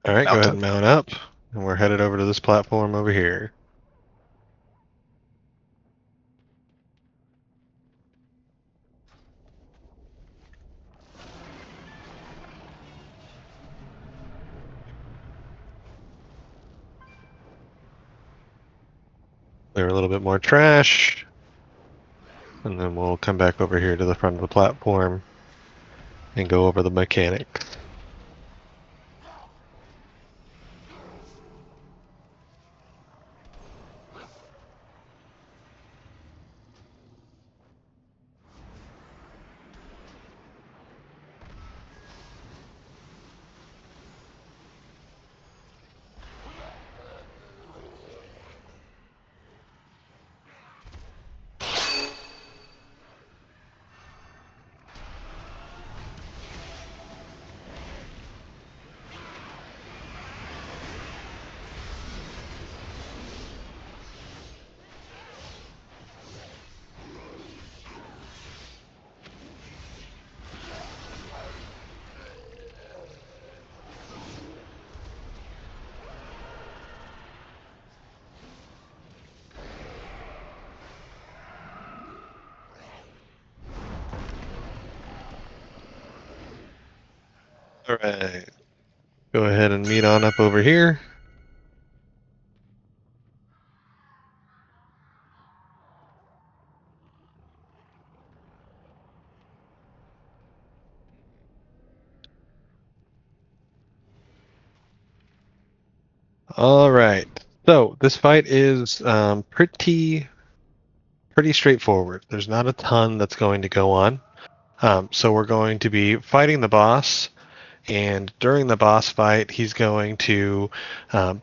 All right, go Mount ahead up. and mount up. And we're headed over to this platform over here. Clear a little bit more trash. And then we'll come back over here to the front of the platform and go over the mechanics. All right. Go ahead and meet on up over here. All right. So this fight is pretty straightforward. There's not a ton that's going to go on. So we're going to be fighting the boss, and during the boss fight, he's going to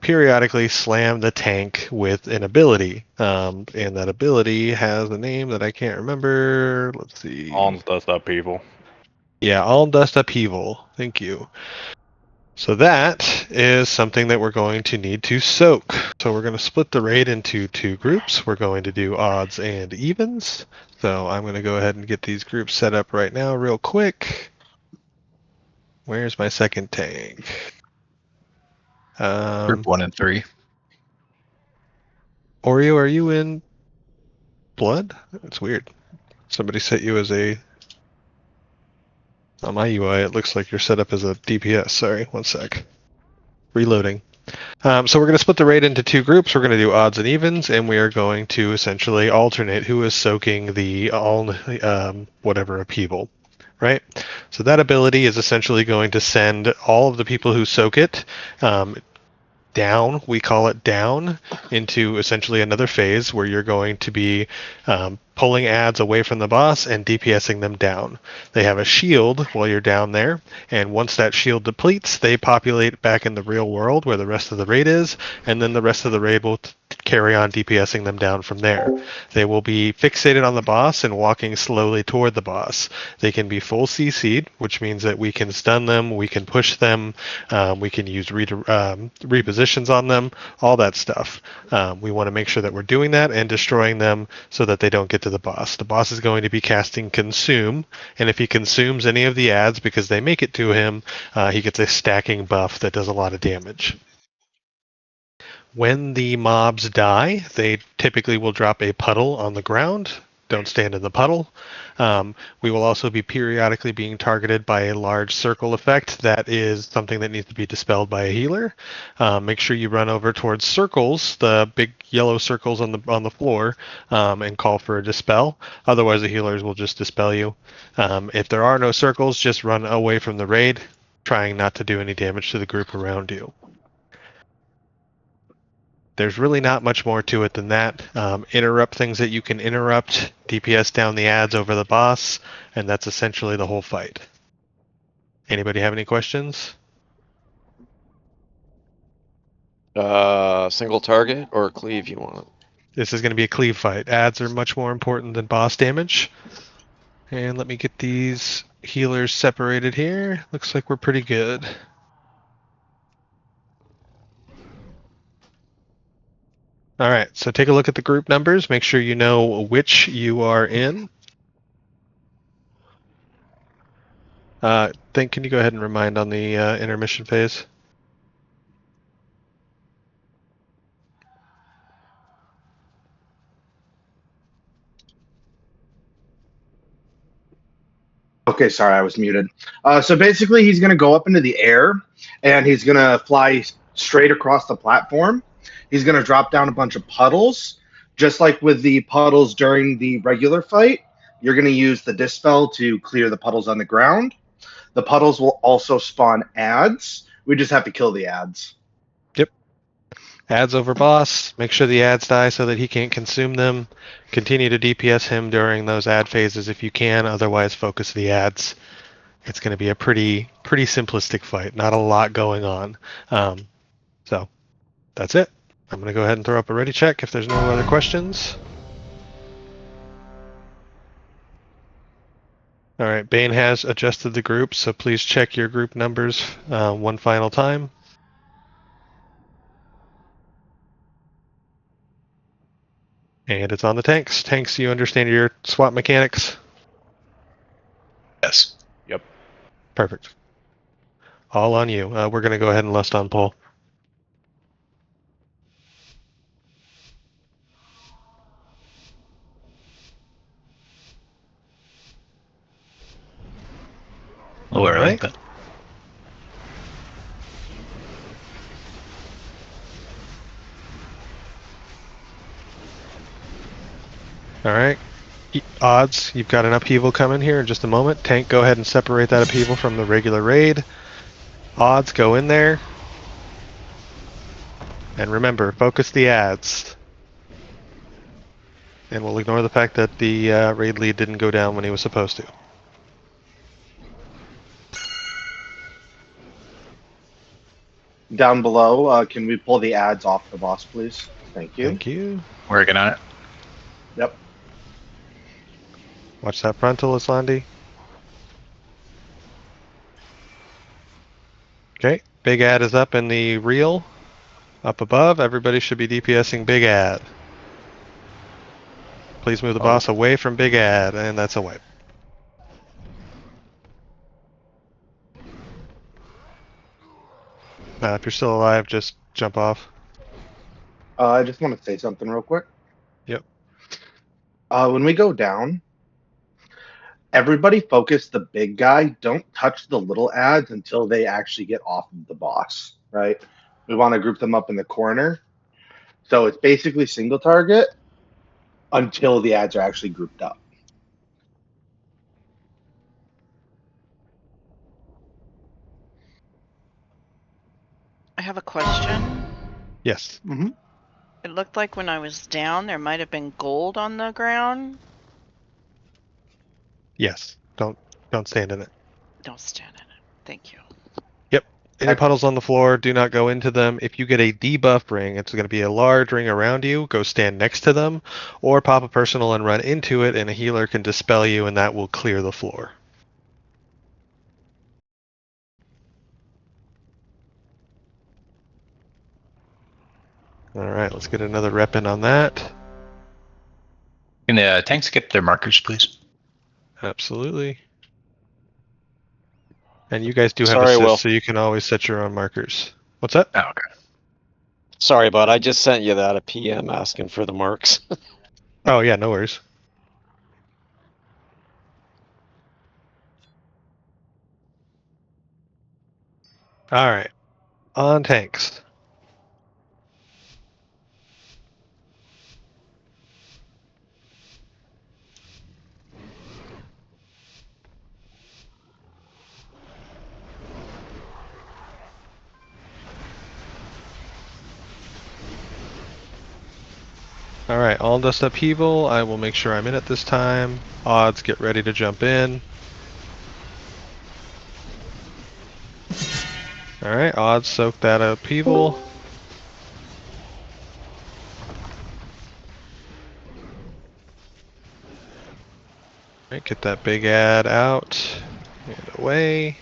periodically slam the tank with an ability. And that ability has a name that I can't remember. Let's see. On Dust Upheaval. Yeah, All Dust Upheaval. Thank you. So that is something that we're going to need to soak. So we're going to split the raid into two groups. We're going to do odds and evens. So I'm going to go ahead and get these groups set up right now real quick. Where's my second tank? Group 1 and 3. Oreo, are you in blood? That's weird. Somebody set you as a... On my UI, it looks like you're set up as a DPS. Sorry, one sec. Reloading. So we're going to split the raid into two groups. We're going to do odds and evens, and we are going to essentially alternate who is soaking the all whatever upheaval, right? So that ability is essentially going to send all of the people who soak it down. We call it down into essentially another phase where you're going to be pulling ads away from the boss and DPSing them down. They have a shield while you're down there, and once that shield depletes, they populate back in the real world where the rest of the raid is, and then the rest of the raid will carry on DPSing them down from there. They will be fixated on the boss and walking slowly toward the boss. They can be full CC'd, which means that we can stun them, we can push them, we can use repositions on them, all that stuff. We want to make sure that we're doing that and destroying them so that they don't get to the boss. The boss is going to be casting Consume, and if he consumes any of the ads because they make it to him, he gets a stacking buff that does a lot of damage. When the mobs die, they typically will drop a puddle on the ground. Don't stand in the puddle. We will also be periodically being targeted by a large circle effect. That is something that needs to be dispelled by a healer. Make sure you run over towards circles, the big yellow circles on the floor, and call for a dispel. Otherwise, the healers will just dispel you. If there are no circles, just run away from the raid, trying not to do any damage to the group around you. There's really not much more to it than that. Interrupt things that you can interrupt, DPS down the ads over the boss, and that's essentially the whole fight. Anybody have any questions? Single target or cleave you want? This is going to be a cleave fight. Ads are much more important than boss damage. And let me get these healers separated here. Looks like we're pretty good. All right, so take a look at the group numbers. Make sure you know which you are in. Can you go ahead and remind on the intermission phase? Okay, sorry, I was muted. So basically, he's going to go up into the air and he's going to fly straight across the platform. He's going to drop down a bunch of puddles, just like with the puddles during the regular fight. You're going to use the dispel to clear the puddles on the ground. The puddles will also spawn ads. We just have to kill the ads. Ads over boss. Make sure the ads die so that he can't consume them. Continue to DPS him during those ad phases if you can. Otherwise, focus the ads. It's going to be a pretty simplistic fight. Not a lot going on. So that's it. I'm going to go ahead and throw up a ready check if there's no other questions. All right, Bane has adjusted the group, so please check your group numbers one final time. And it's on the tanks. Tanks, you understand your swap mechanics? Yes. Yep. Perfect. All on you. We're going to go ahead and lust on pull. Oh, early, Alright. but Alright. Odds, you've got an upheaval coming here in just a moment. Tank, go ahead and separate that upheaval from the regular raid. Odds, go in there. And remember, focus the ads. And we'll ignore the fact that the raid lead didn't go down when he was supposed to. Down below, can we pull the ads off the boss, please? Thank you. Thank you. working on it. Yep. Watch that frontal, Islandi. Okay, big ad is up in the reel. Up above, everybody should be DPSing big ad. Please move the boss away from big ad, and that's a wipe. If you're still alive, just jump off. I just want to say something real quick. Yep. When we go down, everybody focus the big guy. Don't touch the little ads until they actually get off of the boss, right? We want to group them up in the corner. So it's basically single target until the ads are actually grouped up. I have a question. Yes. Mm-hmm. It looked like when I was down, there might have been gold on the ground. Yes. Don't stand in it. Don't stand in it. Thank you. Any puddles on the floor, do not go into them. If you get a debuff ring, it's going to be a large ring around you. Go stand next to them, or pop a personal and run into it, and a healer can dispel you, and that will clear the floor. Alright, let's get another rep in on that. Can the tanks get their markers, please? Absolutely. And you guys do have Sorry, assist, Will. so you can always set your own markers. What's that? Oh, okay. Sorry, bud. I just sent you that a PM asking for the marks. Oh, yeah, no worries. Alright, on tanks. Alright, all dust upheaval. I will make sure I'm in it this time. Odds, get ready to jump in. Alright, odds, soak that upheaval. Alright, get that big ad out and away.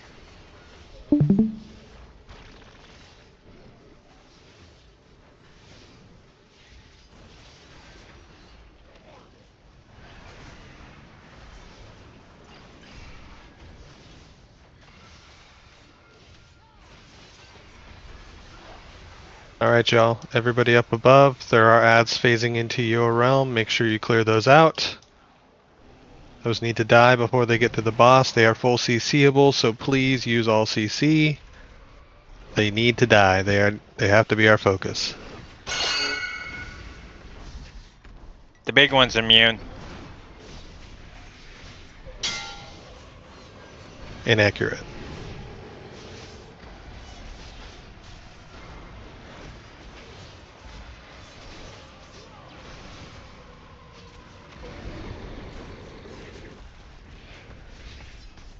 Alright, y'all. Everybody up above, there are ads phasing into your realm. Make sure you clear those out. Those need to die before they get to the boss. They are full CCable, so please use all CC. They need to die. They have to be our focus. The big one's immune. Inaccurate.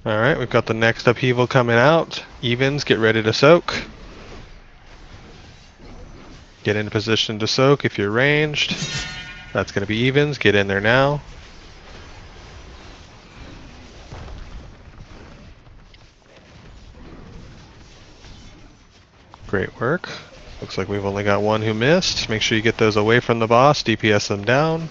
Alright, we've got the next upheaval coming out. Evens, get ready to soak. Get into position to soak if you're ranged. That's going to be evens. Get in there now. Great work. Looks like we've only got one who missed. Make sure you get those away from the boss. DPS them down.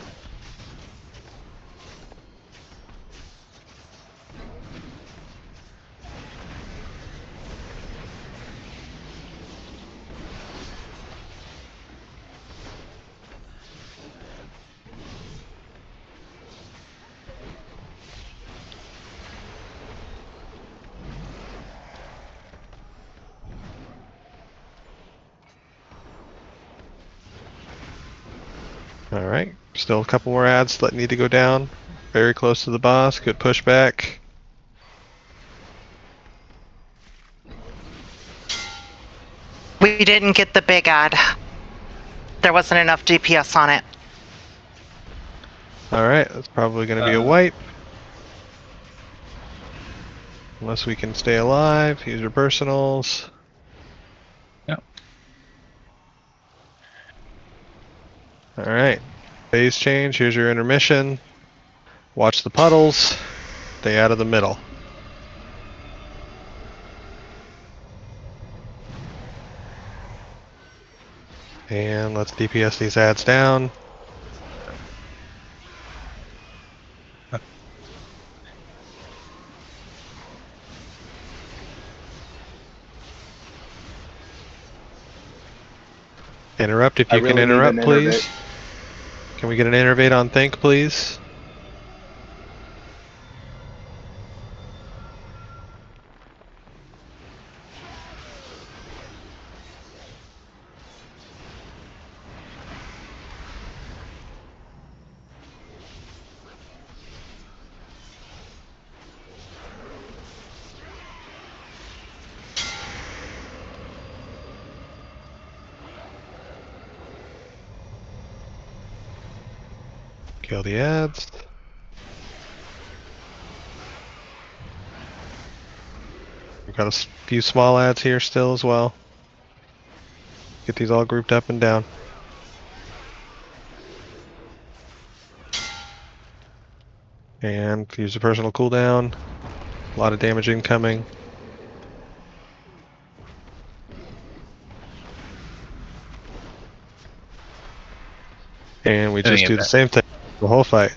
Alright, still a couple more ads that need to go down. Very close to the boss. Good pushback. We didn't get the big ad. There wasn't enough DPS on it. Alright, that's probably going to be a wipe. Unless we can stay alive. Use your personals. Yep. Alright. Phase change. Here's your intermission. Watch the puddles. Stay out of the middle. And let's DPS these ads down. Interrupt if I you can really need interrupt, an please. innervate. Can we get an innervate on Think, please? Kill the ads. We've got a few small ads here still as well. Get these all grouped up and down. And use a personal cooldown. A lot of damage incoming. And we Doing just it do the back. same thing the whole fight.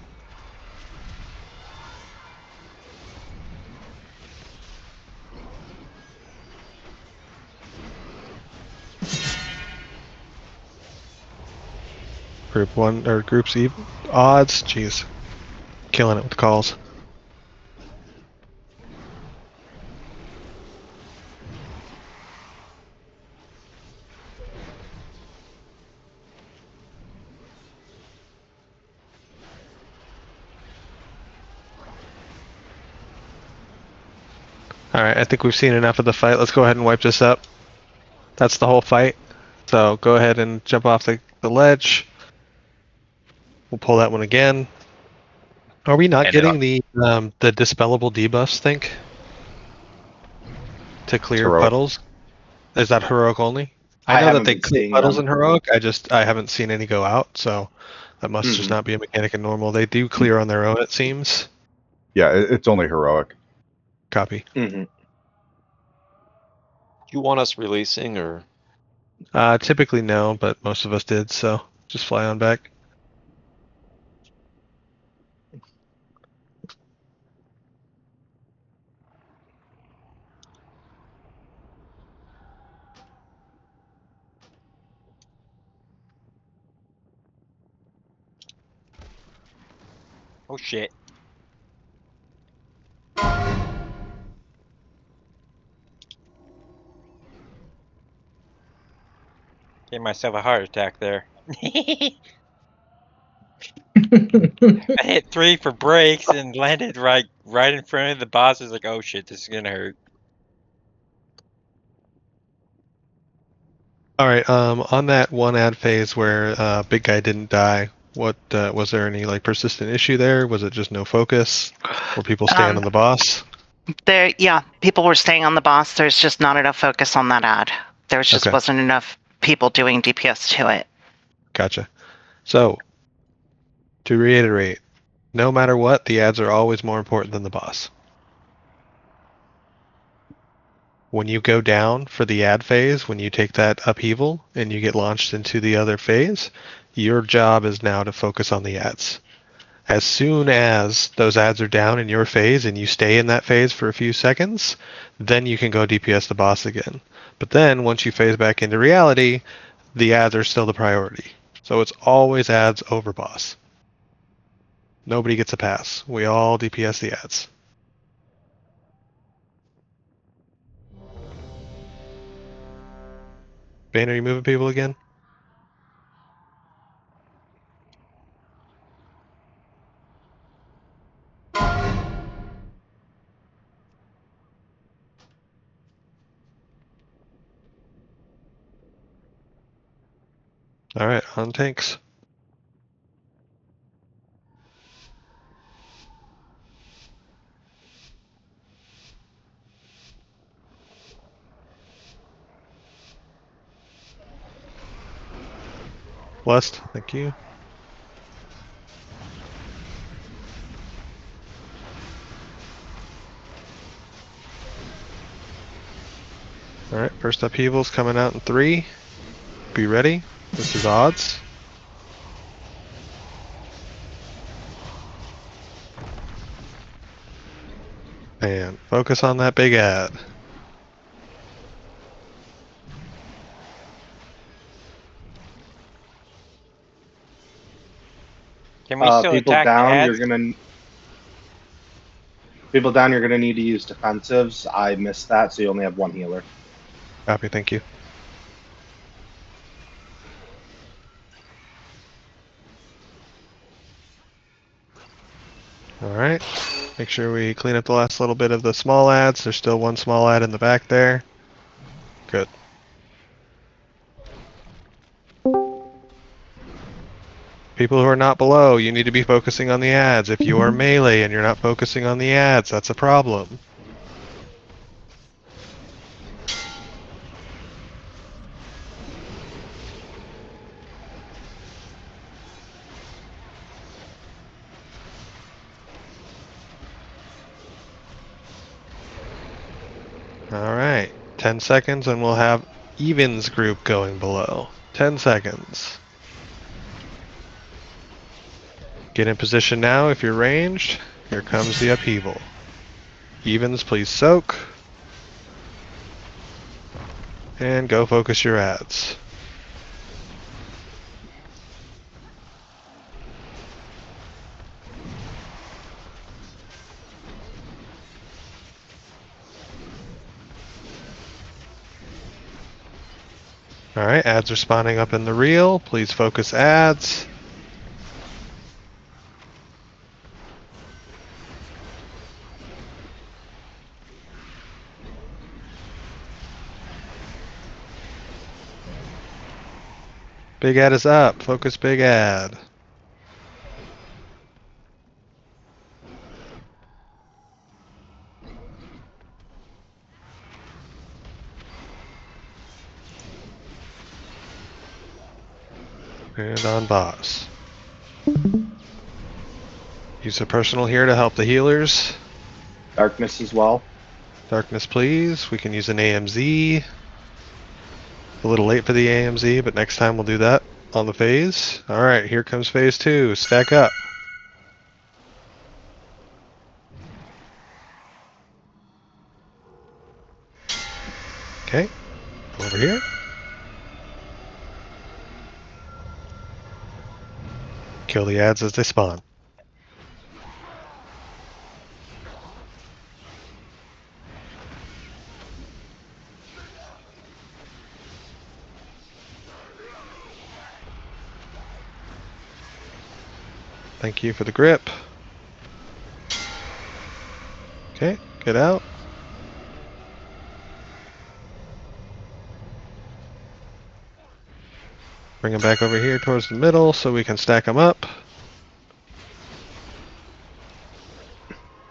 Group 1 or groups even odds. Jeez. Killing it with calls. Alright, I think we've seen enough of the fight. Let's go ahead and wipe this up. That's the whole fight. So go ahead and jump off the ledge. We'll pull that one again. Are we not And getting the dispellable debuffs, Think? To clear Heroic. puddles? Is that heroic only? I I know that haven't they been clear seeing puddles them. in heroic. I haven't seen any go out, so that must just Mhm. not be a mechanic in normal. They do clear on their own, it seems. Yeah, it's only heroic. Copy. Mhm. You want us releasing or? Typically no, but most of us did, so just fly on back. Oh shit. Gave myself a heart attack there. I hit 3 for breaks and landed right in front of the boss. I was like, oh shit, this is gonna hurt. All right. On that one ad phase where big guy didn't die, what was there any like persistent issue there? Was it just no focus? Were people staying on the boss? People were staying on the boss. There's just not enough focus on that ad. There just Okay. wasn't enough people doing DPS to it. Gotcha. So, to reiterate, no matter what, the ads are always more important than the boss. When you go down for the ad phase, when you take that upheaval and you get launched into the other phase, your job is now to focus on the ads. As soon as those ads are down in your phase and you stay in that phase for a few seconds, then you can go DPS the boss again. But then once you phase back into reality, the ads are still the priority. So it's always ads over boss. Nobody gets a pass. We all DPS the ads. Bane, are you moving people again? All right, on tanks. Blessed, thank you. All right, first upheaval's coming out in 3. Be ready. This is odds. And focus on that big ad. Can we still People attack the down, ads? People down, you're gonna need to use defensives. I missed that, so you only have one healer. Copy, thank you. Alright, make sure we clean up the last little bit of the small ads. There's still one small ad in the back there. Good. People who are not below, you need to be focusing on the ads. If you are melee and you're not focusing on the ads, that's a problem. Alright, 10 seconds and we'll have evens group going below. 10 seconds. Get in position now if you're ranged. Here comes the upheaval. Evens, please soak. And go focus your ads. Alright, ads are spawning up in the reel. Please focus ads. Big ad is up. Focus big ad. And on boss. Use a personal here to help the healers. Darkness as well. Darkness, please. We can use an AMZ. A little late for the AMZ, but next time we'll do that on the phase. Alright, here comes phase 2. Stack up. Okay. Over here. Kill the ads as they spawn. Thank you for the grip. Okay, get out. Bring them back over here towards the middle so we can stack them up.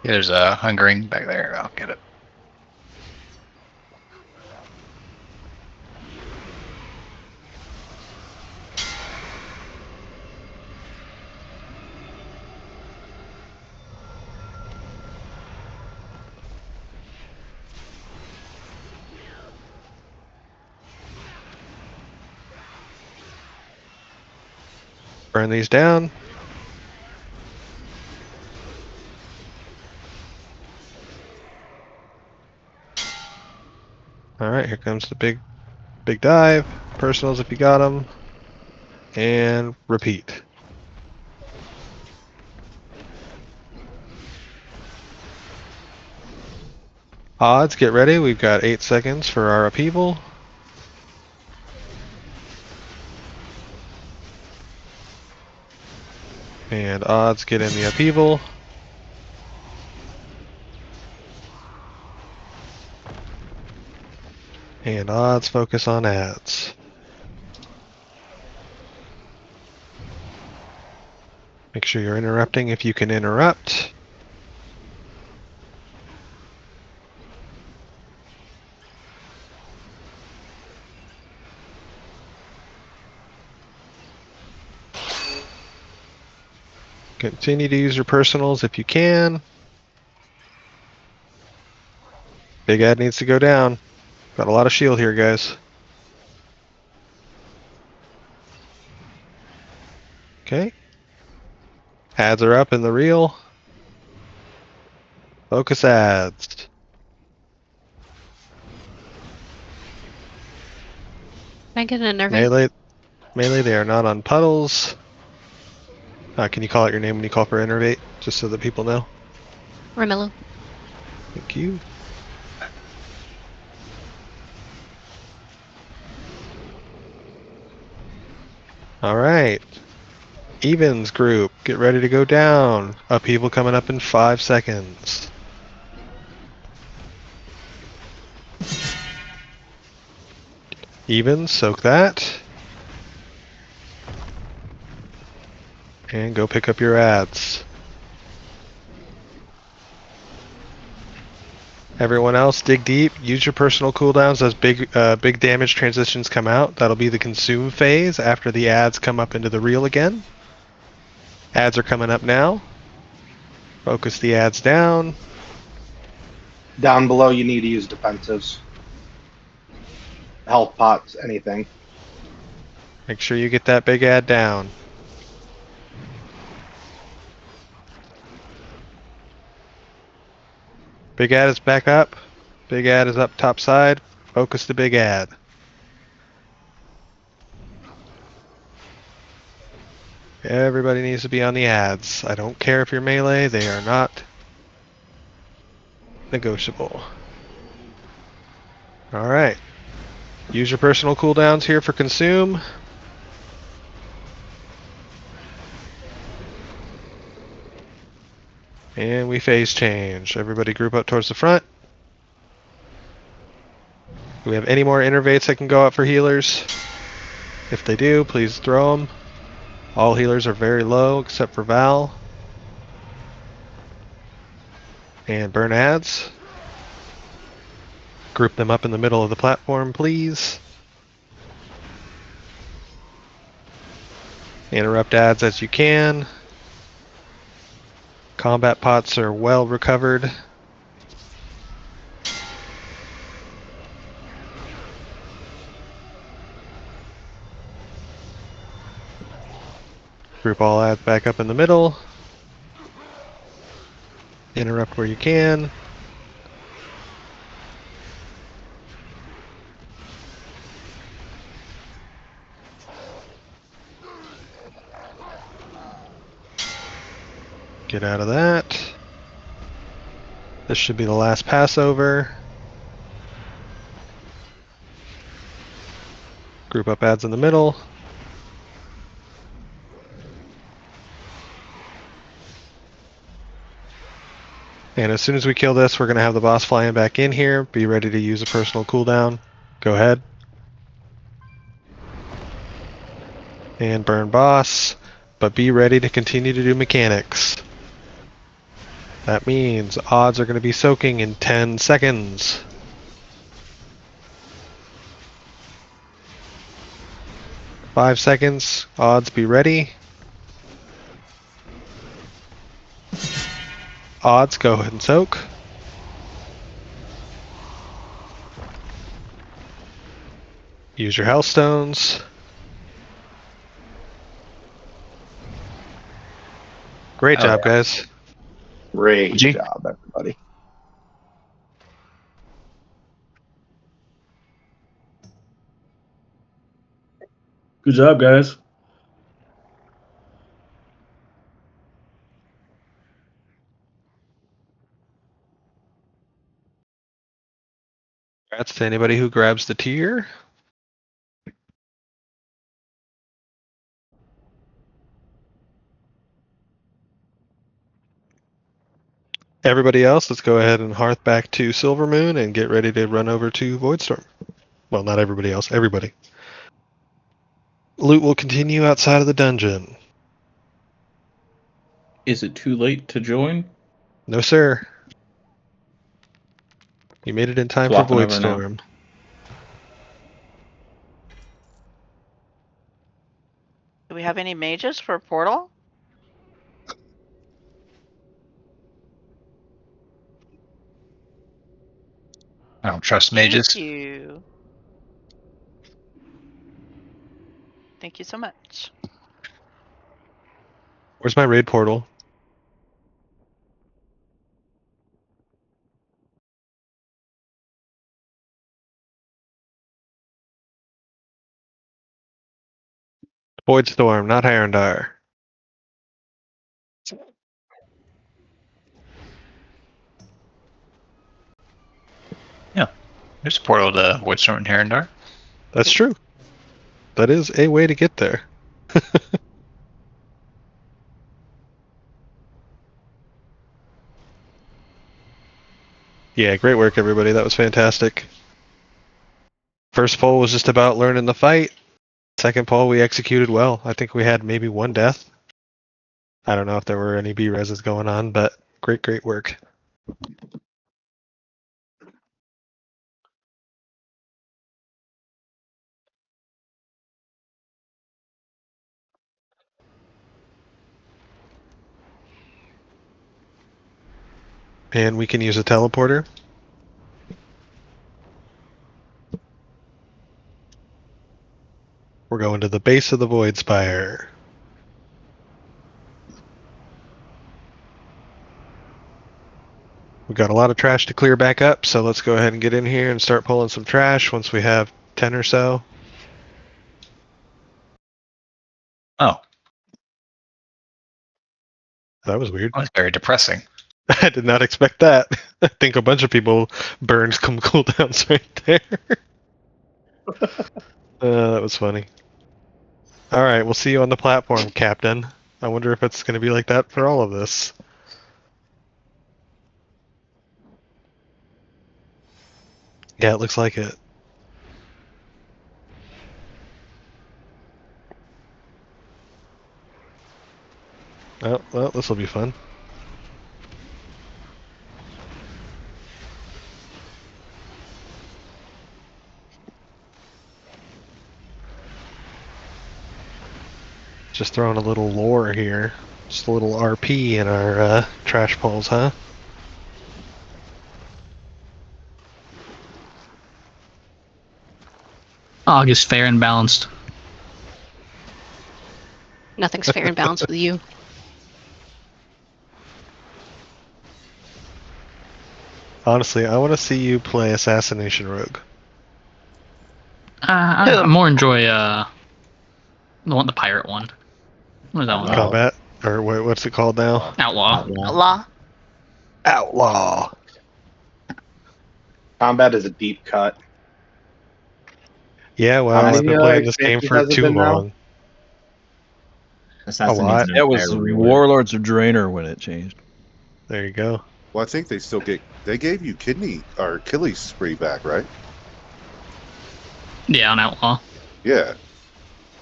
Yeah, there's a hungering back there. I'll get it. Burn these down. Alright, here comes the big dive. Personals if you got them. And repeat. Odds, get ready. We've got 8 seconds for our upheaval. And odds, get in the upheaval. And odds, focus on ads. Make sure you're interrupting if you can interrupt. Continue to use your personals if you can. Big ad needs to go down. Got a lot of shield here, guys. Okay. Ads are up in the reel. Focus ads. Can I get an interview? Melee, they are not on puddles. Can you call out your name when you call for innervate, just so that people know? Romillo. Thank you. Alright. Evens group, get ready to go down. Upheaval coming up in 5 seconds. Evens, soak that. And go pick up your ads. Everyone else, dig deep. Use your personal cooldowns as big damage transitions come out. That'll be the consume phase after the ads come up into the reel again. Ads are coming up now. Focus the ads down. Down below, you need to use defensives. Health pots, anything. Make sure you get that big ad down. Big ad is back up. Big ad is up top side. Focus the big ad. Everybody needs to be on the ads. I don't care if you're melee, they are not negotiable. Alright. Use your personal cooldowns here for consume. And we phase change. Everybody group up towards the front. Do we have any more innervates that can go out for healers? If they do, please throw them. All healers are very low except for Val. And burn ads. Group them up in the middle of the platform, please. Interrupt ads as you can. Combat pots are well recovered. Group all ads back up in the middle. Interrupt where you can. Get out of that. This should be the last Passover. Group up ads in the middle. And as soon as we kill this, we're going to have the boss flying back in here. Be ready to use a personal cooldown. Go ahead. And burn boss. But be ready to continue to do mechanics. That means odds are going to be soaking in 10 seconds. Five seconds. Odds be ready. Odds, go ahead and soak. Use your health stones. Great job, guys. Great G. job, everybody. Good job, guys. Congrats to anybody who grabs the tier. Everybody else, let's go ahead and hearth back to Silvermoon and get ready to run over to Voidstorm. Well, not everybody else, everybody. Loot will continue outside of the dungeon. Is it too late to join? No, sir. You made it in time for Swapping over now. Voidstorm. Do we have any mages for Portal? I don't trust mages. Thank you. Thank you so much. Where's my raid portal? Voidstorm, not Harrendar. There's a portal to Voidstorm and Herondar. That's true. That is a way to get there. Yeah, great work, everybody. That was fantastic. First poll was just about learning the fight. Second poll, we executed well. I think we had maybe one death. I don't know if there were any B-reses going on, but great work. And we can use a teleporter. We're going to the base of the Void Spire. We've got a lot of trash to clear back up, so let's go ahead and get in here and start pulling some trash once we have 10 or so. Oh, That was weird. that's very depressing. I did not expect that. I think a bunch of people burned some cooldowns right there. That was funny. Alright, we'll see you on the platform, Captain. I wonder if it's going to be like that for all of this. Yeah, it looks like it. Oh, well, this will be fun. Just throwing a little lore here. Just a little RP in our trash pulls, huh? August fair and balanced. Nothing's fair and balanced with you. Honestly, I want to see you play Assassination Rogue. I more enjoy the pirate one. What is that one? Combat? Or what's it called now? Outlaw. Outlaw. Outlaw! Combat is a deep cut. Yeah, well, How I've many, been playing this game expansions for has it too been now? long. A lot. That was Warlords of Draenor when it changed. There you go. Well, I think they still get. They gave you kidney or Achilles spree back, right? Yeah, on Outlaw. Yeah.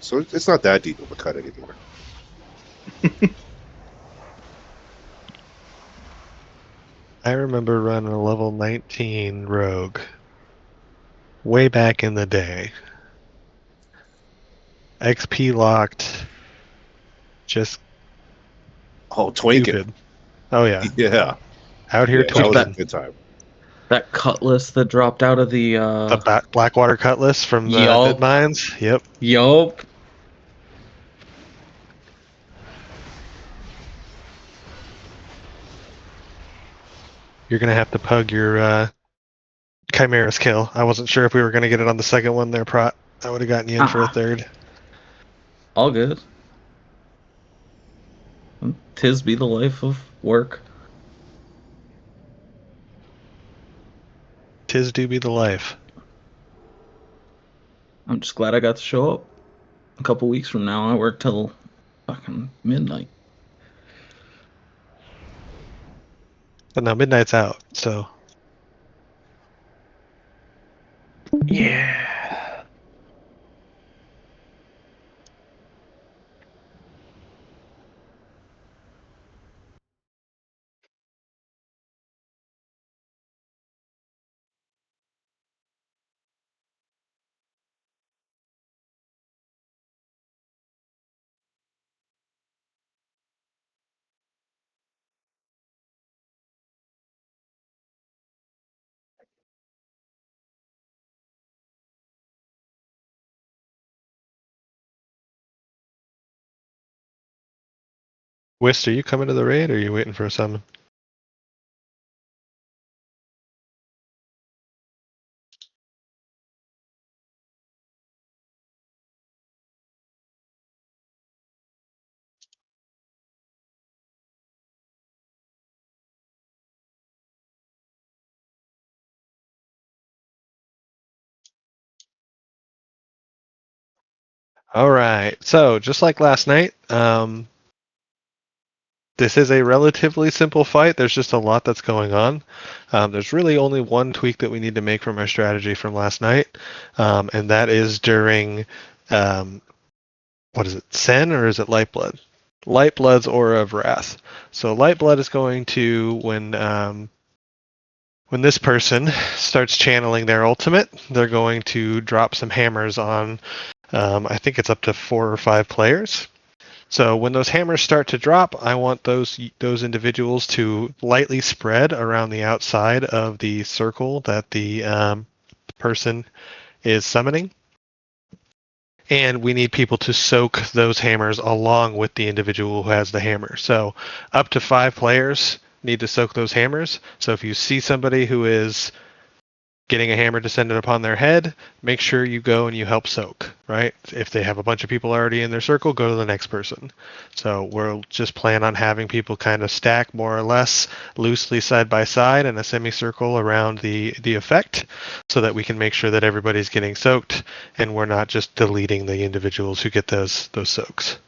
So it's not that deep of a cut anymore. I remember running a level 19 rogue way back in the day. XP locked, just Oh, twinking. stupid. Oh yeah, Yeah. out here Yeah, that was a twinking. good time. That cutlass that dropped out of the The Blackwater Cutlass from the Yup. Mid Mines. Yep. Yup. You're gonna have to pug your Chimera's kill. I wasn't sure if we were gonna get it on the second one there, Prot. I would have gotten you in for a third. All good. Tis be the life of work. Tis do be the life. I'm just glad I got to show up. A couple weeks from now, I work till fucking midnight. But now midnight's out, so Yeah. Wist, are you coming to the raid or are you waiting for a summon? Alright, so just like last night, this is a relatively simple fight. There's just a lot that's going on. There's really only one tweak that we need to make from our strategy from last night, and that is during, what is it, Sen or is it Lightblood? Lightblood's Aura of Wrath. So Lightblood is going to, when this person starts channeling their ultimate, they're going to drop some hammers on, I think it's up to 4 or 5 players. So when those hammers start to drop, I want those individuals to lightly spread around the outside of the circle that the person is summoning. And we need people to soak those hammers along with the individual who has the hammer. So up to 5 players need to soak those hammers. So if you see somebody who is getting a hammer descended upon their head, make sure you go and you help soak, right? If they have a bunch of people already in their circle, go to the next person. So we'll just plan on having people kind of stack more or less loosely side by side in a semicircle around the effect so that we can make sure that everybody's getting soaked and we're not just deleting the individuals who get those soaks.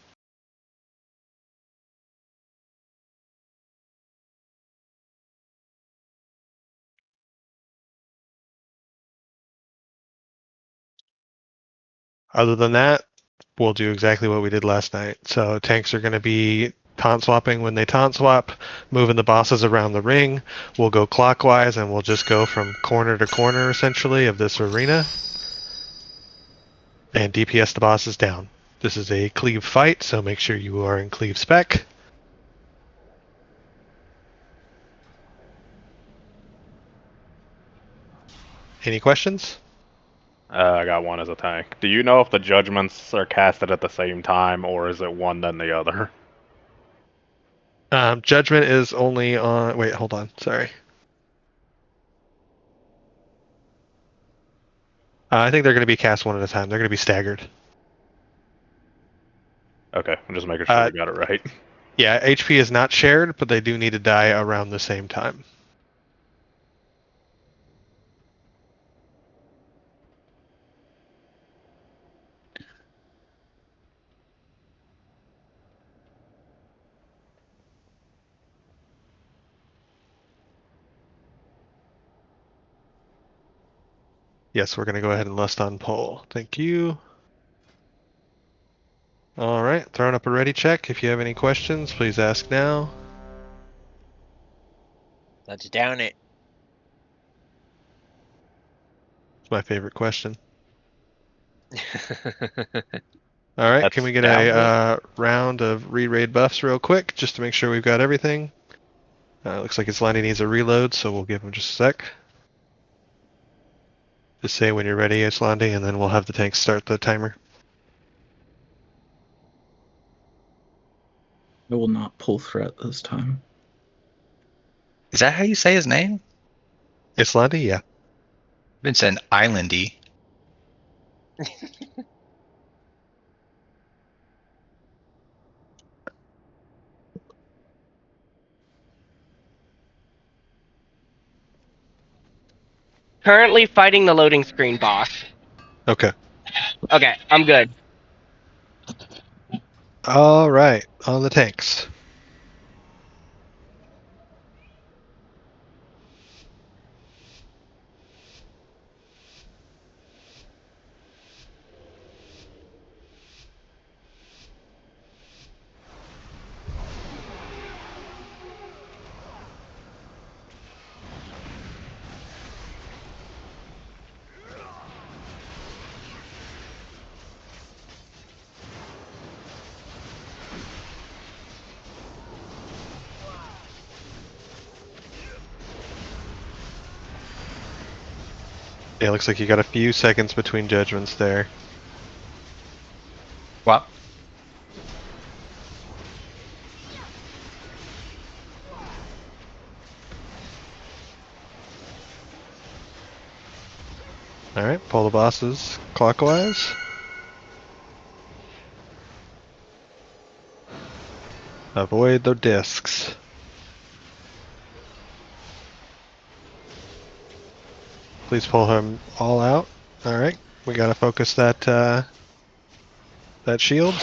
Other than that, we'll do exactly what we did last night. So tanks are going to be taunt swapping when they taunt swap, moving the bosses around the ring. We'll go clockwise and we'll just go from corner to corner essentially of this arena and DPS the bosses down. This is a cleave fight, so make sure you are in cleave spec. Any questions? I got one as a tank. Do you know if the judgments are casted at the same time, or is it one then the other? Judgment is only on... Wait, hold on. Sorry. I think they're going to be cast one at a time. They're going to be staggered. Okay, I'm just making sure we got it right. Yeah, HP is not shared, but they do need to die around the same time. Yes, we're going to go ahead and lust on poll. Thank you. All right, throwing up a ready check. If you have any questions, please ask now. Let's down it. It's my favorite question. All right, can we get down a round of re-raid buffs real quick, just to make sure we've got everything? Looks like Islandi needs a reload, so we'll give him just a sec. Just say when you're ready, Islandi, and then we'll have the tanks start the timer. I will not pull threat this time. Is that how you say his name? Islandi, yeah. I've been saying Islandy. Currently fighting the loading screen boss. Okay. Okay, I'm good. All right, on the tanks. Yeah, looks like you got a few seconds between judgments there. What? All right, pull the bosses clockwise. Avoid the discs. Please pull him all out. All right, we gotta focus that that shield.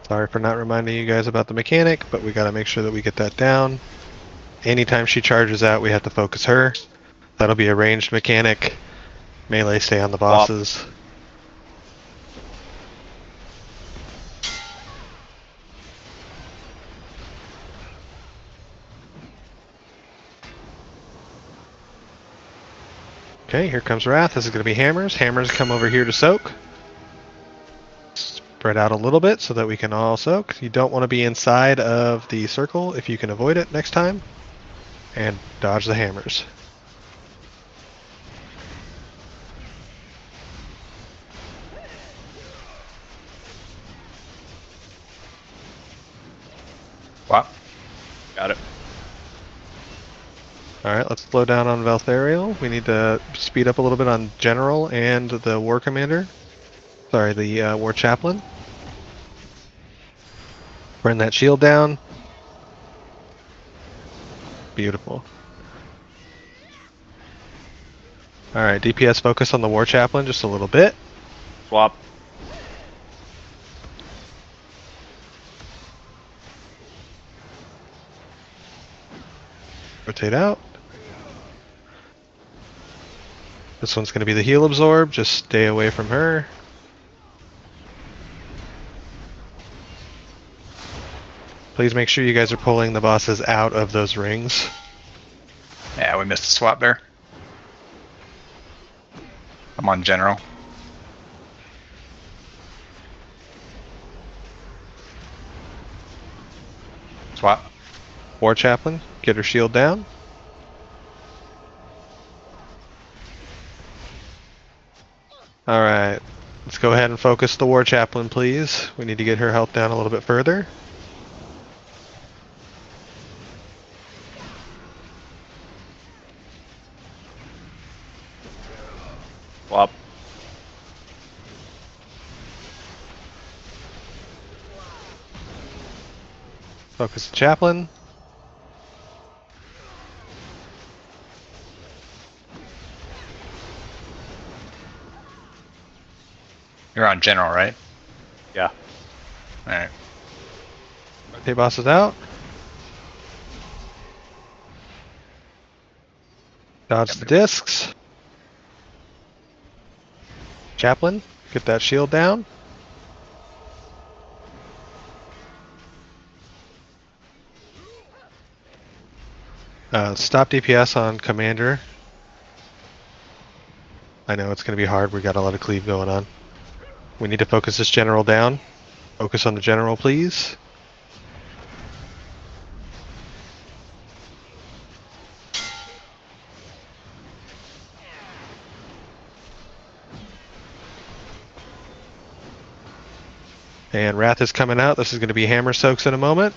Sorry for not reminding you guys about the mechanic, but we gotta make sure that we get that down. Anytime she charges out, we have to focus her. That'll be a ranged mechanic. Melee stay on the bosses. Okay, here comes Wrath. This is going to be Hammers. Hammers come over here to soak. Spread out a little bit so that we can all soak. You don't want to be inside of the circle if you can avoid it next time. And dodge the hammers. What? Got it. Alright, let's slow down on Valthariel. We need to speed up a little bit on General and the War Commander. Sorry, the War Chaplain. Burn that shield down. Beautiful. Alright, DPS focus on the War Chaplain just a little bit. Swap. Rotate out. This one's going to be the heal absorb. Just stay away from her. Please make sure you guys are pulling the bosses out of those rings. Yeah, we missed the swap there. I'm on general. Swap. War Chaplain, get her shield down. Alright, let's go ahead and focus the War Chaplain, please. We need to get her health down a little bit further. Swap. Focus the Chaplain. You're on general, right? Yeah. Alright. Rotate bosses out. Dodge the discs. Chaplain, get that shield down. Stop DPS on Commander. I know it's going to be hard. We got a lot of cleave going on. We need to focus this general down. Focus on the general, please. And Wrath is coming out. This is going to be Hammer Soaks in a moment.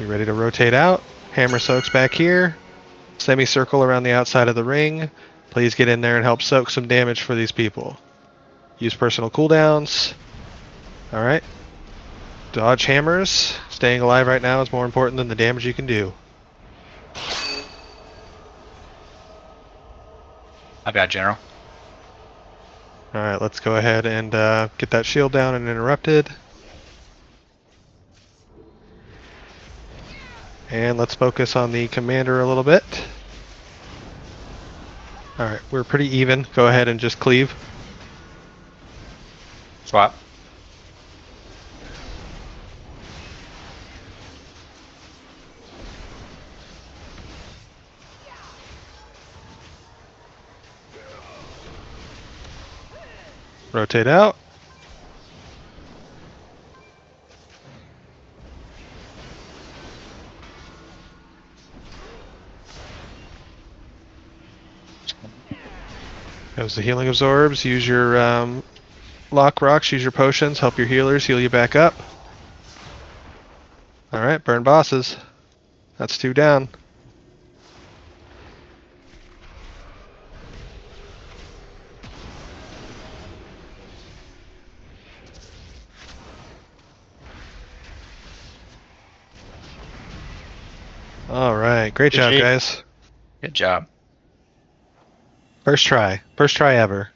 You ready to rotate out? Hammer Soaks back here. Semicircle around the outside of the ring. Please get in there and help soak some damage for these people. Use personal cooldowns. Alright. Dodge hammers. Staying alive right now is more important than the damage you can do. I've got General. Alright, let's go ahead and get that shield down and interrupted. And let's focus on the commander a little bit. Alright, we're pretty even. Go ahead and just cleave. Swap. Rotate out. As the healing absorbs, use your lock rocks, use your potions, help your healers heal you back up. Alright, burn bosses. That's 2 down. Alright, great job, guys. Good job. First try ever.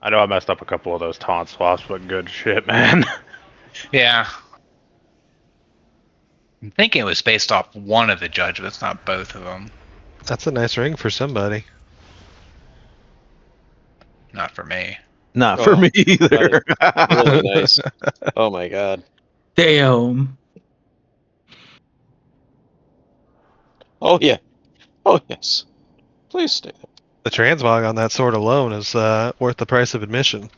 I know I messed up a couple of those taunt swaps, but good shit, man. Yeah. I'm thinking it was based off one of the judgments, not both of them. That's a nice ring for somebody. Not for me. Not for me either. Really nice. Oh my god. Damn. Oh yeah. Oh yes. Please stay there. The transmog on that sword alone is worth the price of admission.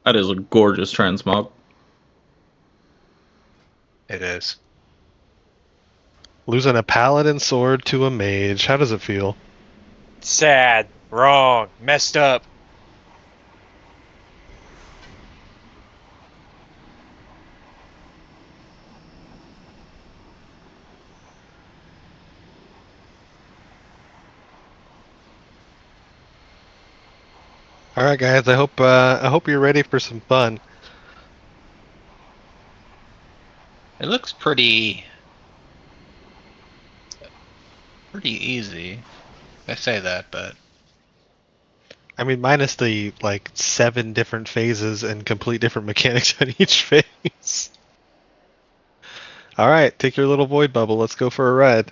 That is a gorgeous transmog. It is. Losing a paladin sword to a mage. How does it feel? Sad. Wrong. Messed up. All right, guys. I hope you're ready for some fun. It looks pretty easy. I say that, but I mean, minus the like 7 different phases and complete different mechanics on each phase. All right, take your little void bubble. Let's go for a ride.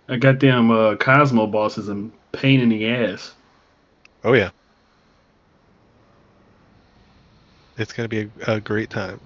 That goddamn Cosmo boss is a pain in the ass. Oh yeah. It's going to be a great time.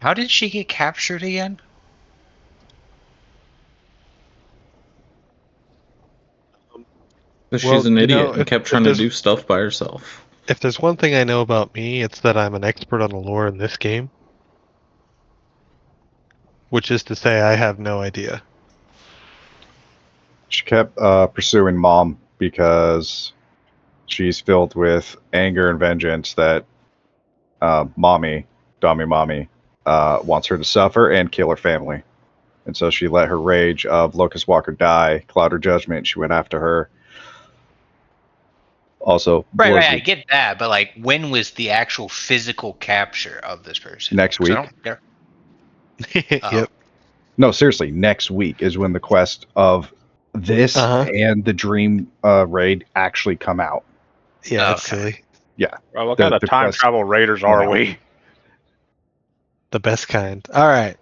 how did she get captured again? But she's an idiot and if- kept if trying to there's- do stuff by herself. If there's one thing I know about me, it's that I'm an expert on the lore in this game. Which is to say, I have no idea. She kept pursuing Mom because she's filled with anger and vengeance that Mommy wants her to suffer and kill her family. And so she let her rage of Locust Walker die, cloud her judgment. She went after her. Also, Right, blows I the- get that, but like, when was the actual physical capture of this person? Next 'Cause I week. don't- Yep. No, seriously, next week is when the quest of this and the Dream raid actually come out. Yeah, it's silly. Yeah. Bro, what kind of time travel raiders are we? The best kind. All right.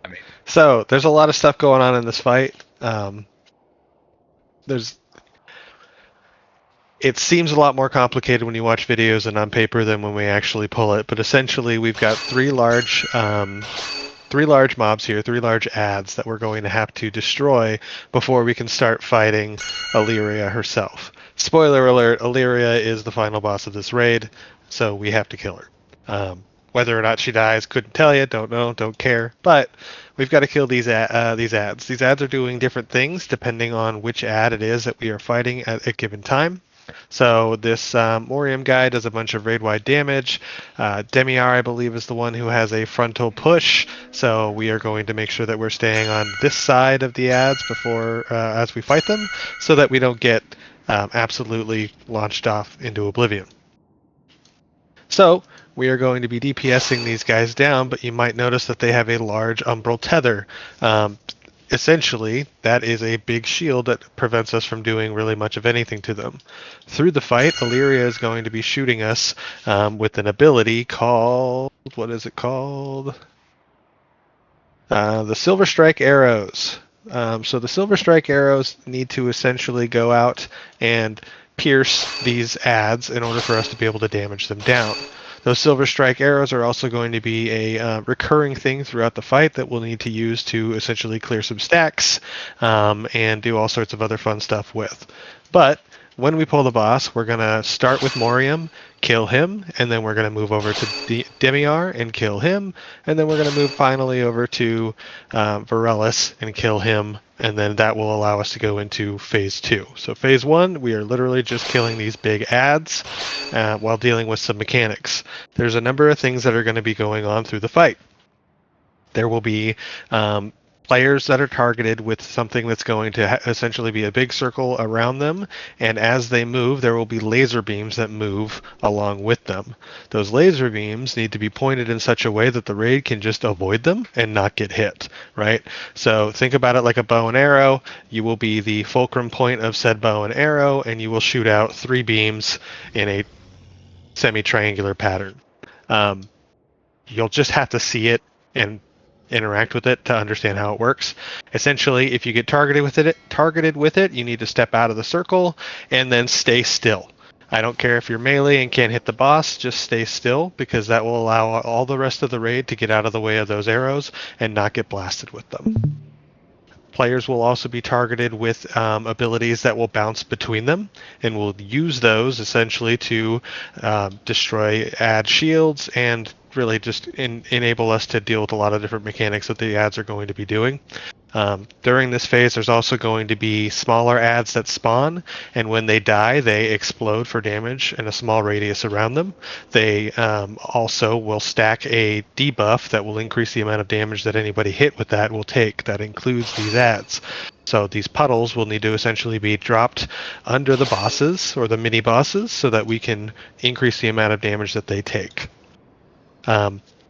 So there's a lot of stuff going on in this fight. It seems a lot more complicated when you watch videos and on paper than when we actually pull it. But essentially, we've got three large mobs here, three large adds that we're going to have to destroy before we can start fighting Illyria herself. Spoiler alert: Illyria is the final boss of this raid, so we have to kill her. Whether or not she dies, couldn't tell you. Don't know. Don't care. But we've got to kill these adds. These adds are doing different things depending on which add it is that we are fighting at a given time. So this Morium guy does a bunch of raid-wide damage. Demiar, I believe, is the one who has a frontal push. So we are going to make sure that we're staying on this side of the adds before as we fight them, so that we don't get absolutely launched off into oblivion. So we are going to be DPSing these guys down, but you might notice that they have a large umbral tether. Essentially, that is a big shield that prevents us from doing really much of anything to them. Through the fight, Illyria is going to be shooting us with an ability called... what is it called? The Silver Strike Arrows. So the Silver Strike Arrows need to essentially go out and pierce these adds in order for us to be able to damage them down. Those Silver Strike Arrows are also going to be a recurring thing throughout the fight that we'll need to use to essentially clear some stacks and do all sorts of other fun stuff with. But when we pull the boss, we're going to start with Morium, kill him, and then we're going to move over to Demiar and kill him, and then we're going to move finally over to Varellus and kill him, and then that will allow us to go into Phase 2. So Phase 1, we are literally just killing these big adds while dealing with some mechanics. There's a number of things that are going to be going on through the fight. There will be players that are targeted with something that's going to essentially be a big circle around them, and as they move, there will be laser beams that move along with them. Those laser beams need to be pointed in such a way that the raid can just avoid them and not get hit, right? So think about it like a bow and arrow. You will be the fulcrum point of said bow and arrow, and you will shoot out 3 beams in a semi-triangular pattern. You'll just have to see it and interact with it to understand how it works. Essentially, if you get targeted with it, you need to step out of the circle and then stay still. I don't care if you're melee and can't hit the boss, just stay still, because that will allow all the rest of the raid to get out of the way of those arrows and not get blasted with them. Players will also be targeted with abilities that will bounce between them, and will use those essentially to destroy add shields and really just enable us to deal with a lot of different mechanics that the adds are going to be doing. During this phase, there's also going to be smaller adds that spawn, and when they die, they explode for damage in a small radius around them. They also will stack a debuff that will increase the amount of damage that anybody hit with that will take. That includes these adds. So these puddles will need to essentially be dropped under the bosses or the mini bosses so that we can increase the amount of damage that they take.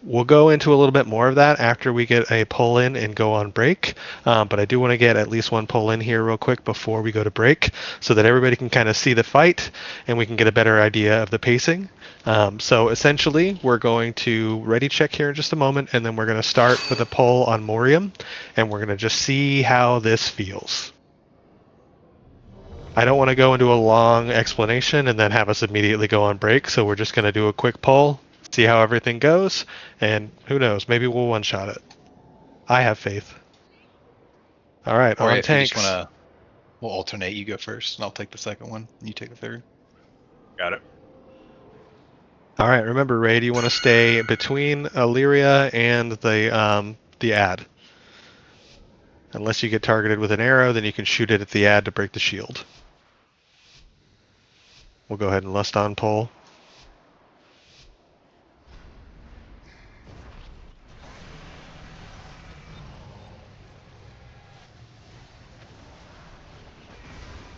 We'll go into a little bit more of that after we get a pull in and go on break, but I do want to get at least one pull in here real quick before we go to break so that everybody can kind of see the fight and we can get a better idea of the pacing. So essentially, we're going to ready check here in just a moment, and then we're going to start with a pull on Morium, and we're going to just see how this feels. I don't want to go into a long explanation and then have us immediately go on break, so we're just going to do a quick pull, see how everything goes, and who knows, maybe we'll one-shot it. I have faith. All right, Or on if you tanks. just want to, we'll alternate. You go first, and I'll take the second one, and you take the third. Got it. All right, remember, Ray, do you want to stay between Illyria and the ad? Unless you get targeted with an arrow, then you can shoot it at the ad to break the shield. We'll go ahead and lust on pull.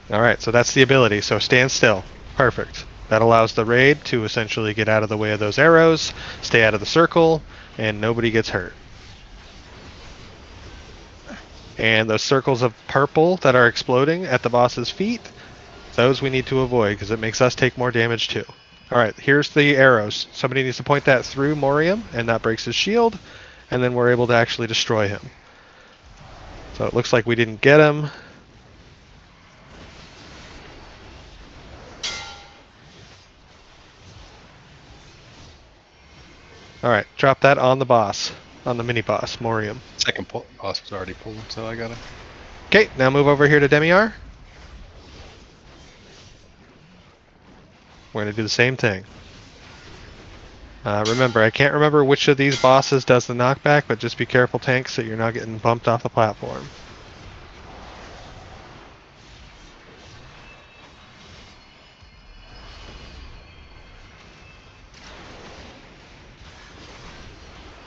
All right, so that's the ability. So stand still. Perfect. That allows the raid to essentially get out of the way of those arrows, stay out of the circle, and nobody gets hurt. And those circles of purple that are exploding at the boss's feet, those we need to avoid because it makes us take more damage too. All right, here's the arrows. Somebody needs to point that through Morium, and that breaks his shield, and then we're able to actually destroy him. So it looks like we didn't get him. All right, drop that on the boss, on the mini boss, Morium. Second boss was already pulled, so I got him. Okay, now move over here to Demiar. We're going to do the same thing. Remember, I can't remember which of these bosses does the knockback, but just be careful, tanks, that you're not getting bumped off the platform.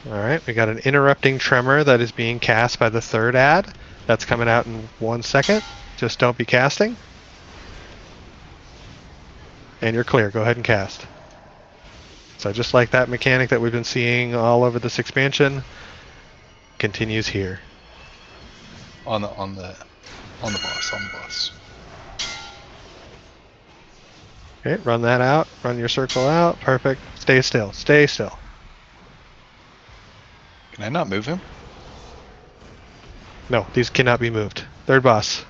Alright, we got an interrupting tremor that is being cast by the third ad. That's coming out in 1 second. Just don't be casting. And you're clear. Go ahead and cast. So just like that mechanic that we've been seeing all over this expansion, continues here. On the boss. Okay, run that out. Run your circle out. Perfect. Stay still. Stay still. Can I not move him? No, these cannot be moved. Third boss.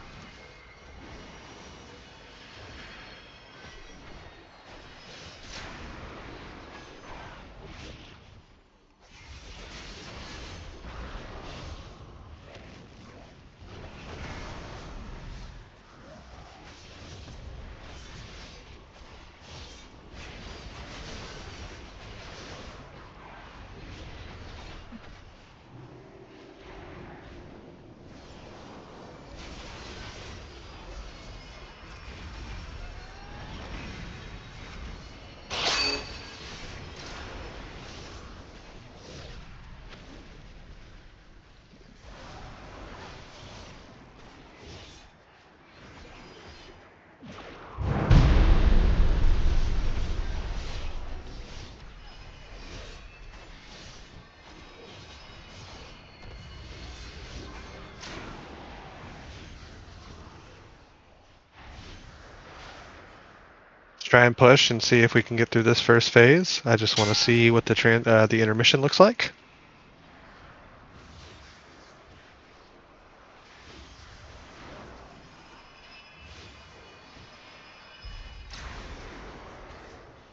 Try and push and see if we can get through this first phase. I just want to see what the intermission looks like.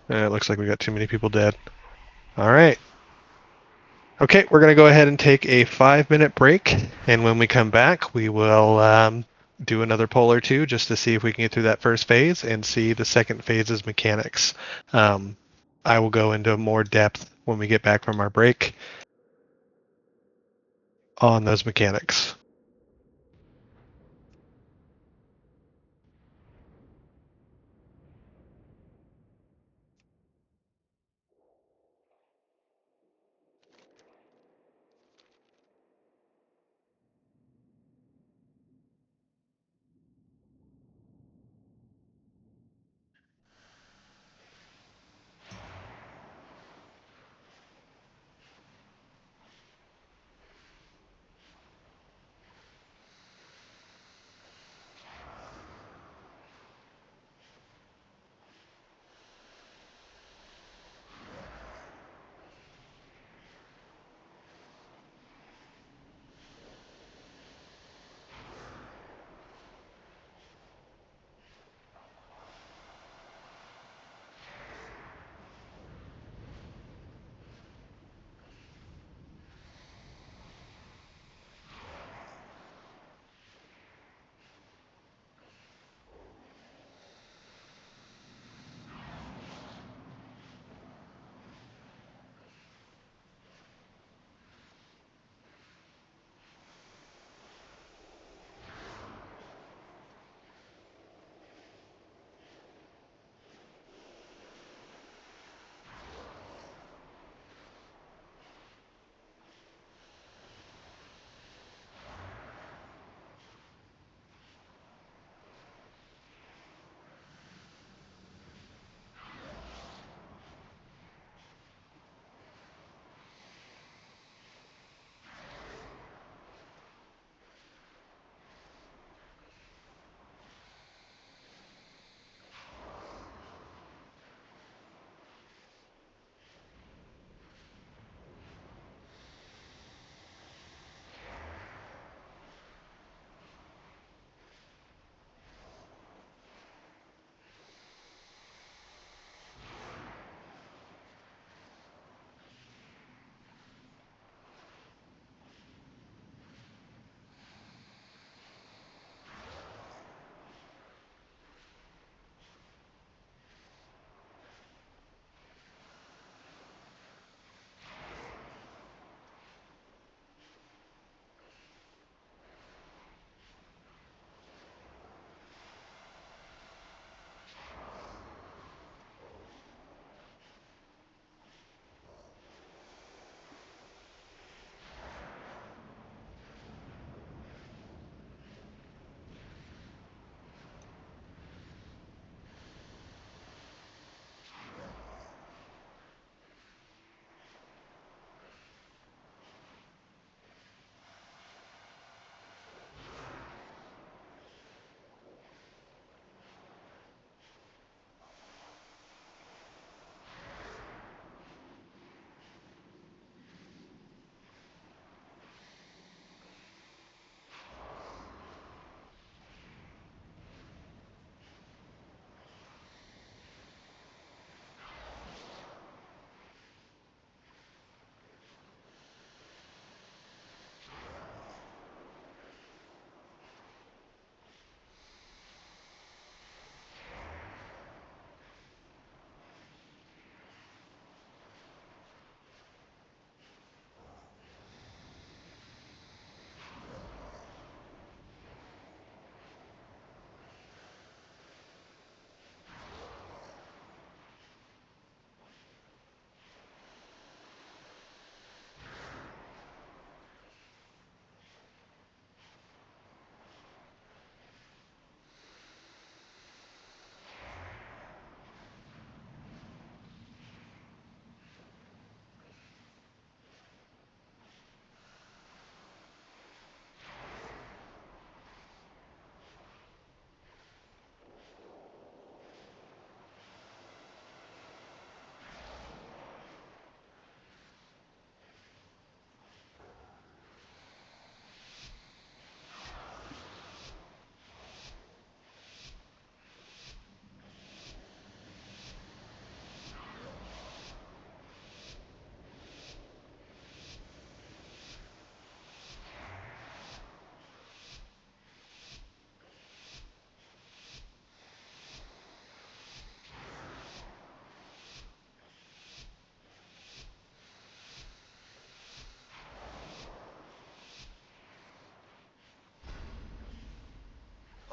It looks like we got too many people dead. All right. Okay, we're going to go ahead and take a 5-minute break, and when we come back, we will do another poll or two just to see if we can get through that first phase and see the second phase's mechanics. I will go into more depth when we get back from our break on those mechanics.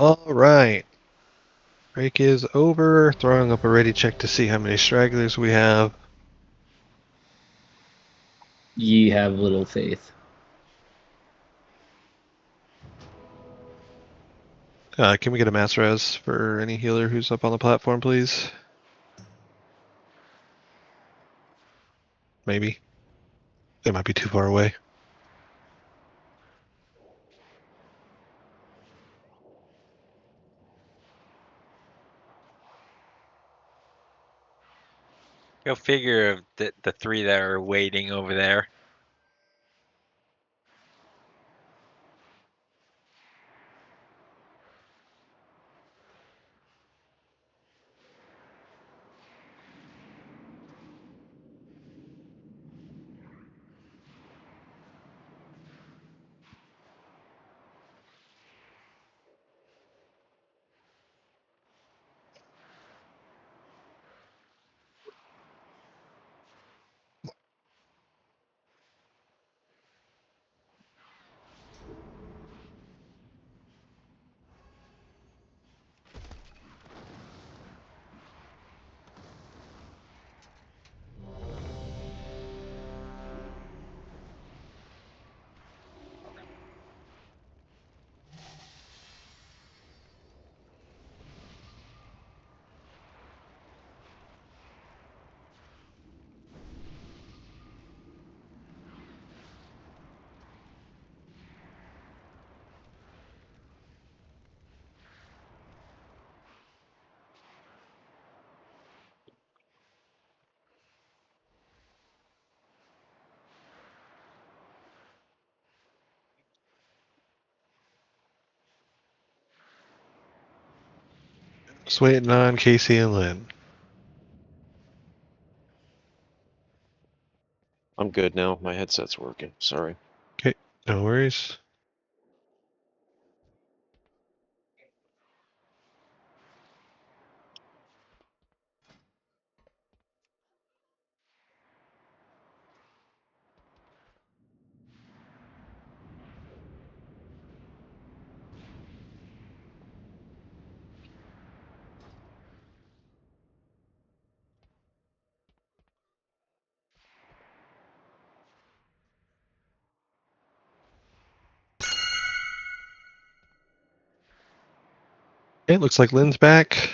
All right. Break is over. Throwing up a ready check to see how many stragglers we have. Ye have little faith. Can we get a mass res for any healer who's up on the platform, please? Maybe. They might be too far away. Go figure the three that are waiting over there. Just waiting on Casey and Lynn. I'm good now. My headset's working. Sorry. Okay, no worries. Okay, looks like Lynn's back.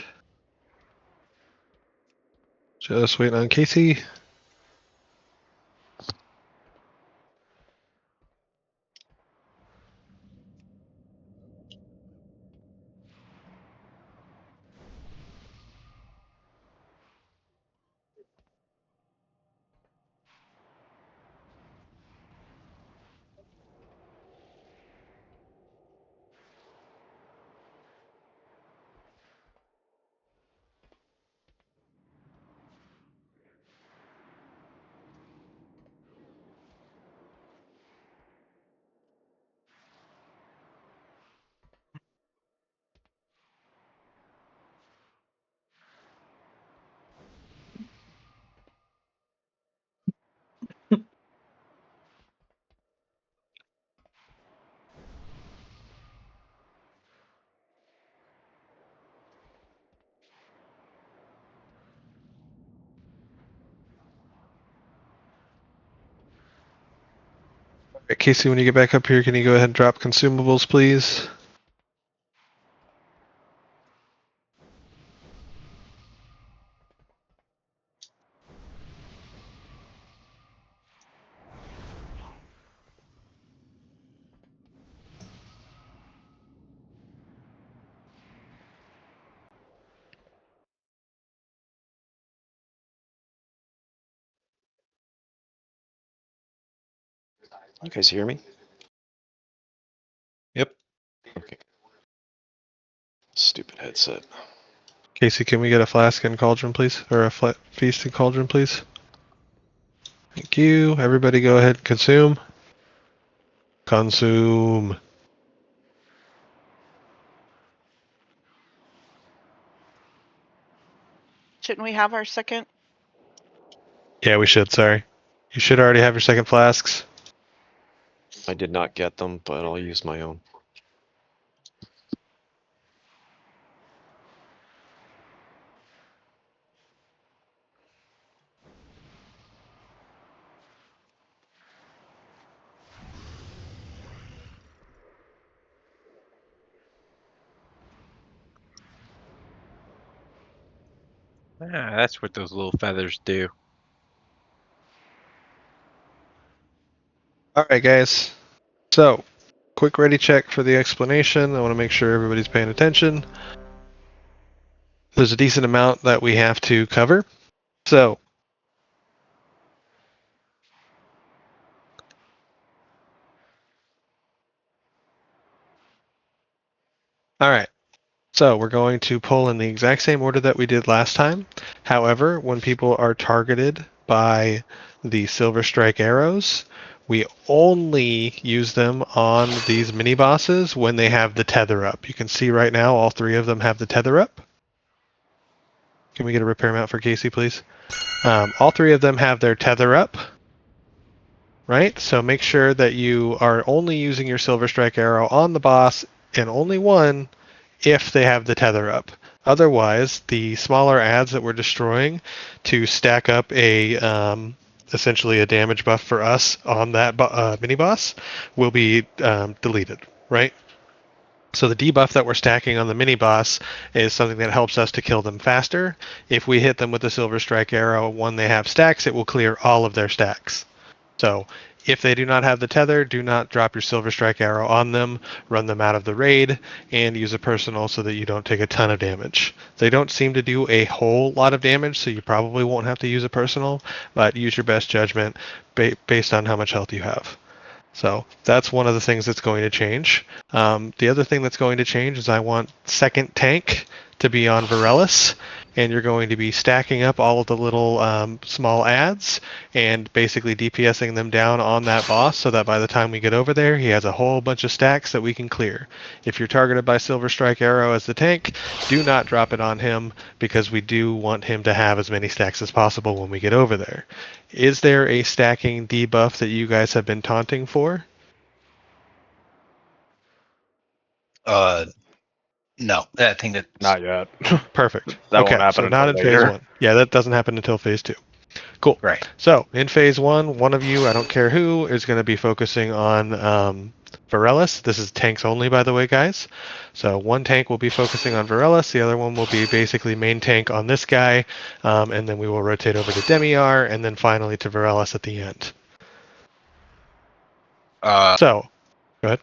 Just waiting on Casey. All right, Casey, when you get back up here, can you go ahead and drop consumables, please? You guys hear me? Yep. Okay. Stupid headset. Casey, can we get a flask and cauldron, please? Or a feast and cauldron, please? Thank you. Everybody go ahead and consume. Consume. Shouldn't we have our second? Yeah, we should, sorry. You should already have your second flasks. I did not get them, but I'll use my own. Ah, that's what those little feathers do. All right, guys. So, quick ready check for the explanation. I want to make sure everybody's paying attention. There's a decent amount that we have to cover. So, all right. So we're going to pull in the exact same order that we did last time. However, when people are targeted by the Silver Strike arrows, we only use them on these mini bosses when they have the tether up. You can see right now all three of them have the tether up. Can we get a repair mount for Casey, please? All three of them have their tether up. Right? So make sure that you are only using your Silver Strike arrow on the boss and only one if they have the tether up. Otherwise, the smaller adds that we're destroying to stack up a essentially a damage buff for us on that mini boss will be deleted, right? So the debuff that we're stacking on the mini boss is something that helps us to kill them faster. If we hit them with the Silver Strike arrow when they have stacks, it will clear all of their stacks. So if they do not have the tether, do not drop your Silver Strike arrow on them, run them out of the raid, and use a personal so that you don't take a ton of damage. They don't seem to do a whole lot of damage, so you probably won't have to use a personal, but use your best judgment based on how much health you have. So that's one of the things that's going to change. The other thing that's going to change is I want second tank to be on Varellus, and you're going to be stacking up all of the little small adds and basically DPSing them down on that boss so that by the time we get over there, he has a whole bunch of stacks that we can clear. If you're targeted by Silver Strike Arrow as the tank, do not drop it on him because we do want him to have as many stacks as possible when we get over there. Is there a stacking debuff that you guys have been taunting for? No, I think that not yet. Perfect. That okay, won't happen so not in until later. phase 1. Yeah, that doesn't happen until phase 2. Cool. Right. So in phase 1, one of you, I don't care who, is going to be focusing on Varellus. This is tanks only, by the way, guys. So one tank will be focusing on Varellus. The other one will be basically main tank on this guy, and then we will rotate over to Demiar, and then finally to Varellus at the end. So, go ahead.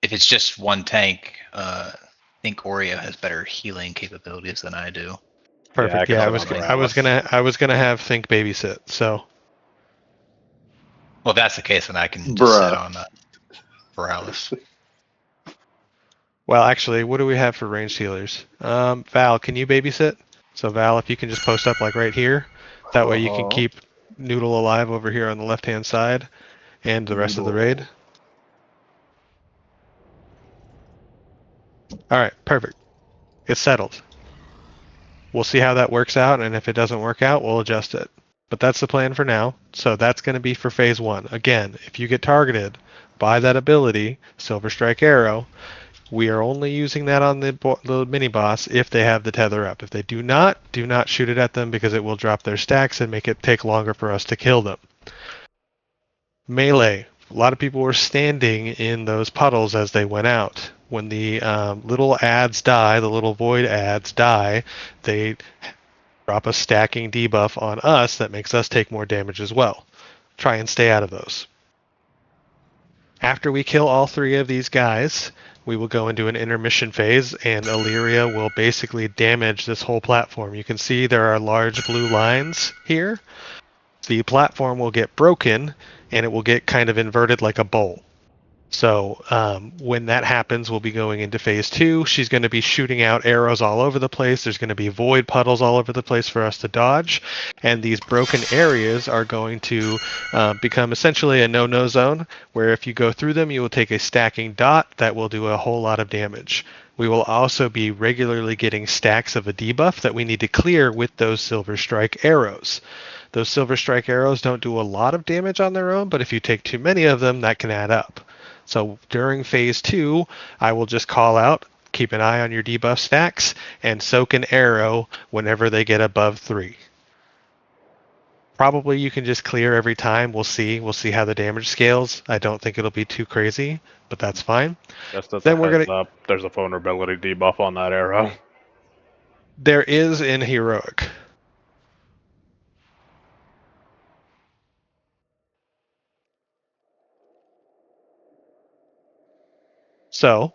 If it's just one tank, I think Oreo has better healing capabilities than I do. Perfect. Yeah, I was gonna have Think babysit. So. Well, if that's the case, then I can just sit on Varellus. Well, actually, what do we have for ranged healers? Val, can you babysit? So Val, if you can just post up like right here, that way you can keep Noodle alive over here on the left-hand side, and the rest of the raid. All right, perfect. It's settled. We'll see how that works out, and if it doesn't work out, we'll adjust it. But that's the plan for now. So that's going to be for phase 1. Again, if you get targeted by that ability, Silver Strike Arrow, we are only using that on the mini boss if they have the tether up. If they do not shoot it at them because it will drop their stacks and make it take longer for us to kill them. Melee. A lot of people were standing in those puddles as they went out. When the little adds die, the little void adds die, they drop a stacking debuff on us that makes us take more damage as well. Try and stay out of those. After we kill all 3 of these guys, we will go into an intermission phase, and Illyria will basically damage this whole platform. You can see there are large blue lines here. The platform will get broken, and it will get kind of inverted like a bowl. So when that happens, we'll be going into phase 2. She's going to be shooting out arrows all over the place. There's going to be void puddles all over the place for us to dodge. And these broken areas are going to become essentially a no-no zone, where if you go through them, you will take a stacking dot that will do a whole lot of damage. We will also be regularly getting stacks of a debuff that we need to clear with those Silver Strike arrows. Those Silver Strike arrows don't do a lot of damage on their own, but if you take too many of them, that can add up. So during phase 2, I will just call out, keep an eye on your debuff stacks, and soak an arrow whenever they get above 3. Probably you can just clear every time. We'll see how the damage scales. I don't think it'll be too crazy, but that's fine. Just as then a heads up, there's a vulnerability debuff on that arrow. There is in Heroic. So,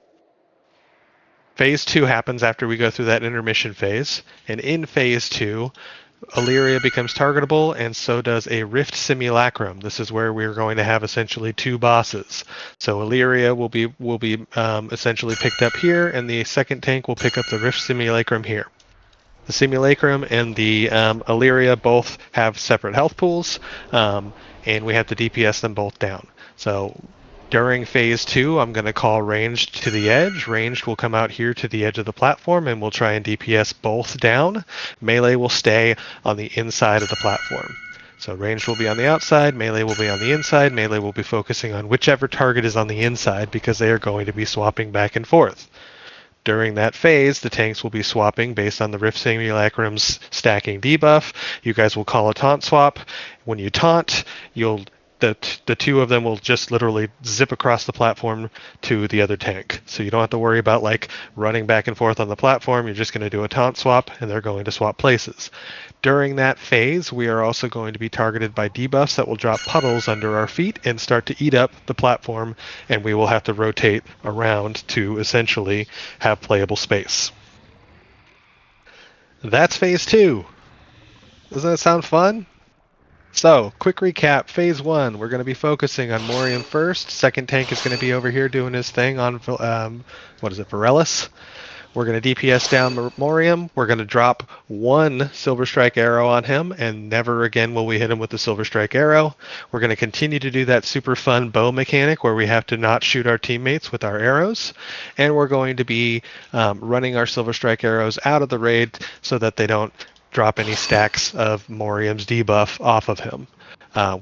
phase 2 happens after we go through that intermission phase, and in phase 2, Illyria becomes targetable, and so does a Rift Simulacrum. This is where we're going to have essentially 2 bosses. So Illyria will be essentially picked up here, and the second tank will pick up the Rift Simulacrum here. The Simulacrum and the Illyria both have separate health pools, and we have to DPS them both down. So during phase 2, I'm going to call Ranged to the edge. Ranged will come out here to the edge of the platform, and we'll try and DPS both down. Melee will stay on the inside of the platform. So Ranged will be on the outside, Melee will be on the inside. Melee will be focusing on whichever target is on the inside because they are going to be swapping back and forth. During that phase, the tanks will be swapping based on the Rift Simulacrum's stacking debuff. You guys will call a taunt swap. When you taunt, the 2 of them will just literally zip across the platform to the other tank. So you don't have to worry about like running back and forth on the platform. You're just going to do a taunt swap, and they're going to swap places. During that phase, we are also going to be targeted by debuffs that will drop puddles under our feet and start to eat up the platform, and we will have to rotate around to essentially have playable space. That's phase 2. Doesn't that sound fun? So, quick recap. Phase 1, we're going to be focusing on Morium first. Second tank is going to be over here doing his thing on, Varellus. We're going to DPS down Morium. We're going to drop 1 Silver Strike arrow on him, and never again will we hit him with the Silver Strike arrow. We're going to continue to do that super fun bow mechanic where we have to not shoot our teammates with our arrows. And we're going to be running our Silver Strike arrows out of the raid so that they don't drop any stacks of Morium's debuff off of him.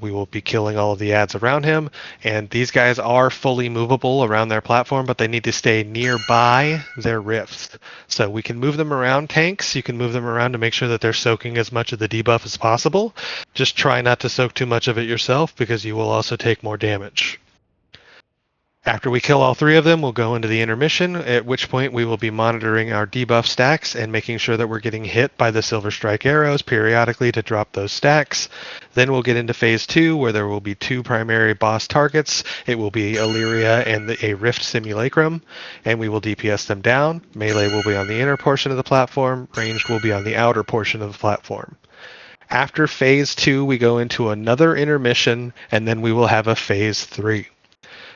We will be killing all of the ads around him, and these guys are fully movable around their platform, but they need to stay nearby their rifts. So we can move them around tanks, you can move them around to make sure that they're soaking as much of the debuff as possible. Just try not to soak too much of it yourself, because you will also take more damage. After we kill all 3 of them, we'll go into the intermission, at which point we will be monitoring our debuff stacks and making sure that we're getting hit by the Silver Strike arrows periodically to drop those stacks. Then we'll get into phase 2, where there will be 2 primary boss targets. It will be Illyria and a Rift Simulacrum, and we will DPS them down. Melee will be on the inner portion of the platform. Ranged will be on the outer portion of the platform. After phase 2, we go into another intermission, and then we will have a phase 3.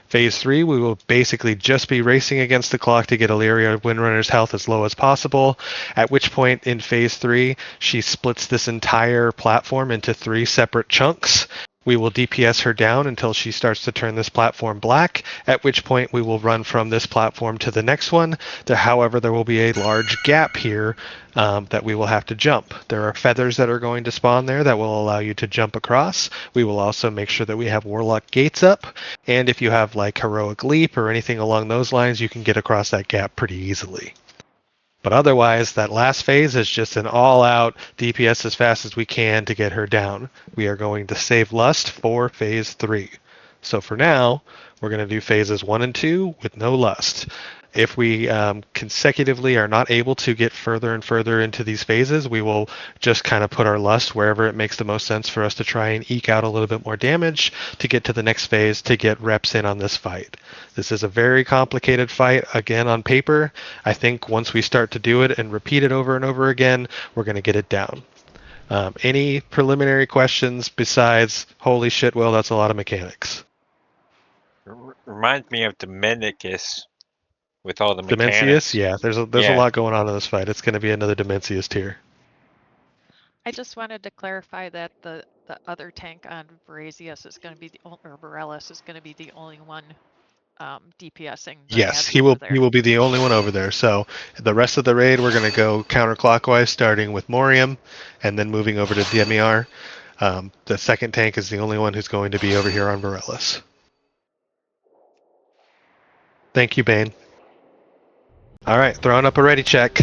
Phase 3, we will basically just be racing against the clock to get Illyria Windrunner's health as low as possible, at which point in Phase 3, she splits this entire platform into 3 separate chunks. We will DPS her down until she starts to turn this platform black, at which point we will run from this platform to the next one. However, there will be a large gap here that we will have to jump. There are feathers that are going to spawn there that will allow you to jump across. We will also make sure that we have Warlock gates up, and if you have like Heroic Leap or anything along those lines, you can get across that gap pretty easily. But otherwise, that last phase is just an all-out DPS as fast as we can to get her down. We are going to save Lust for phase 3. So for now, we're going to do phases 1 and 2 with no Lust. If we consecutively are not able to get further and further into these phases, we will just kind of put our Lust wherever it makes the most sense for us to try and eke out a little bit more damage to get to the next phase to get reps in on this fight. This is a very complicated fight, again, on paper. I think once we start to do it and repeat it over and over again, we're going to get it down. Any preliminary questions besides, holy shit, Will, that's a lot of mechanics? Reminds me of Dominicus with all the mechanics. Dimensius? Yeah, there's a lot going on in this fight. It's going to be another Dimensius tier. I just wanted to clarify that the other tank on Verazius is going to be or Varellus is going to be the only one DPSing. Yes, he will be the only one over there. So the rest of the raid, we're going to go counterclockwise, starting with Morium, and then moving over to Demiar. The second tank is the only one who's going to be over here on Varellus. Thank you, Bane. All right, throwing up a ready check.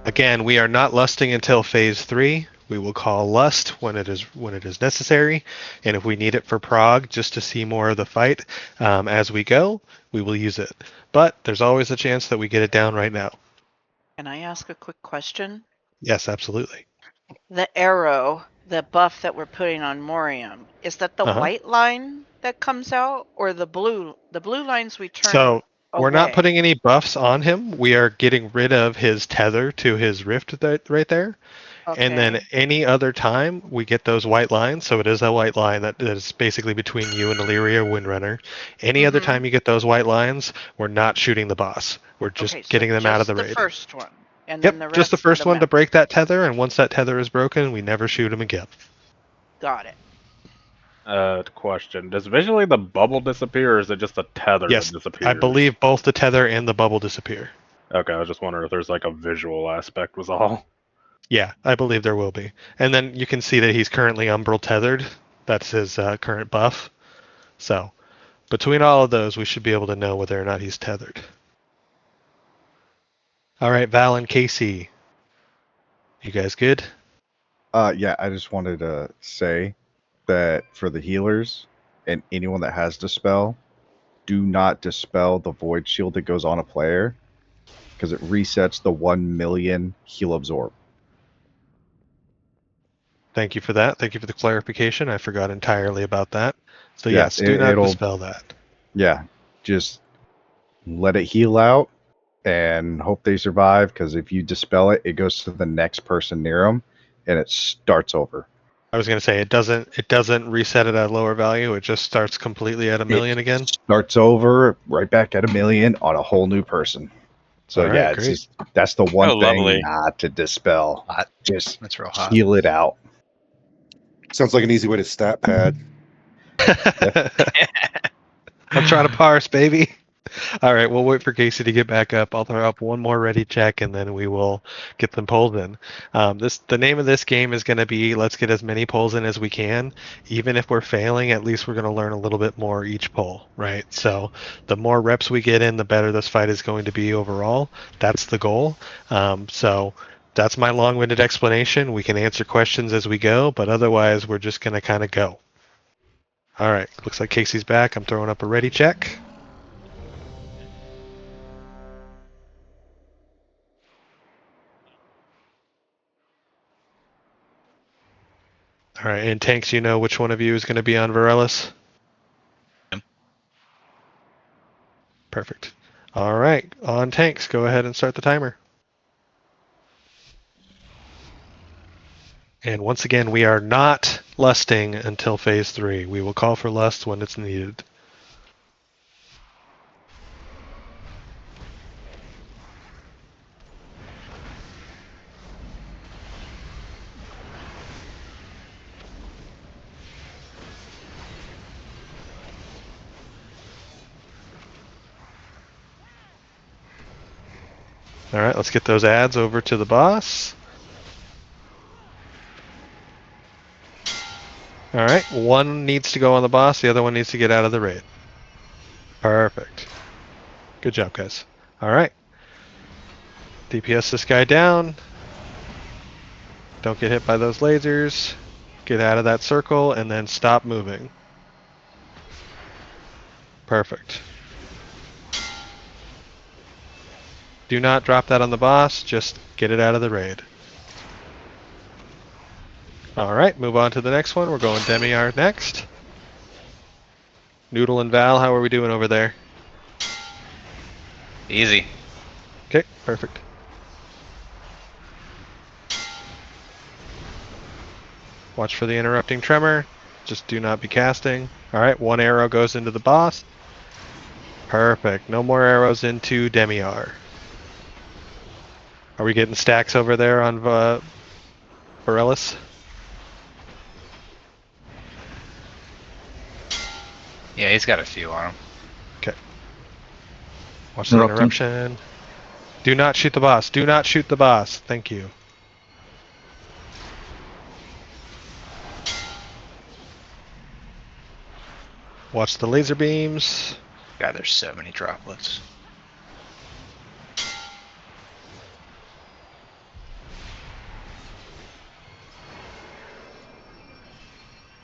Again, we are not lusting until phase 3. We will call lust when it is necessary, and if we need it for prog just to see more of the fight as we go, we will use it. But there's always a chance that we get it down right now. Can I ask a quick question? Yes, absolutely. The arrow, the buff that we're putting on Morium, is that the white line that comes out, or the blue? The blue lines we turn. So We're not Okay. putting any buffs on him. We are getting rid of his tether to his rift right there. And then Okay. any other time we get those white lines, so it is a white line that is basically between you and Illyria Windrunner. Any other time you get those white lines, we're not shooting the boss. We're just Okay, so getting them out of just the the raid. first one, and then the Yep, just the rest let first 'em one to out. break that tether, and once that tether is broken, we never shoot him again. Got it. Question: does visually the bubble disappear, or is it just a tether Yes, that disappears? I believe both the tether and the bubble disappear. Okay, I was just wondering if there's like a visual aspect. Was all. Yeah, I believe there will be. And then you can see that he's currently umbral tethered. That's his current buff. So between all of those, we should be able to know whether or not he's tethered. All right, Val and Casey. You guys good? Yeah, I just wanted to say that for the healers and anyone that has Dispel, do not dispel the Void Shield that goes on a player because it resets the 1 million heal absorb. Thank you for that. Thank you for the clarification. I forgot entirely about that. So Yeah, yes, do not it'll dispel that. Yeah, just let it heal out and hope they survive because if you dispel it, it goes to the next person near them and it starts over. I was going to say it doesn't reset it at a lower value. It just starts completely at a million again. Starts over right back at 1 million on a whole new person. So All right, yeah, it's great. just that's the one Oh, thing lovely. not to dispel. Just That's real hot. heal it out. Sounds like an easy way to stat pad. I'm trying to parse, baby. All right, we'll wait for Casey to get back up. I'll throw up one more ready check, and then we will get them pulled in. The name of this game is going to be let's get as many pulls in as we can. Even if we're failing, at least we're going to learn a little bit more each pull, right? So the more reps we get in, the better this fight is going to be overall. That's the goal. So that's my long-winded explanation. We can answer questions as we go, but otherwise we're just going to kind of go. All right, looks like Casey's back. I'm throwing up a ready check. All right, and tanks, you know which one of you is going to be on Varellus? Perfect. All right, on tanks, go ahead and start the timer. And once again, we are not lusting until phase 3. We will call for lust when it's needed. All right, let's get those ads over to the boss. All right, one needs to go on the boss, the other one needs to get out of the raid. Perfect. Good job, guys. All right. DPS this guy down. Don't get hit by those lasers. Get out of that circle and then stop moving. Perfect. Do not drop that on the boss, just get it out of the raid. Alright, move on to the next one. We're going Demiar next. Noodle and Val, how are we doing over there? Easy. Okay, perfect. Watch for the interrupting tremor. Just do not be casting. Alright, one arrow goes into the boss. Perfect. No more arrows into Demiar. Are we getting stacks over there on Varellus? Yeah, he's got a few on him. Okay. Watch the interruption. Do not shoot the boss. Do not shoot the boss. Thank you. Watch the laser beams. God, there's so many droplets.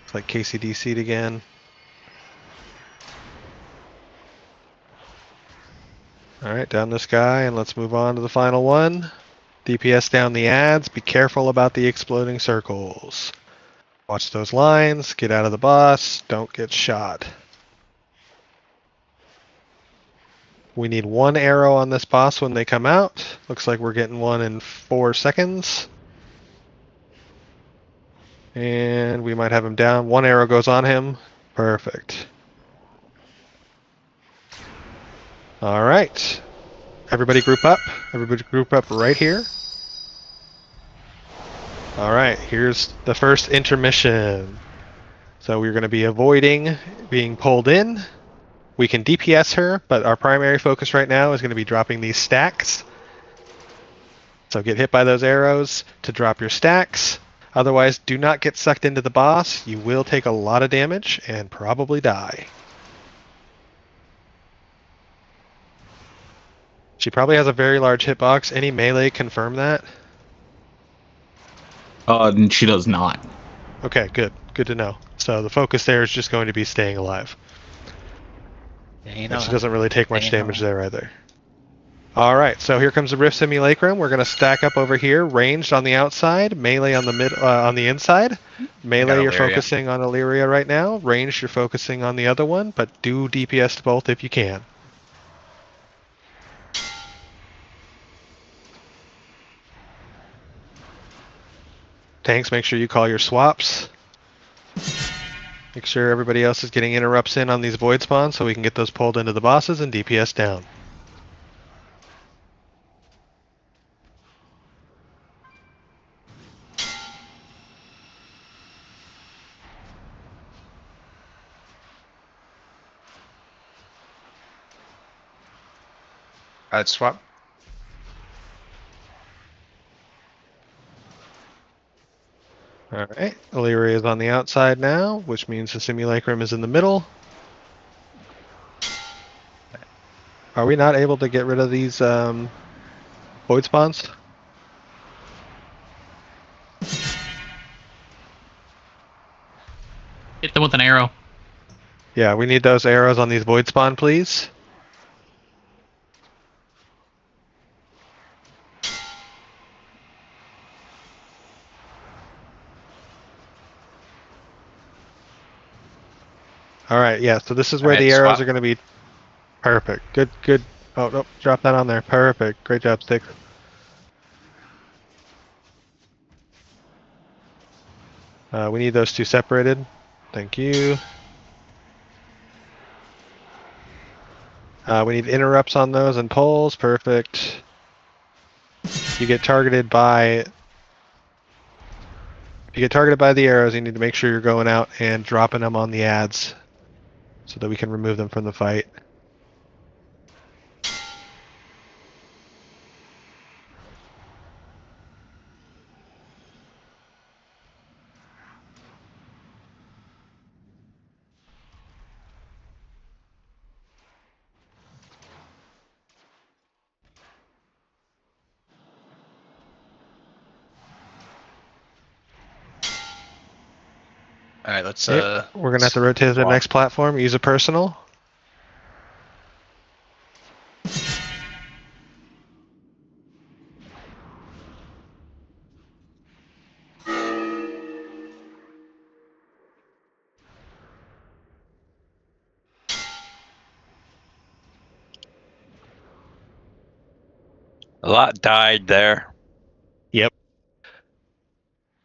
It's like KCDC'd again. Alright, down this guy, and let's move on to the final one. DPS down the ads. Be careful about the exploding circles. Watch those lines. Get out of the boss. Don't get shot. We need 1 arrow on this boss when they come out. Looks like we're getting 1 in 4 seconds. And we might have him down. 1 arrow goes on him. Perfect. All right. Everybody group up. Everybody group up right here. All right, here's the first intermission. So we're going to be avoiding being pulled in. We can DPS her, but our primary focus right now is going to be dropping these stacks. So get hit by those arrows to drop your stacks. Otherwise, do not get sucked into the boss. You will take a lot of damage and probably die. She probably has a very large hitbox. Any melee confirm that? She does not. Okay, good. Good to know. So the focus there is just going to be staying alive. And she doesn't really take much damage there either. Alright, so here comes the Rift Simulacrum. We're going to stack up over here. Ranged on the outside, melee on the on the inside. Melee, you're focusing on Illyria right now. Ranged, you're focusing on the other one, but do DPS to both if you can. Tanks, make sure you call your swaps. Make sure everybody else is getting interrupts in on these void spawns so we can get those pulled into the bosses and DPS down. I'd swap. Alright, Illyria is on the outside now, which means the Simulacrum is in the middle. Are we not able to get rid of these void spawns? Hit them with an arrow. Yeah, we need those arrows on these void spawn, please. Alright, yeah, so this is where the arrows are going to be. Perfect. Good, good. Oh, nope, drop that on there. Perfect. Great job, Sticks. We need those two separated. Thank you. We need interrupts on those and pulls. Perfect. You get targeted by... If you get targeted by the arrows, you need to make sure you're going out and dropping them on the ads so that we can remove them from the fight. Alright, let's we're gonna have to rotate to the next platform, use a personal. A lot died there. Yep.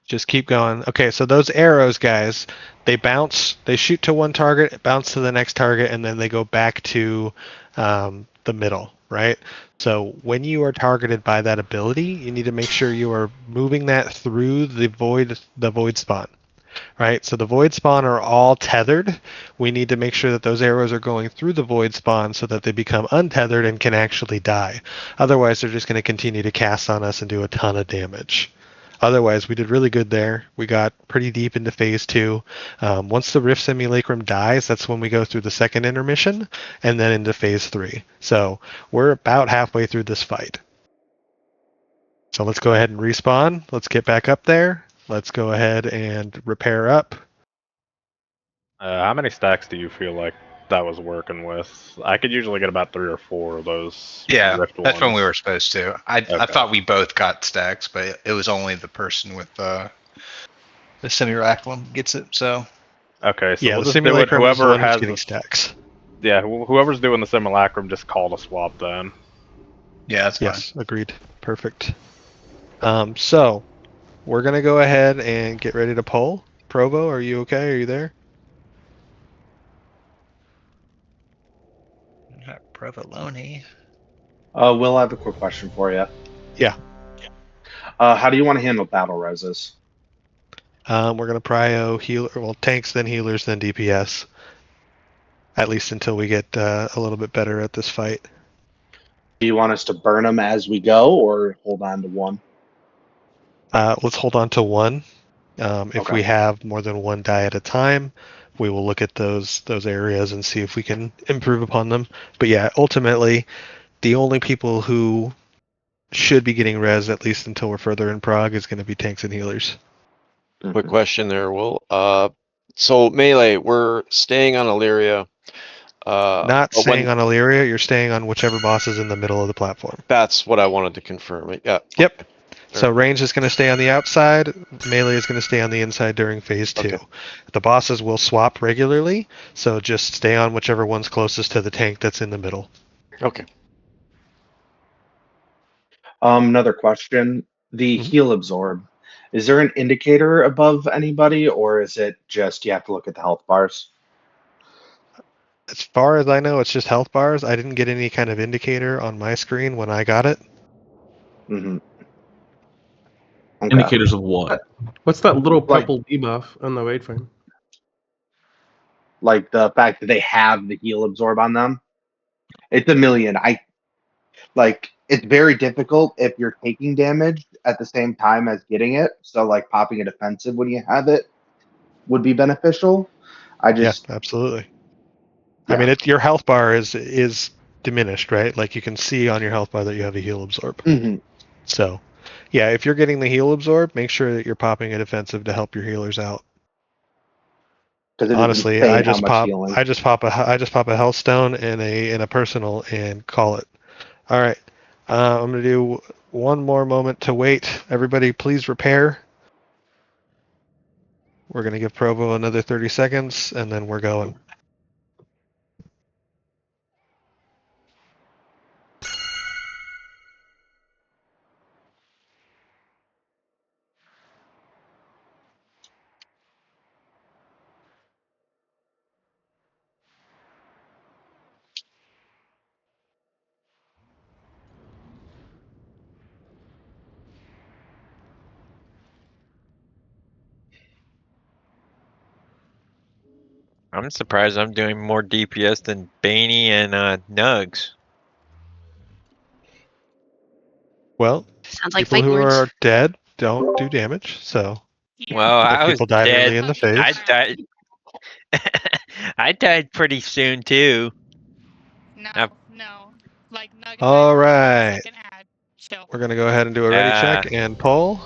Just keep going. Okay, so those arrows, guys, they bounce, they shoot to one target, bounce to the next target, and then they go back to the middle, right? So when you are targeted by that ability, you need to make sure you are moving that through the void spawn, right? So the void spawn are all tethered. We need to make sure that those arrows are going through the void spawn so that they become untethered and can actually die. Otherwise, they're just going to continue to cast on us and do a ton of damage. Otherwise, we did really good there. We got pretty deep into phase 2. Once the Rift Simulacrum dies, that's when we go through the second intermission and then into phase 3. So we're about halfway through this fight. So let's go ahead and respawn. Let's get back up there. Let's go ahead and repair up. How many stacks do you feel like that was working with? I could usually get about 3 or 4 of those. Yeah, Rift that's when ones. we were supposed to. I thought we both got stacks, but it was only the person with the Simulacrum gets it, so... Okay, so yeah, we'll the just do it. Simulacrum is the Whoever one who's has getting the stacks. Yeah, whoever's doing the simulacrum, just call to swap then. Yeah, that's fine. Yes, agreed. Perfect. So we're gonna go ahead and get ready to poll. Provo, are you okay? Are you there? Provolone. Will, I have a quick question for you. Yeah. How do you want to handle battle reses? We're gonna prio healer, well, tanks, then healers, then DPS. At least until we get a little bit better at this fight. Do you want us to burn them as we go, or hold on to one? Let's hold on to one. If Okay. we have more than one die at a time, we will look at those areas and see if we can improve upon them. But yeah, ultimately, the only people who should be getting res, at least until we're further in Prague, is going to be tanks and healers. Quick question there, Will. So melee, we're staying on Illyria. Not but staying on Illyria, you're staying on whichever boss is in the middle of the platform. That's what I wanted to confirm. Yeah. Yep. So range is going to stay on the outside, melee is going to stay on the inside during phase 2. Okay. The bosses will swap regularly, so just stay on whichever one's closest to the tank that's in the middle. Okay. Another question. The heal absorb. Is there an indicator above anybody, or is it just you have to look at the health bars? As far as I know, it's just health bars. I didn't get any kind of indicator on my screen when I got it. Mm-hmm. Indicators of what? What's that little Like- purple debuff on the wait frame? Like the fact that they have the heal absorb on them. It's a million. It's very difficult if you're taking damage at the same time as getting it. So like popping a defensive when you have it would be beneficial. Yeah, absolutely. I mean, your health bar is diminished, right? Like you can see on your health bar that you have a heal absorb. Mhm. So, yeah, if you're getting the heal absorb, make sure that you're popping a defensive to help your healers out. Honestly, I just pop a health stone and a personal and call it. All right, I'm gonna do one more moment to wait. Everybody, please repair. We're gonna give Provo another 30 seconds, and then we're going. I'm surprised I'm doing more DPS than Baney and Nugs. Well, Sounds like people fight who lords. are dead don't do damage, so. Well, If I was people died dead. early in the phase. I died. I died pretty soon too. No. Like Nug All right. second ad. So We're gonna go ahead and do a ready check and poll.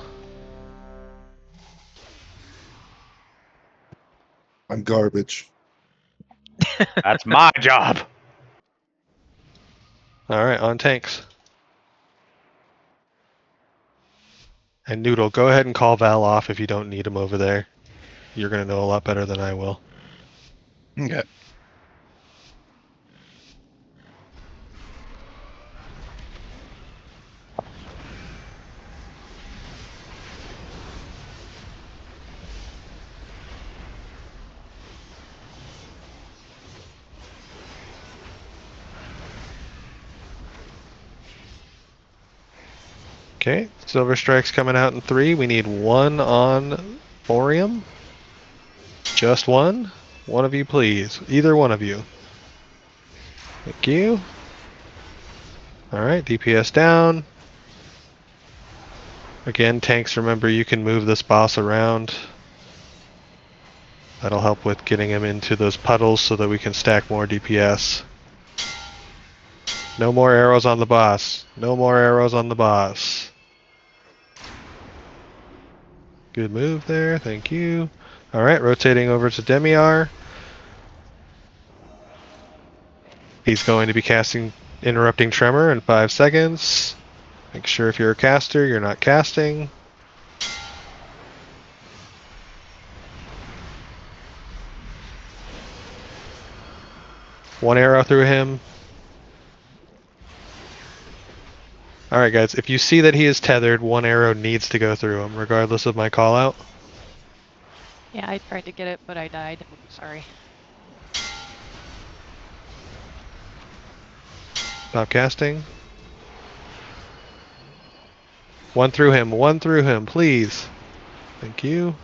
I'm garbage. That's my job. All right, on tanks. And Noodle, go ahead and call Val off if you don't need him over there. You're gonna know a lot better than I will. Okay. Okay, Silver Strike's coming out in 3. We need 1 on Thorium. Just 1. One of you, please. Either one of you. Thank you. Alright, DPS down. Again, tanks, remember you can move this boss around. That'll help with getting him into those puddles so that we can stack more DPS. No more arrows on the boss. No more arrows on the boss. Good move there, thank you. Alright, rotating over to Demiar. He's going to be casting Interrupting Tremor in 5 seconds. Make sure if you're a caster, you're not casting. One arrow through him. Alright guys, if you see that he is tethered, one arrow needs to go through him, regardless of my call out. Yeah, I tried to get it, but I died. Sorry. Stop casting. One through him, please. Thank you.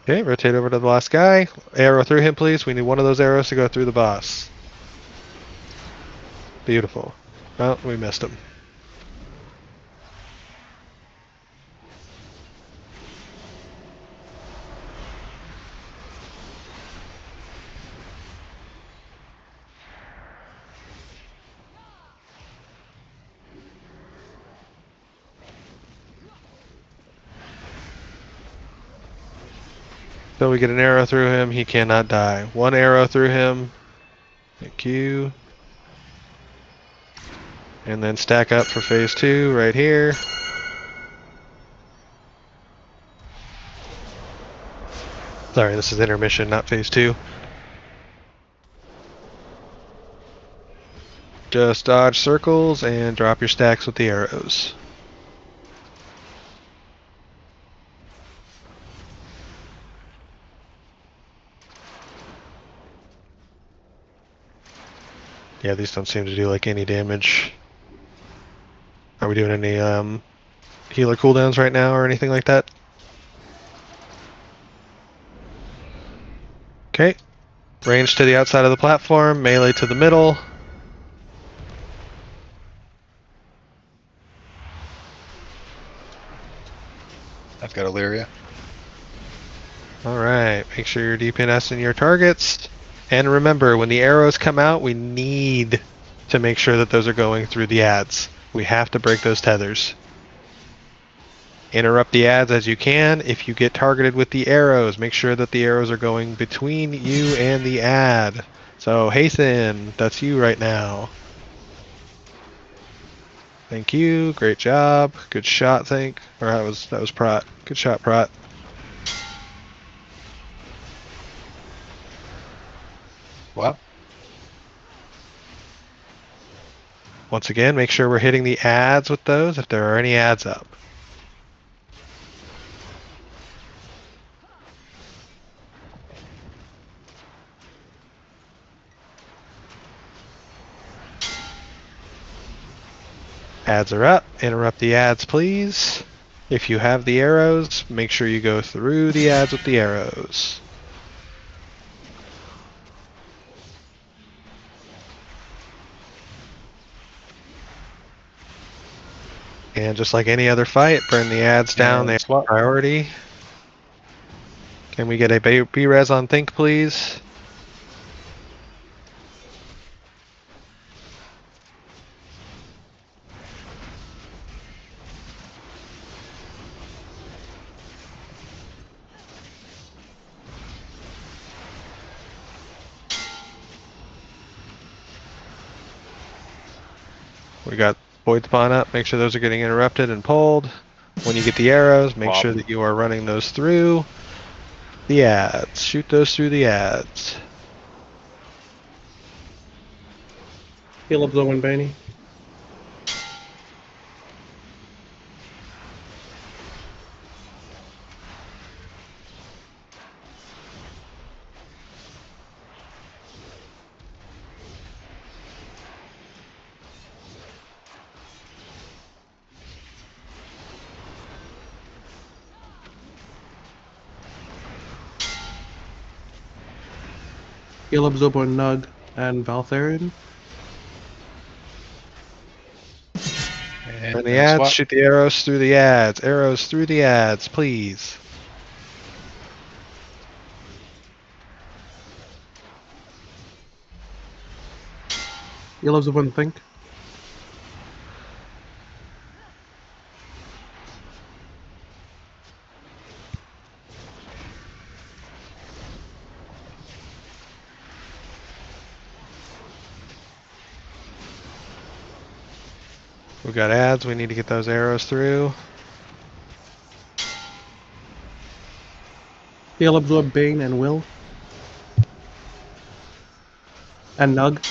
Okay, rotate over to the last guy. Arrow through him, please. We need one of those arrows to go through the boss. Beautiful. Oh, we missed him. So we get an arrow through him, he cannot die. One arrow through him. Thank you. And then stack up for phase 2 right here. Sorry, this is intermission, not phase 2. Just dodge circles and drop your stacks with the arrows. Yeah, these don't seem to do like any damage. Are we doing any healer cooldowns right now or anything like that? Okay. Range to the outside of the platform, melee to the middle. I've got Illyria. Alright, make sure you're DPSing your targets. And remember, when the arrows come out, we need to make sure that those are going through the ads. We have to break those tethers. Interrupt the ads as you can. If you get targeted with the arrows, make sure that the arrows are going between you and the ad. So, Hasten, that's you right now. Thank you, great job. Good shot, think. Or that was Prot. Good shot, Prot. Wow. Once again, make sure we're hitting the ads with those if there are any ads up. Ads are up. Interrupt the ads, please. If you have the arrows, make sure you go through the ads with the arrows. And just like any other fight, burn the ads down. They have priority. Can we get a B-res on Think, please? We got Void Spawn up. Make sure those are getting interrupted and pulled. When you get the arrows, make sure that you are running those through the ads. Shoot those through the ads. Heal up Zoe and Baney. Heal up Zobo and Nug and Valtharion. And the ads, shoot the arrows through the ads. Arrows through the ads, please. Heal up Zobo and Think. We got ads. We need to get those arrows through. He'll absorb Bane and Will. And Nug.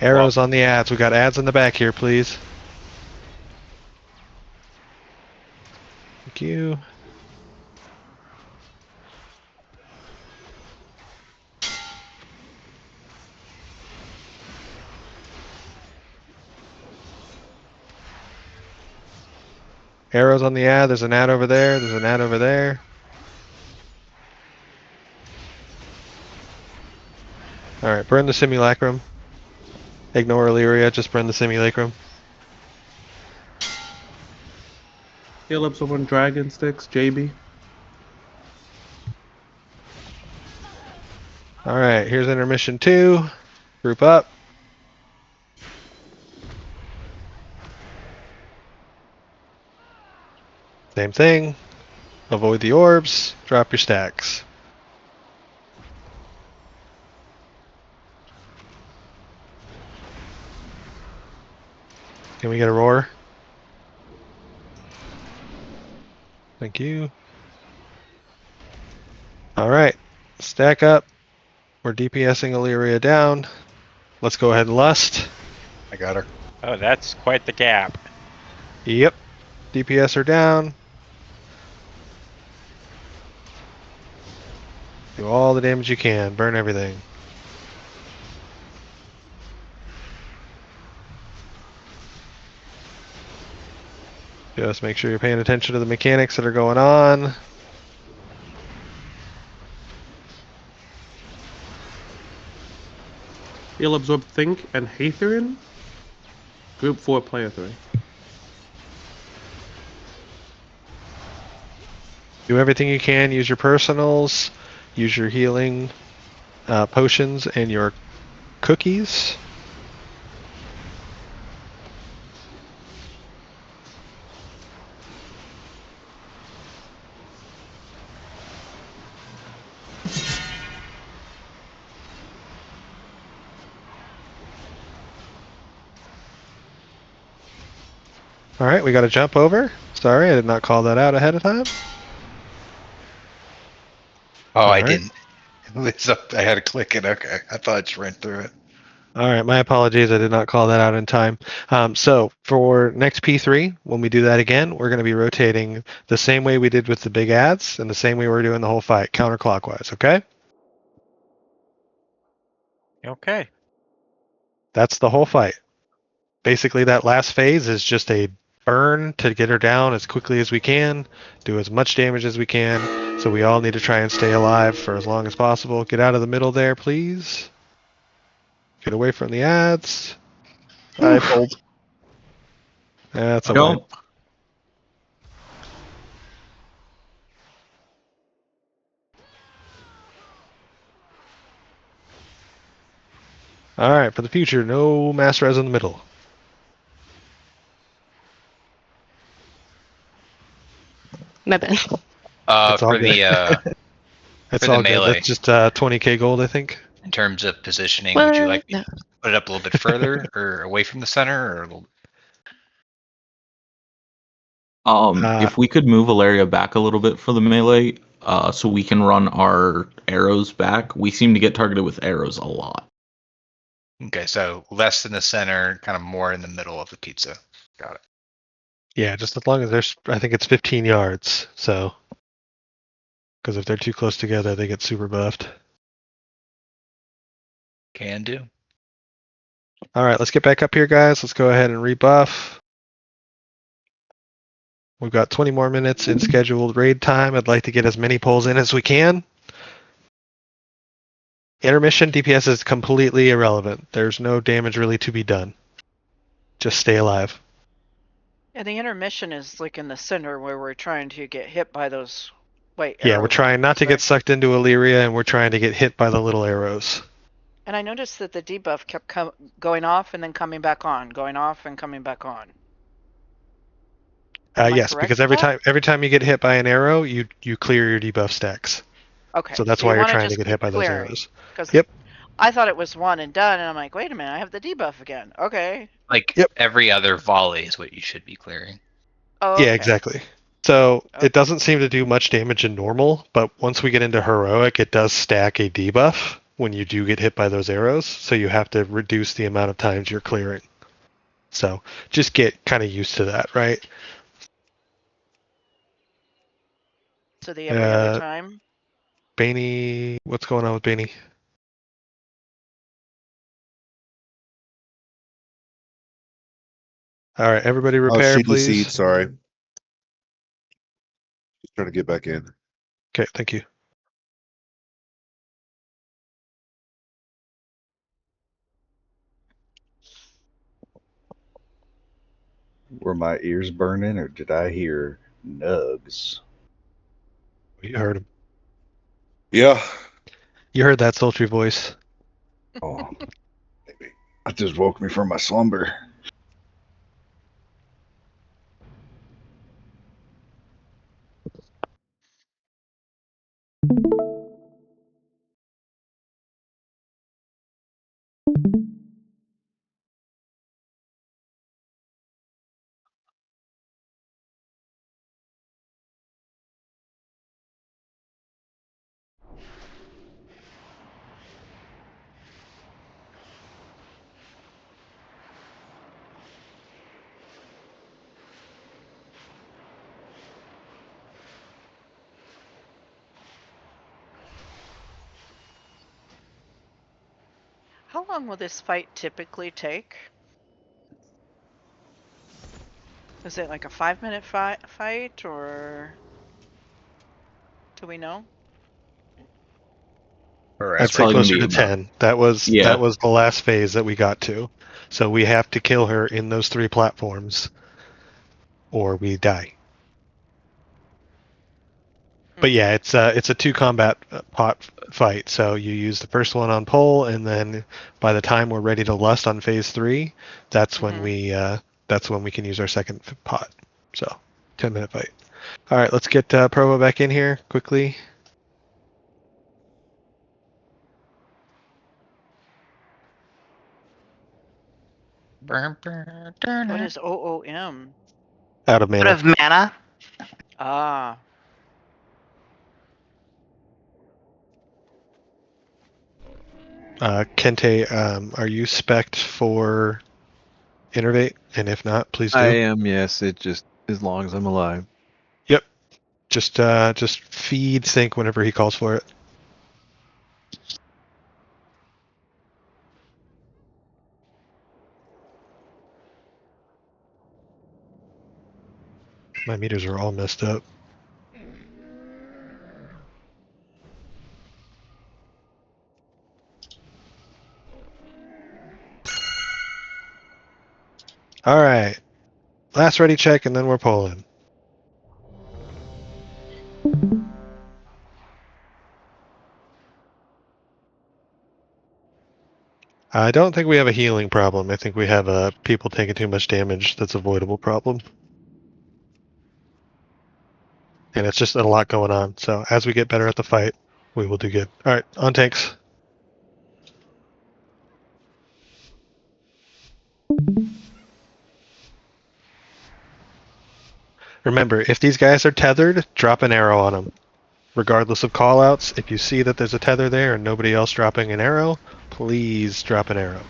Arrows on the ads. We got ads in the back here, please. Thank you. Arrows on the ad. There's an ad over there. There's an ad over there. Alright, burn the simulacrum. Ignore Illyria, just burn the simulacrum. He'll absorb on Dragon Sticks, JB. Alright, here's intermission 2. Group up. Same thing. Avoid the orbs. Drop your stacks. Can we get a roar? Thank you. Alright. Stack up. We're DPSing Illyria down. Let's go ahead and lust. I got her. Oh, that's quite the gap. Yep. DPS her down. Do all the damage you can. Burn everything. Just make sure you're paying attention to the mechanics that are going on. He'll absorb Think and Hatherin. Group 4, player 3. Do everything you can. Use your personals. Use your healing potions and your cookies. Alright, we got to jump over. Sorry, I did not call that out ahead of time. Oh, I Alright. didn't. It's up. I had to click it. Okay, I thought I just ran through it. Alright, my apologies. I did not call that out in time. So, for next P3, when we do that again, we're going to be rotating the same way we did with the big ads and the same way we're doing the whole fight, counterclockwise, okay? Okay. That's the whole fight. Basically, that last phase is just a burn to get her down as quickly as we can, do as much damage as we can, so we all need to try and stay alive for as long as possible. Get out of the middle there, please. Get away from the ads. I pulled. That's a Jump. wipe. Alright, for the future, no mass res in the middle. My bad. It's all For good. the It's for the all good. melee. That's just 20k gold, I think. in terms of positioning, would you What? like me No. to put it up a little bit further or away from the center, or a little? If we could move Ilaria back a little bit for the melee, so we can run our arrows back. We seem to get targeted with arrows a lot. Okay, so less in the center, kind of more in the middle of the pizza. Got it. Yeah, just as long as there's, I think it's 15 yards, so. Because if they're too close together, they get super buffed. Can do. Alright, let's get back up here, guys. Let's go ahead and rebuff. We've got 20 more minutes in scheduled raid time. I'd like to get as many pulls in as we can. Intermission DPS is completely irrelevant. There's no damage really to be done. Just stay alive. Yeah, the intermission is like in the center where we're trying to get hit by those white Yeah, we're arrows. trying not to get sucked into Illyria, and we're trying to get hit by the little arrows. And I noticed that the debuff kept going off and then coming back on, going off and coming back on. Am I Yes, correct because with that? every time you get hit by an arrow, you clear your debuff stacks. Okay. So that's you why you're wanna trying to just get keep hit by those clearing, arrows. 'cause Yep. I thought it was one and done, and I'm like, wait a minute, I have the debuff again. Okay. Like every other volley is what you should be clearing. Oh, Yeah, okay. exactly. So it doesn't seem to do much damage in normal, but once we get into heroic, it does stack a debuff when you do get hit by those arrows. So you have to reduce the amount of times you're clearing. So just get kind of used to that, right? So the every other time. Baney, what's going on with Baney? All right, everybody repair, Shady please. Seed, sorry. Just trying to get back in. Okay, thank you. Were my ears burning, or did I hear nugs? You heard him. Yeah. You heard that sultry voice. Oh, maybe that just woke me from my slumber. How long will this fight typically take? Is it like a 5-minute fight, or do we know? I'd say closer to 10. That was the last phase that we got to. So we have to kill her in those 3 platforms, or we die. But yeah, it's a 2 combat pot fight. So you use the first one on pole, and then by the time we're ready to lust on phase 3, that's when we can use our second pot. So 10-minute fight. All right, let's get Provo back in here quickly. What is OOM? Out of mana. Out of mana. Ah. Kente, are you spec'd for Innervate? And if not, please do. I am, yes. It just as long as I'm alive. Yep. Just feed Sync whenever he calls for it. My meters are all messed up. All right. Last ready check, and then we're pulling. I don't think we have a healing problem. I think we have a people taking too much damage that's avoidable problem. And it's just a lot going on. So as we get better at the fight, we will do good. All right, on tanks. Remember, if these guys are tethered, drop an arrow on them. Regardless of callouts, if you see that there's a tether there and nobody else dropping an arrow, please drop an arrow.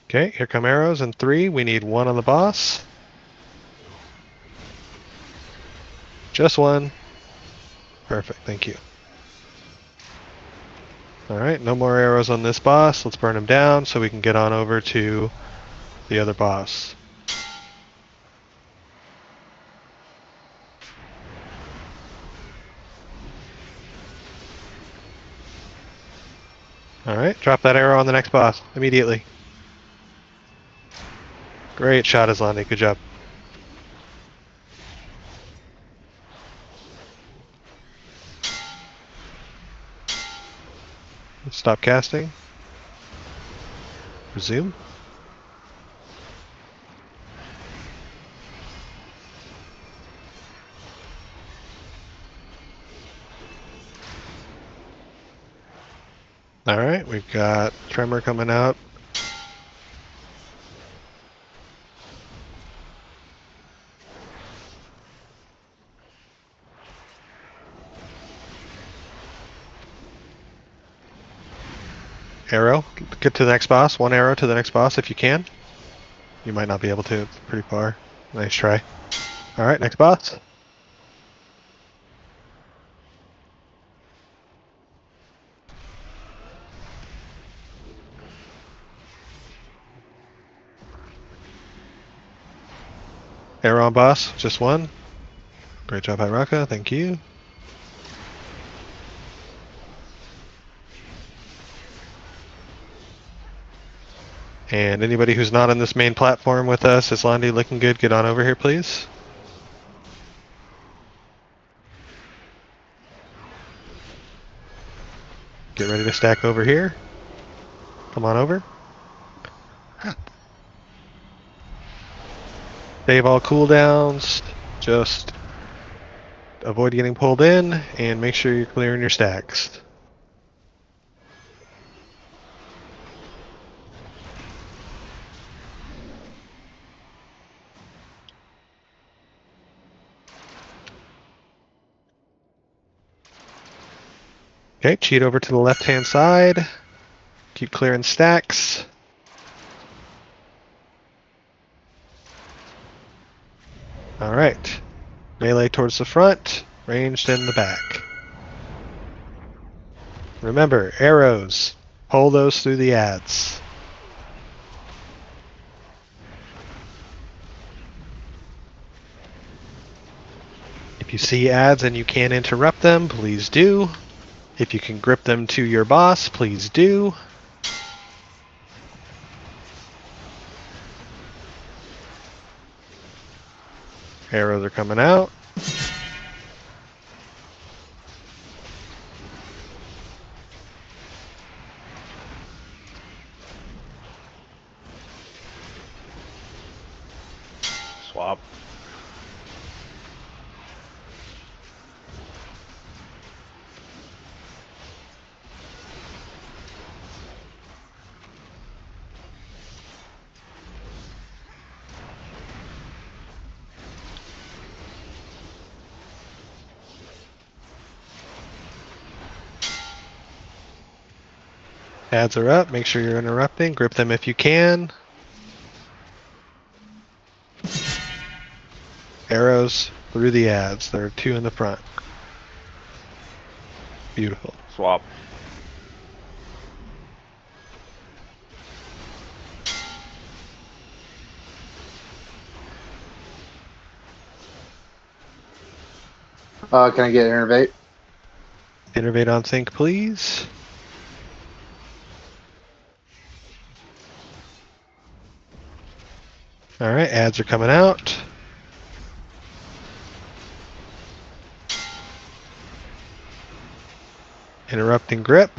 Okay, here come arrows in 3. We need 1 on the boss. Just 1. Perfect, thank you. Alright, no more arrows on this boss. Let's burn him down so we can get on over to the other boss. Alright, drop that arrow on the next boss immediately. Great shot, Islandi. Good job. Stop casting. Resume. All right, we've got Tremor coming out. Arrow, get to the next boss. One arrow to the next boss if you can. You might not be able to, it's pretty far. Nice try. Alright, next boss. Arrow on boss, just one. Great job, Hiraka, thank you. And anybody who's not on this main platform with us, Islandi looking good, get on over here, please. Get ready to stack over here. Come on over. Save all cooldowns. Just avoid getting pulled in and make sure you're clearing your stacks. Okay, cheat over to the left-hand side. Keep clearing stacks. Alright. Melee towards the front, ranged in the back. Remember, arrows. Pull those through the ads. If you see ads and you can't interrupt them, please do. If you can grip them to your boss, please do. Arrows are coming out. Swap. Ads are up. Make sure you're interrupting. Grip them if you can. Arrows through the ads. There are two in the front. Beautiful. Swap. Can I get Innervate? Innervate on sync, please. Alright, ads are coming out. Interrupting grip.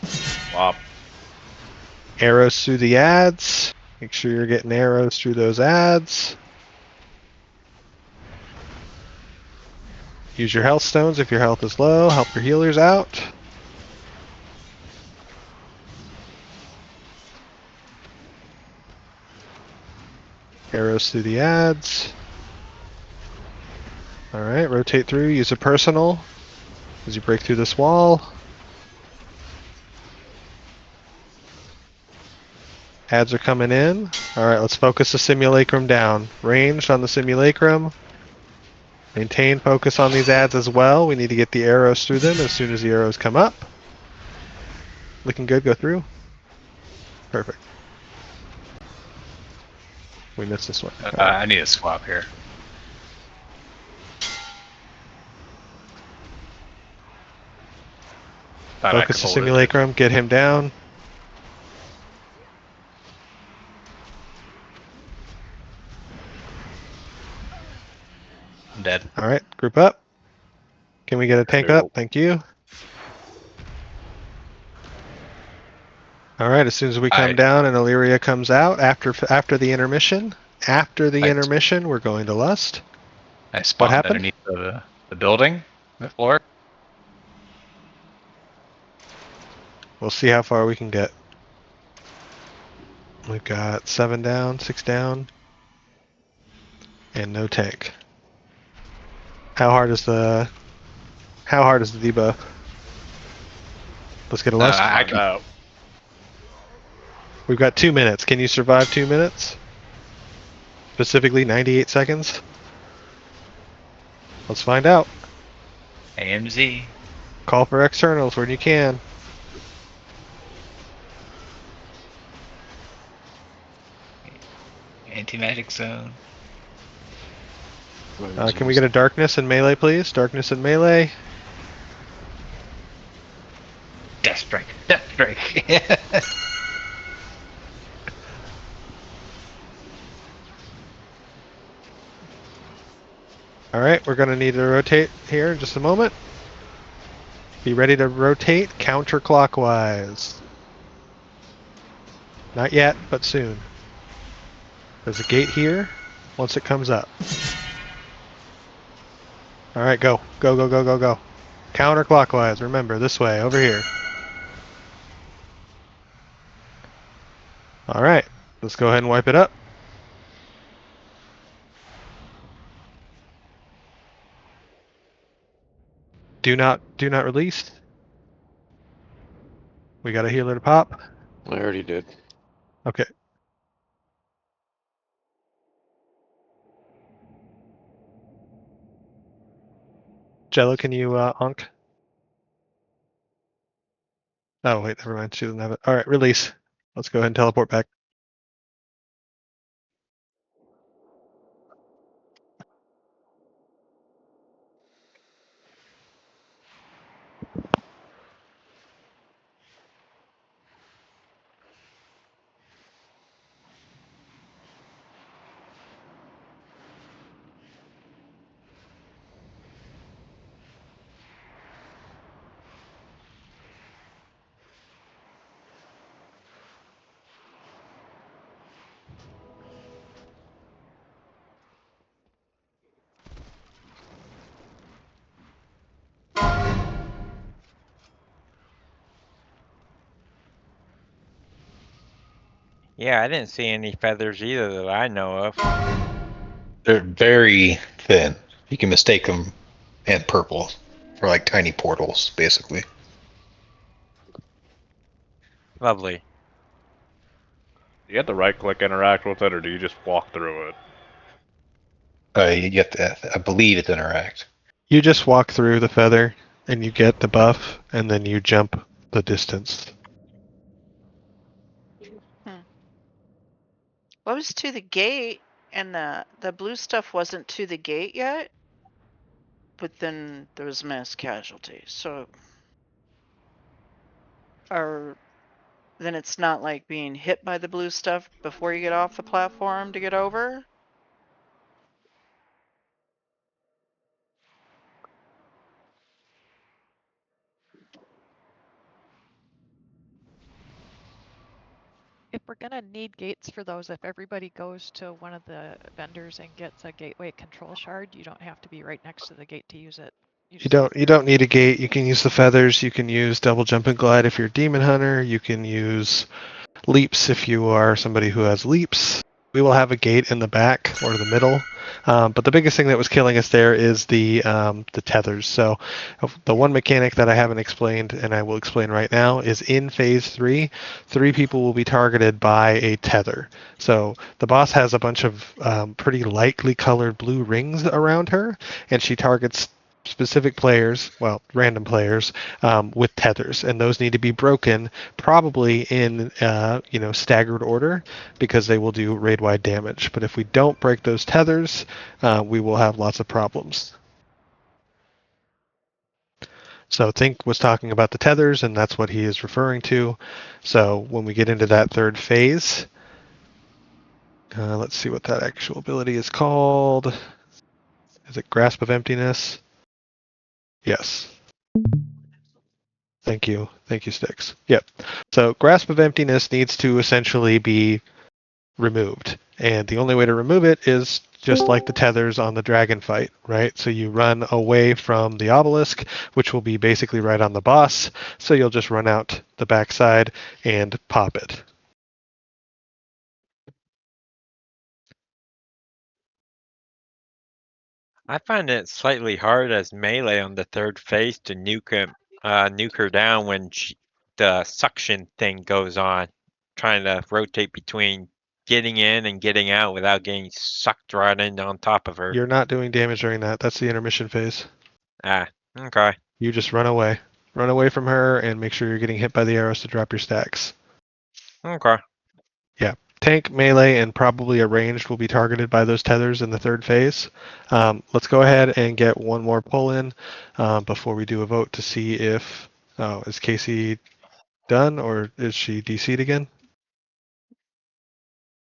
Swap. Arrows through the ads. Make sure you're getting arrows through those ads. Use your health stones if your health is low. Help your healers out. Arrows through the ads. Alright, rotate through. Use a personal as you break through this wall. Ads are coming in. Alright, let's focus the simulacrum down. Ranged on the simulacrum. Maintain focus on these ads as well. We need to get the arrows through them as soon as the arrows come up. Looking good, go through. Perfect. We missed this one. I need a swap here. Thought I could Focus the hold it. simulacrum, get him down. I'm dead. Alright, group up. Can we get a tank Nope. up? Thank you. All right, as soon as we come down and Illyria comes out after the intermission, we're going to Lust. I spawned happened? underneath the building, the floor. We'll see how far we can get. We've got 7 down, 6 down, and no tank. How hard is the debuff? Let's get a Lust. I can. We've got 2 minutes. Can you survive 2 minutes? Specifically 98 seconds? Let's find out. AMZ. Call for externals when you can. Anti-magic zone. Can we get a darkness and melee, please? Darkness and melee. Death strike. Death strike. All right, we're going to need to rotate here in just a moment. Be ready to rotate counterclockwise. Not yet, but soon. There's a gate here once it comes up. All right, go. Go, go, go, go, go. Counterclockwise, remember, this way, over here. All right, let's go ahead and wipe it up. Do not release. We got a healer to pop. I already did. Okay. Jello, can you onk? Oh wait, never mind. She doesn't have it. All right, release. Let's go ahead and teleport back. Yeah, I didn't see any feathers either that I know of. They're very thin. You can mistake them and purple for like tiny portals, basically. Lovely. You have to right click interact with it, or do you just walk through it? You get to, I believe it's interact. You just walk through the feather and you get the buff, and then you jump the distance. What was to the gate, and the blue stuff wasn't to the gate yet? But then there was mass casualties, so... Or then it's not like being hit by the blue stuff before you get off the platform to get over? If we're gonna need gates for those, if everybody goes to one of the vendors and gets a gateway control shard, you don't have to be right next to the gate to use it. You don't need a gate. You can use the feathers. You can use double jump and glide if you're a demon hunter. You can use leaps if you are somebody who has leaps. We will have a gate in the back or the middle, but the biggest thing that was killing us there is the tethers. So the one mechanic that I haven't explained, and I will explain right now, is in phase 3, 3 people will be targeted by a tether. So the boss has a bunch of pretty lightly colored blue rings around her, and she targets specific players, well, random players, with tethers, and those need to be broken, probably in staggered order, because they will do raid-wide damage. But if we don't break those tethers, we will have lots of problems. So Think was talking about the tethers, and that's what he is referring to. So when we get into that third phase, let's see what that actual ability is called. Is it Grasp of Emptiness? Yes. Thank you, Sticks. Yep. So Grasp of Emptiness needs to essentially be removed, and the only way to remove it is just like the tethers on the dragon fight, right? So you run away from the obelisk, which will be basically right on the boss. So you'll just run out the backside and pop it. I find it slightly hard as melee on the third phase to nuke her down when the suction thing goes on, trying to rotate between getting in and getting out without getting sucked right in on top of her. You're not doing damage during that. That's the intermission phase. Ah, okay. You just run away. Run away from her and make sure you're getting hit by the arrows to drop your stacks. Okay. Yeah. Tank, melee, and probably a ranged will be targeted by those tethers in the third phase. Let's go ahead and get one more pull in before we do a vote to see if... Oh, is Casey done or is she DC'd again?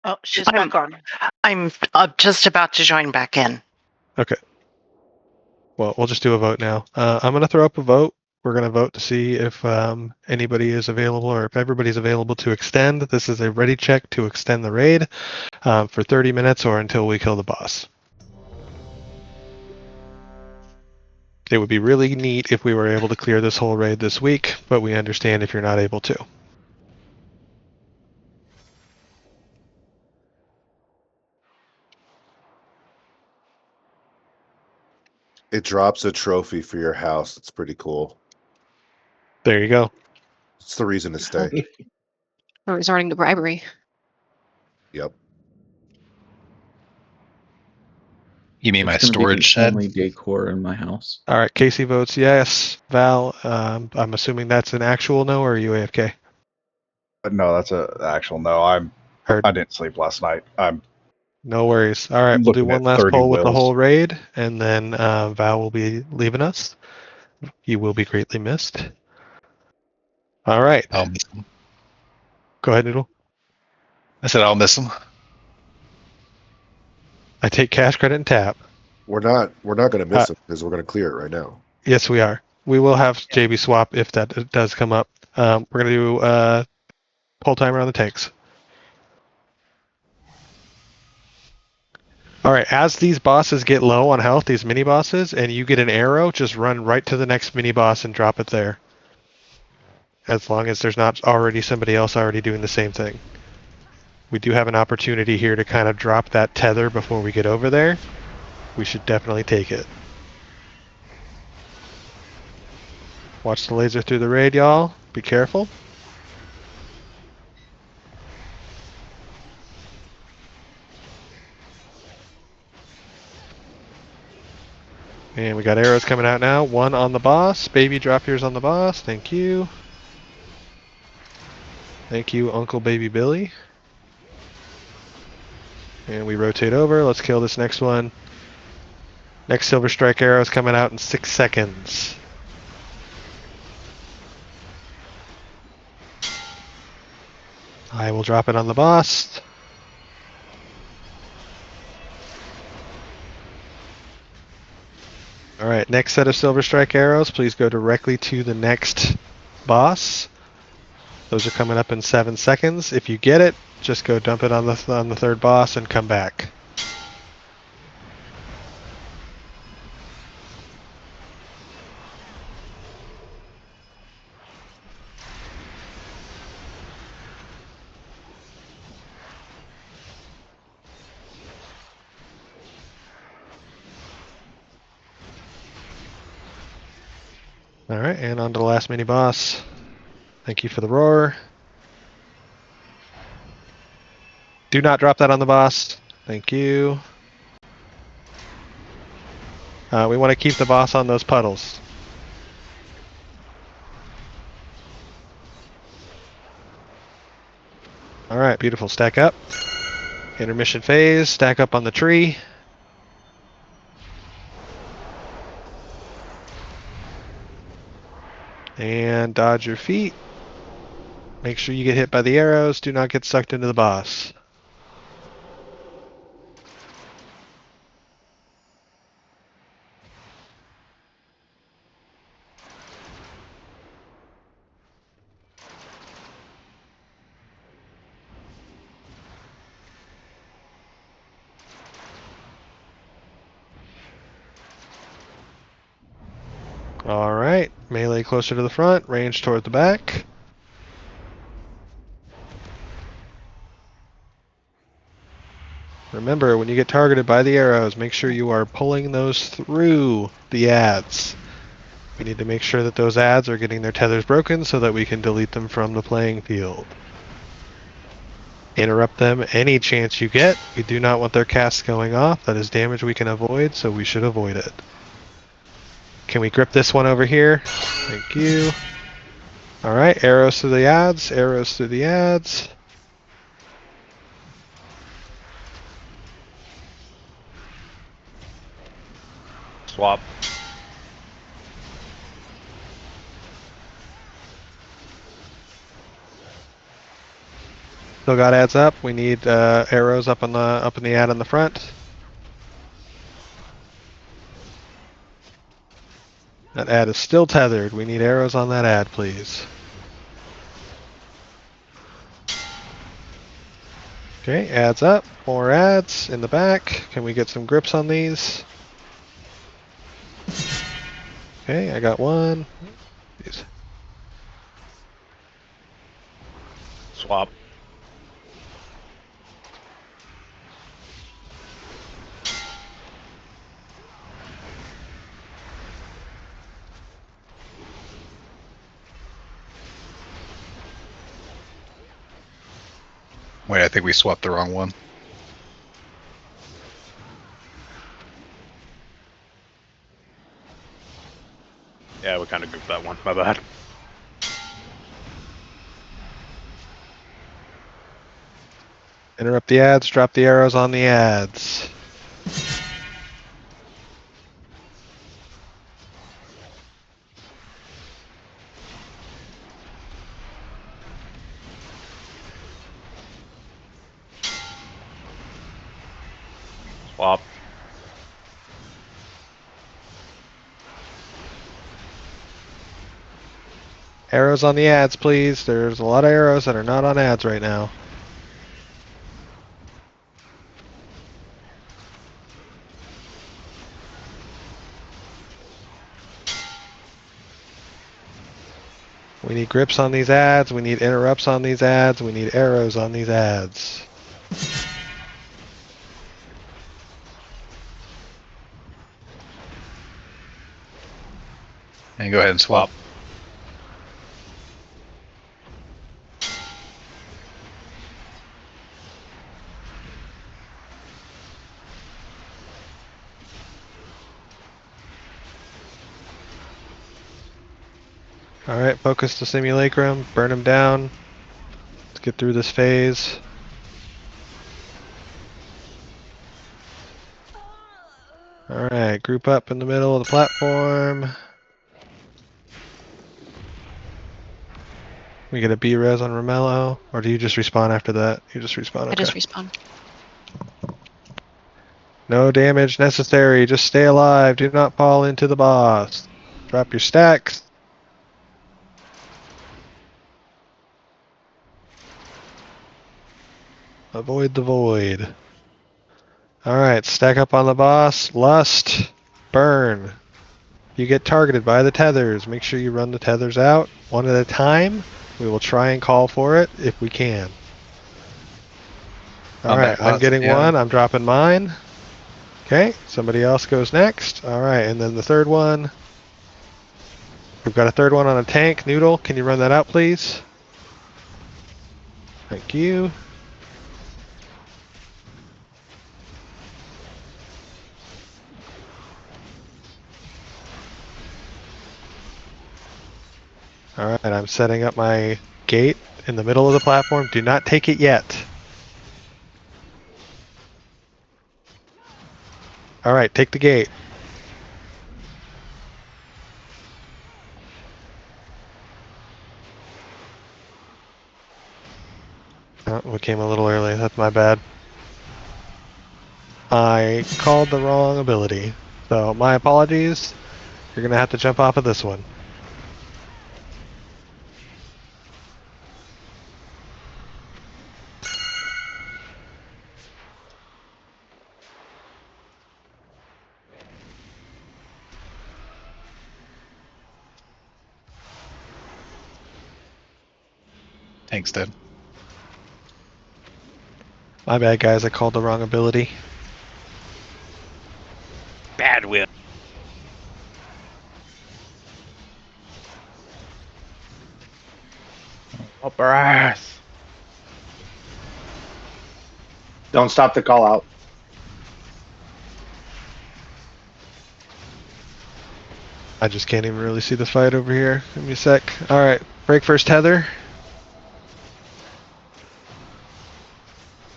Oh, she's back on. I'm just about to join back in. Okay. Well, we'll just do a vote now. I'm going to throw up a vote. We're going to vote to see if anybody is available or if everybody's available to extend. This is a ready check to extend the raid for 30 minutes or until we kill the boss. It would be really neat if we were able to clear this whole raid this week, but we understand if you're not able to. It drops a trophy for your house. It's pretty cool. There you go. It's the reason to stay. Or resorting to bribery. Yep. You mean my It's gonna be storage the shed? only decor in my house. All right, Casey votes yes. Val, I'm assuming that's an actual no, or are you AFK? No, that's a actual no. I didn't sleep last night. I'm No worries. All right, we'll do looking one at last 30 poll with the wills. whole raid, and then Val will be leaving us. You will be greatly missed. All right. I'll miss him. Go ahead, Noodle. I said I'll miss him. I take cash, credit, and tap. We're not going to miss it because we're going to clear it right now. Yes, we are. We will have JB swap if that does come up. We're going to do poll timer on the tanks. All right, as these bosses get low on health, these mini bosses, and you get an arrow, just run right to the next mini boss and drop it there. As long as there's not already somebody else already doing the same thing. We do have an opportunity here to kind of drop that tether before we get over there. We should definitely take it. Watch the laser through the raid, y'all. Be careful. And we got arrows coming out now. One on the boss. Baby, drop yours on the boss. Thank you. Thank you, Uncle Baby Billy. And we rotate over. Let's kill this next one. Next Silver Strike arrow is coming out in 6 seconds. I will drop it on the boss. Alright, next set of Silver Strike arrows. Please go directly to the next boss. Those are coming up in 7 seconds. If you get it, just go dump it on the third boss and come back. Alright, and on to the last mini boss. Thank you for the roar. Do not drop that on the boss. Thank you. We want to keep the boss on those puddles. Alright, beautiful. Stack up. Intermission phase. Stack up on the tree. And dodge your feet. Make sure you get hit by the arrows. Do not get sucked into the boss. All right, melee closer to the front, range toward the back. Remember, when you get targeted by the arrows, make sure you are pulling those through the ads. We need to make sure that those ads are getting their tethers broken so that we can delete them from the playing field. Interrupt them any chance you get. We do not want their casts going off. That is damage we can avoid, so we should avoid it. Can we grip this one over here? Thank you. Alright, arrows through the ads, arrows through the ads. Swap. Still got ads up. We need arrows up in the ad in the front. That ad is still tethered. We need arrows on that ad, please. Okay, ads up. More ads in the back. Can we get some grips on these? Okay, I got one. These. Swap. Wait, I think we swapped the wrong one. Yeah, we kind of goofed that one. My bad. Interrupt the ads, drop the arrows on the ads. Swap. Arrows on the ads, please. There's a lot of arrows that are not on ads right now. We need grips on these ads, we need interrupts on these ads, we need arrows on these ads. And go ahead and swap. Alright, focus the simulacrum, burn him down. Let's get through this phase. Alright, group up in the middle of the platform. We get a B-res on Romello, or do you just respawn after that? You just respawn, okay. I just respawn. No damage necessary, just stay alive, do not fall into the boss. Drop your stacks. Avoid the void. Alright, stack up on the boss. Lust. Burn. You get targeted by the tethers. Make sure you run the tethers out one at a time. We will try and call for it if we can. Alright, I'm getting one. I'm dropping mine. Okay, somebody else goes next. Alright, and then the third one. We've got a third one on a tank. Noodle, can you run that out, please? Thank you. Alright, I'm setting up my gate in the middle of the platform. Do not take it yet. Alright, take the gate. Oh, we came a little early. That's my bad. I called the wrong ability. So, my apologies. You're gonna have to jump off of this one. Tank's dead. My bad, guys. I called the wrong ability. Bad will. Up our ass. Don't stop the call out. I just can't even really see the fight over here. Give me a sec. Alright, break first tether.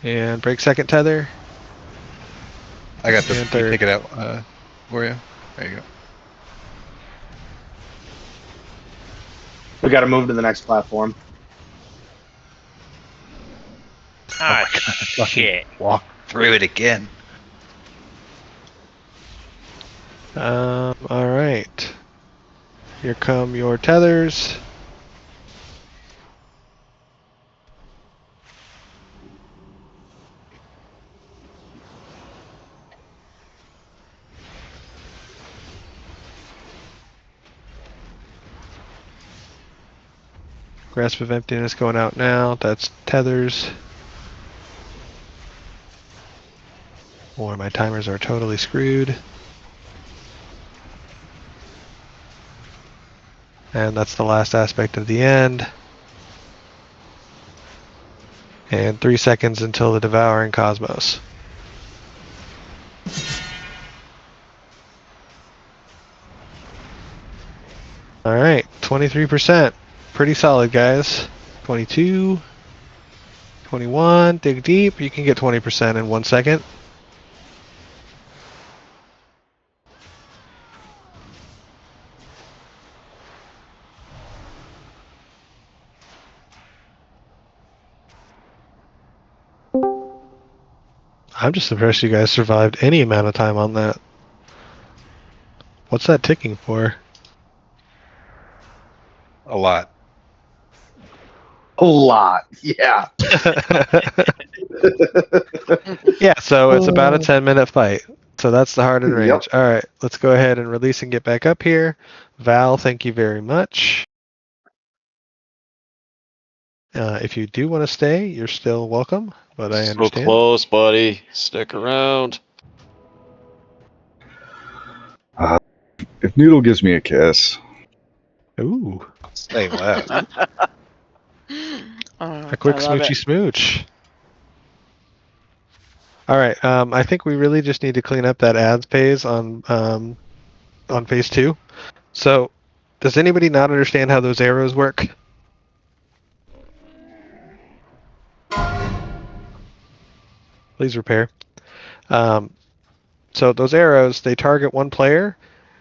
And break second tether. I got this. And You third. take it out for you. There you go. We got to move to the next platform. Ah, shit. Walk through it again. Alright. Here come your tethers. Grasp of Emptiness going out now. That's tethers. Or my timers are totally screwed. And that's the last aspect of the end. And 3 seconds until the Devouring Cosmos. Alright, 23%. Pretty solid, guys. 22, 21, dig deep. You can get 20% in 1 second. I'm just impressed you guys survived any amount of time on that. What's that ticking for? A lot. A lot, yeah. Yeah, so it's about a 10-minute fight. So that's the hardened range. Yep. All right, let's go ahead and release and get back up here. Val, thank you very much. If you do want to stay, you're still welcome, but I So understand. close, buddy. Stick around. If Noodle gives me a kiss, Ooh, Say less. a quick I love smoochy it. smooch. All right, I think we really just need to clean up that ads phase on phase 2. So, does anybody not understand how those arrows work? Please repair. So those arrows, they target one player.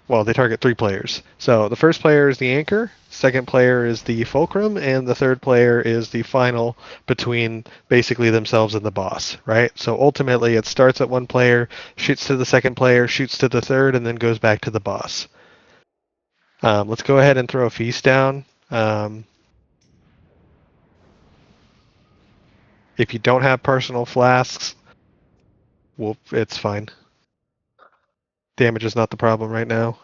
Well, they target 3 players. So the first player is the anchor, second player is the fulcrum, and the third player is the final between basically themselves and the boss, right? So ultimately it starts at one player, shoots to the second player, shoots to the third, and then goes back to the boss. Let's go ahead and throw a feast down. If you don't have personal flasks, well, it's fine. Damage is not the problem right now.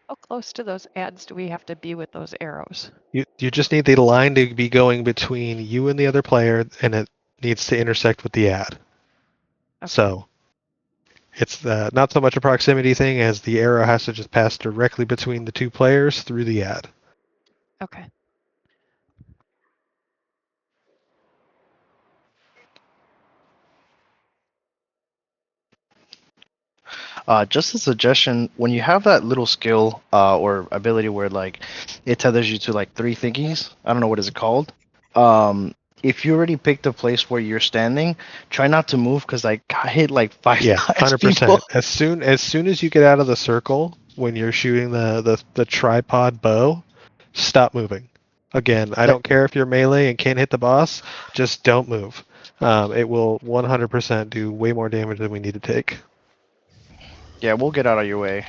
How close to those ads do we have to be with those arrows? You just need the line to be going between you and the other player, and it needs to intersect with the ad. Okay. So it's not so much a proximity thing as the arrow has to just pass directly between the 2 players through the ad. Okay. Just a suggestion: when you have that little skill or ability where like it tethers you to like 3 thingies, I don't know what is it called. If you already picked a place where you're standing, try not to move because I got hit like 5 Yeah, times. 100%. As soon as you get out of the circle when you're shooting the tripod bow, stop moving. Again, I don't care if you're melee and can't hit the boss, just don't move. It will 100% do way more damage than we need to take. Yeah, we'll get out of your way.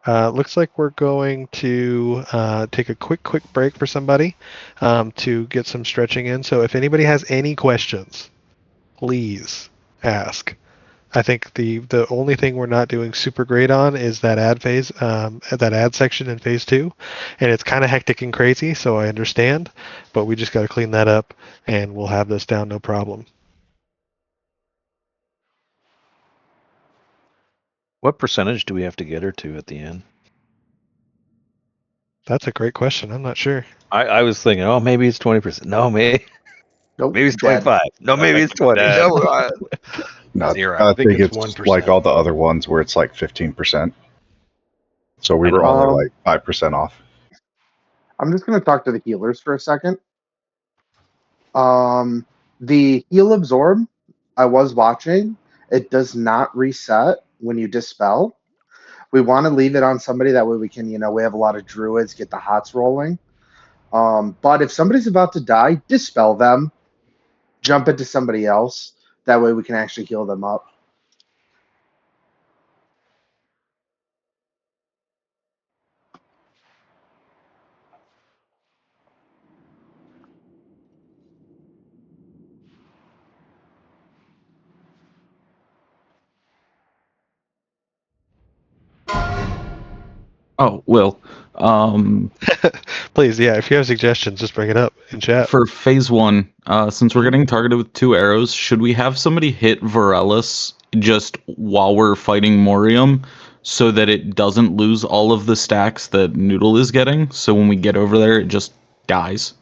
Looks like we're going to take a quick break for somebody to get some stretching in. So if anybody has any questions, please ask. I think the only thing we're not doing super great on is that ad phase, that ad section in phase 2, and it's kind of hectic and crazy. So I understand, but we just got to clean that up, and we'll have this down no problem. What percentage do we have to get her to at the end? That's a great question. I'm not sure. I was thinking, oh, maybe it's 20%. No, maybe Nope, maybe it's dead. 25. No, maybe it's 20. dead. No, No, Zero. I I think think it's it's 1%. like all the other ones where it's like 15%. So we were only like 5% off. I'm just going to talk to the healers for a second. The heal absorb, I was watching. It does not reset when you dispel. We want to leave it on somebody, that way we can, we have a lot of druids, get the hots rolling. But if somebody's about to die, dispel them, jump into somebody else. That way we can actually heal them up. Oh, Will. Please, yeah. If you have suggestions, just bring it up in chat. For phase 1, since we're getting targeted with 2 arrows, should we have somebody hit Varellus just while we're fighting Morium so that it doesn't lose all of the stacks that Noodle is getting? So when we get over there, it just dies?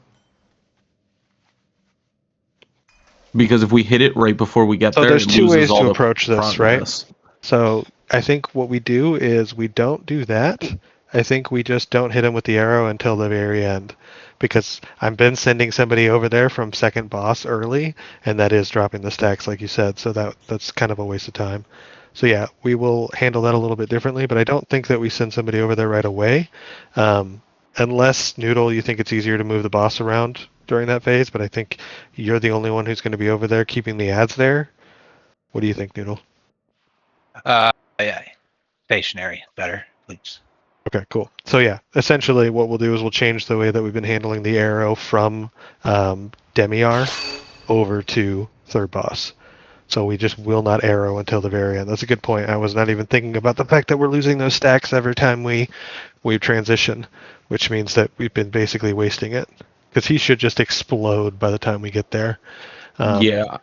Because if we hit it right before we get So there, there's it 2 loses ways all to the approach this, progress. right? So I think what we do is we don't do that. I think we just don't hit him with the arrow until the very end, because I've been sending somebody over there from second boss early, and that is dropping the stacks, like you said. So that's kind of a waste of time. So yeah, we will handle that a little bit differently, but I don't think that we send somebody over there right away, unless Noodle, you think it's easier to move the boss around during that phase. But I think you're the only one who's going to be over there keeping the ads there. What do you think, Noodle? Yeah, stationary better, please. Okay, cool. So yeah, essentially what we'll do is we'll change the way that we've been handling the arrow from Demiar over to third boss. So we just will not arrow until the very end. That's a good point. I was not even thinking about the fact that we're losing those stacks every time we transition, which means that we've been basically wasting it. Because he should just explode by the time we get there. Yeah.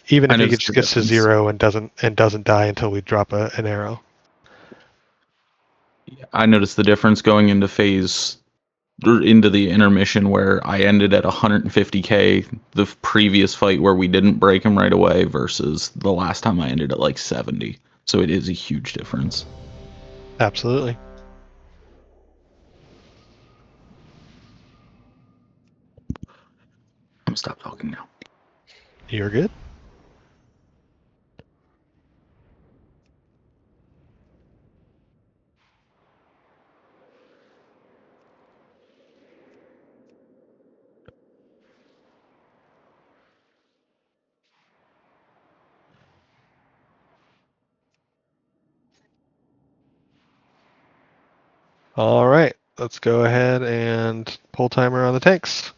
Even I if he noticed just the gets to difference. 0 and doesn't die until we drop an arrow. I noticed the difference going into into the intermission where I ended at 150k the previous fight where we didn't break him right away versus the last time I ended at like 70. So it is a huge difference. Absolutely. I'm stop talking now. You're good. All right, let's go ahead and pull timer on the tanks.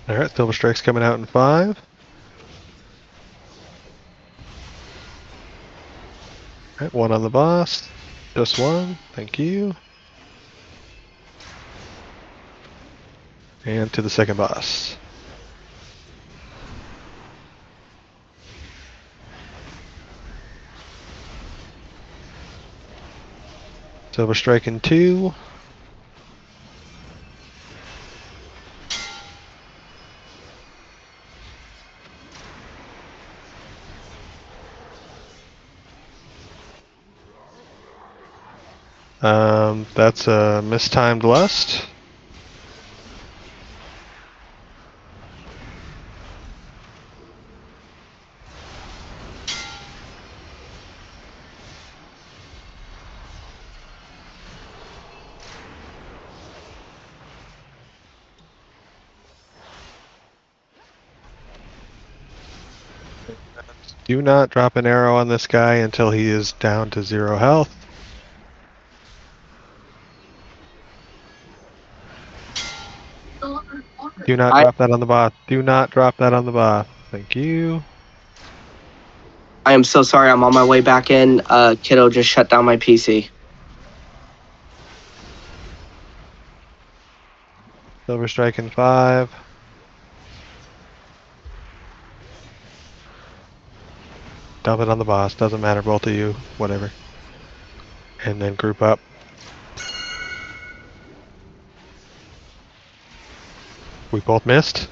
All right, Silver Strike's coming out in 5. All right, 1 on the boss. Just 1. Thank you. And to the second boss. Silver Strike in 2. That's a mistimed lust. Do not drop an arrow on this guy until he is down to 0 health. Do not drop that on the boss. Do not drop that on the boss. Thank you. I am so sorry. I'm on my way back in. Kiddo just shut down my PC. Silver strike in 5. Dump it on the boss. Doesn't matter. Both of you. Whatever. And then group up. We both missed.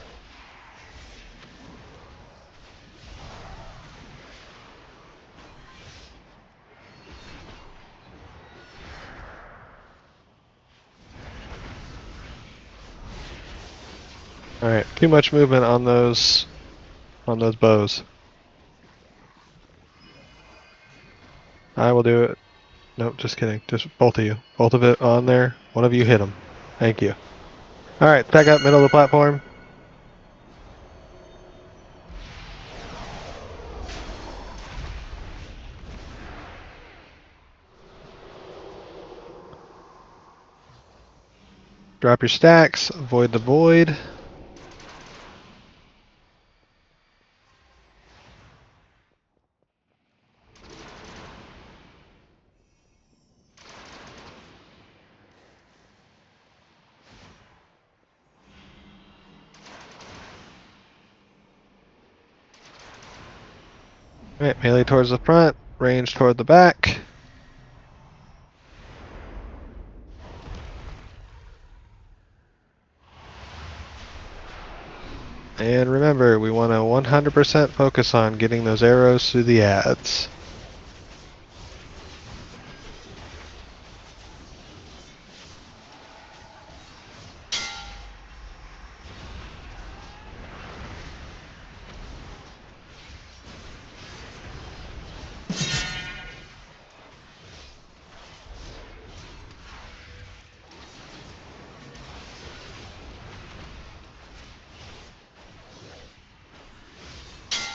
Alright, too much movement on those bows. I will do it. Nope, just kidding. Just both of you. Both of it on there. One of you hit them. Thank you. Alright, back up middle of the platform. Drop your stacks. Avoid the void. Alright, melee towards the front, range toward the back. And remember, we want to 100% focus on getting those arrows through the ads.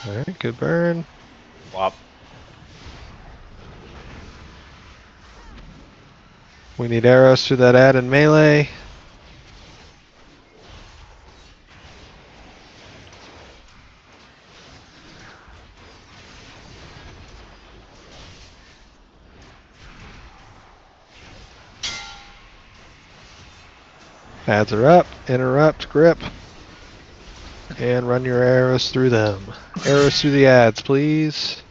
Alright, good burn. Flop. We need arrows through that ad and melee. Ads are up, interrupt, grip, and run your arrows through them. Arrows through the ads, please.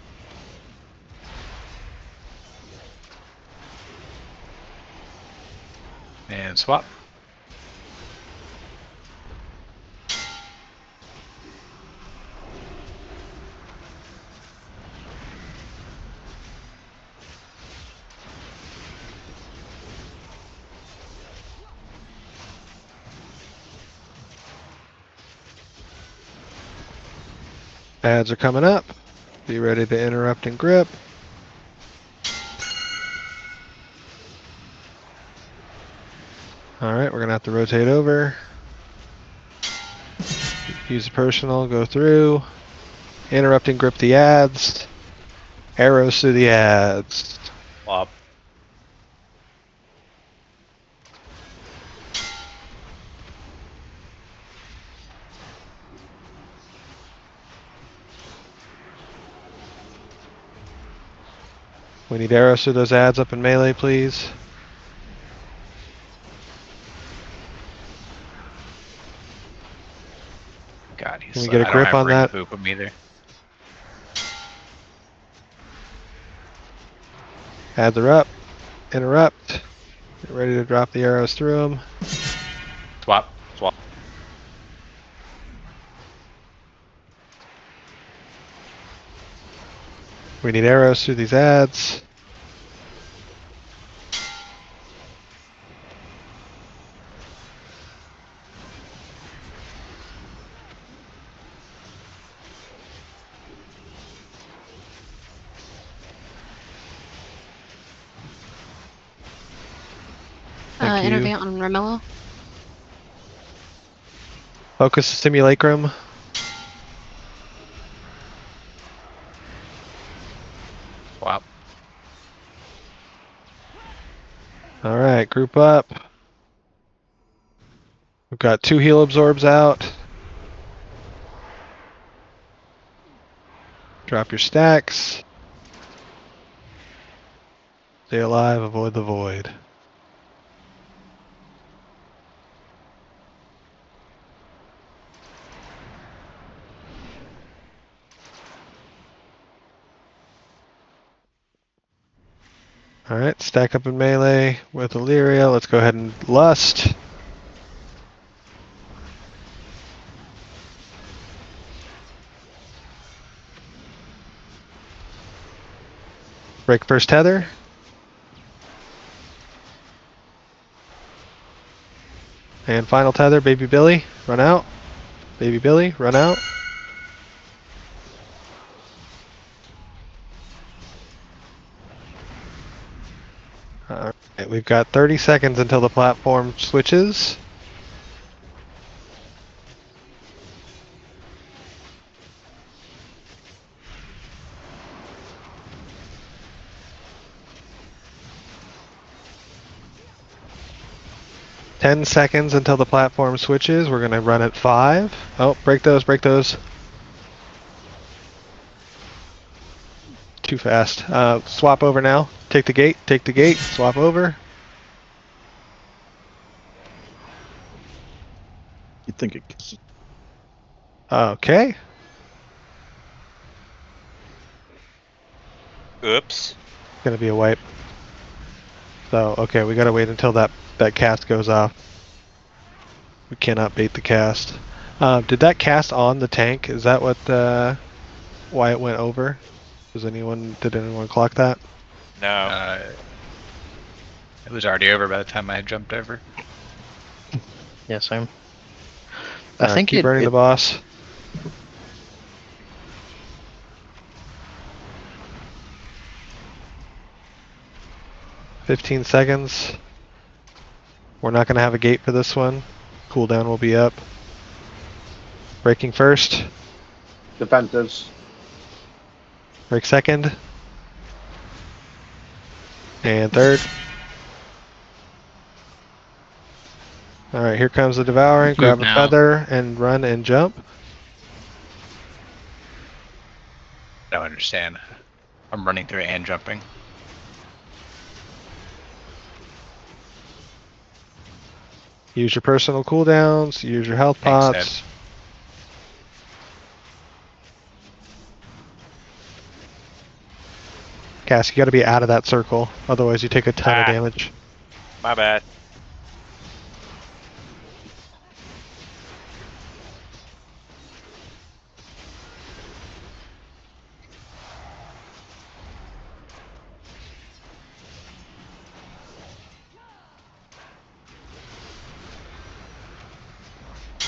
And swap. Ads are coming up. Be ready to interrupt and grip. Alright, we're gonna have to rotate over. Use a personal, go through. Interrupt and grip the ads. Arrows through the ads. Flop. We need arrows through those ads up in melee, please. God, Can we get a grip on that? Boop him either. Ads are up. Interrupt. Get ready to drop the arrows through them. Swap. Swap. We need arrows through these ads. Thank you. Innervate on Romello. Focus the simulacrum. Alright, group up. We've got 2 heal absorbs out. Drop your stacks. Stay alive, avoid the void. Alright, stack up in melee with Illyria. Let's go ahead and lust. Break first tether. And final tether, Baby Billy, run out. Baby Billy, run out. Alright, we've got 30 seconds until the platform switches. Ten seconds until the platform switches. We're gonna run at 5. Oh, break those, break those. Too fast. Swap over now. Take the gate, swap over. You think it? Okay. Oops. Gonna be a wipe. So, okay, we gotta wait until that cast goes off. We cannot bait the cast. Did that cast on the tank? Is that what, why it went over? Did anyone clock that? No. It was already over by the time I had jumped over. Yeah, same. I think keep burning the boss. "15 seconds. We're not going to have a gate for this one. Cooldown will be up. Breaking first. Defensives. Break second. And third. Alright, here comes the devouring. Grab a now. feather and run and jump. I don't understand. I'm running through and jumping. Use your personal cooldowns. Use your health Thanks, pots. Ed. Cass, you gotta be out of that circle. Otherwise you take a ton of damage. My bad.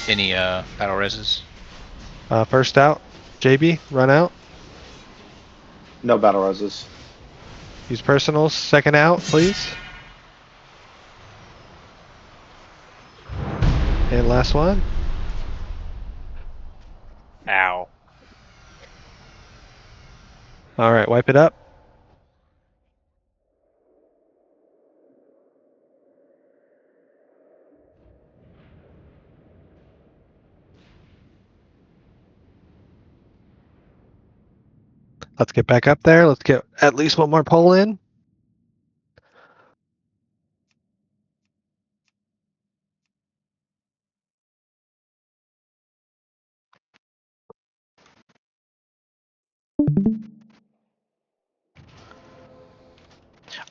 Any battle reses? First out. JB, run out. No battle reses. Use personals. Second out, please. And last one. Ow. Alright, wipe it up. Let's get back up there. Let's get at least one more pull in.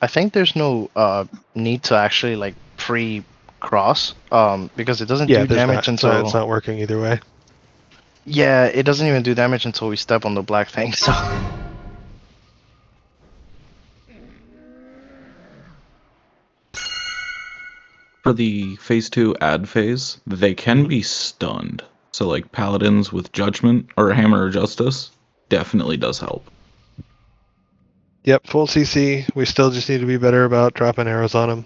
I think there's no need to actually like pre-cross because it doesn't do there's damage not, until it's not working either way. yeah, it doesn't even do damage until we step on the black thing. So For the phase 2 ad phase, they can be stunned. So like paladins with judgment or hammer of justice definitely does help. Yep, full CC. We still just need to be better about dropping arrows on them.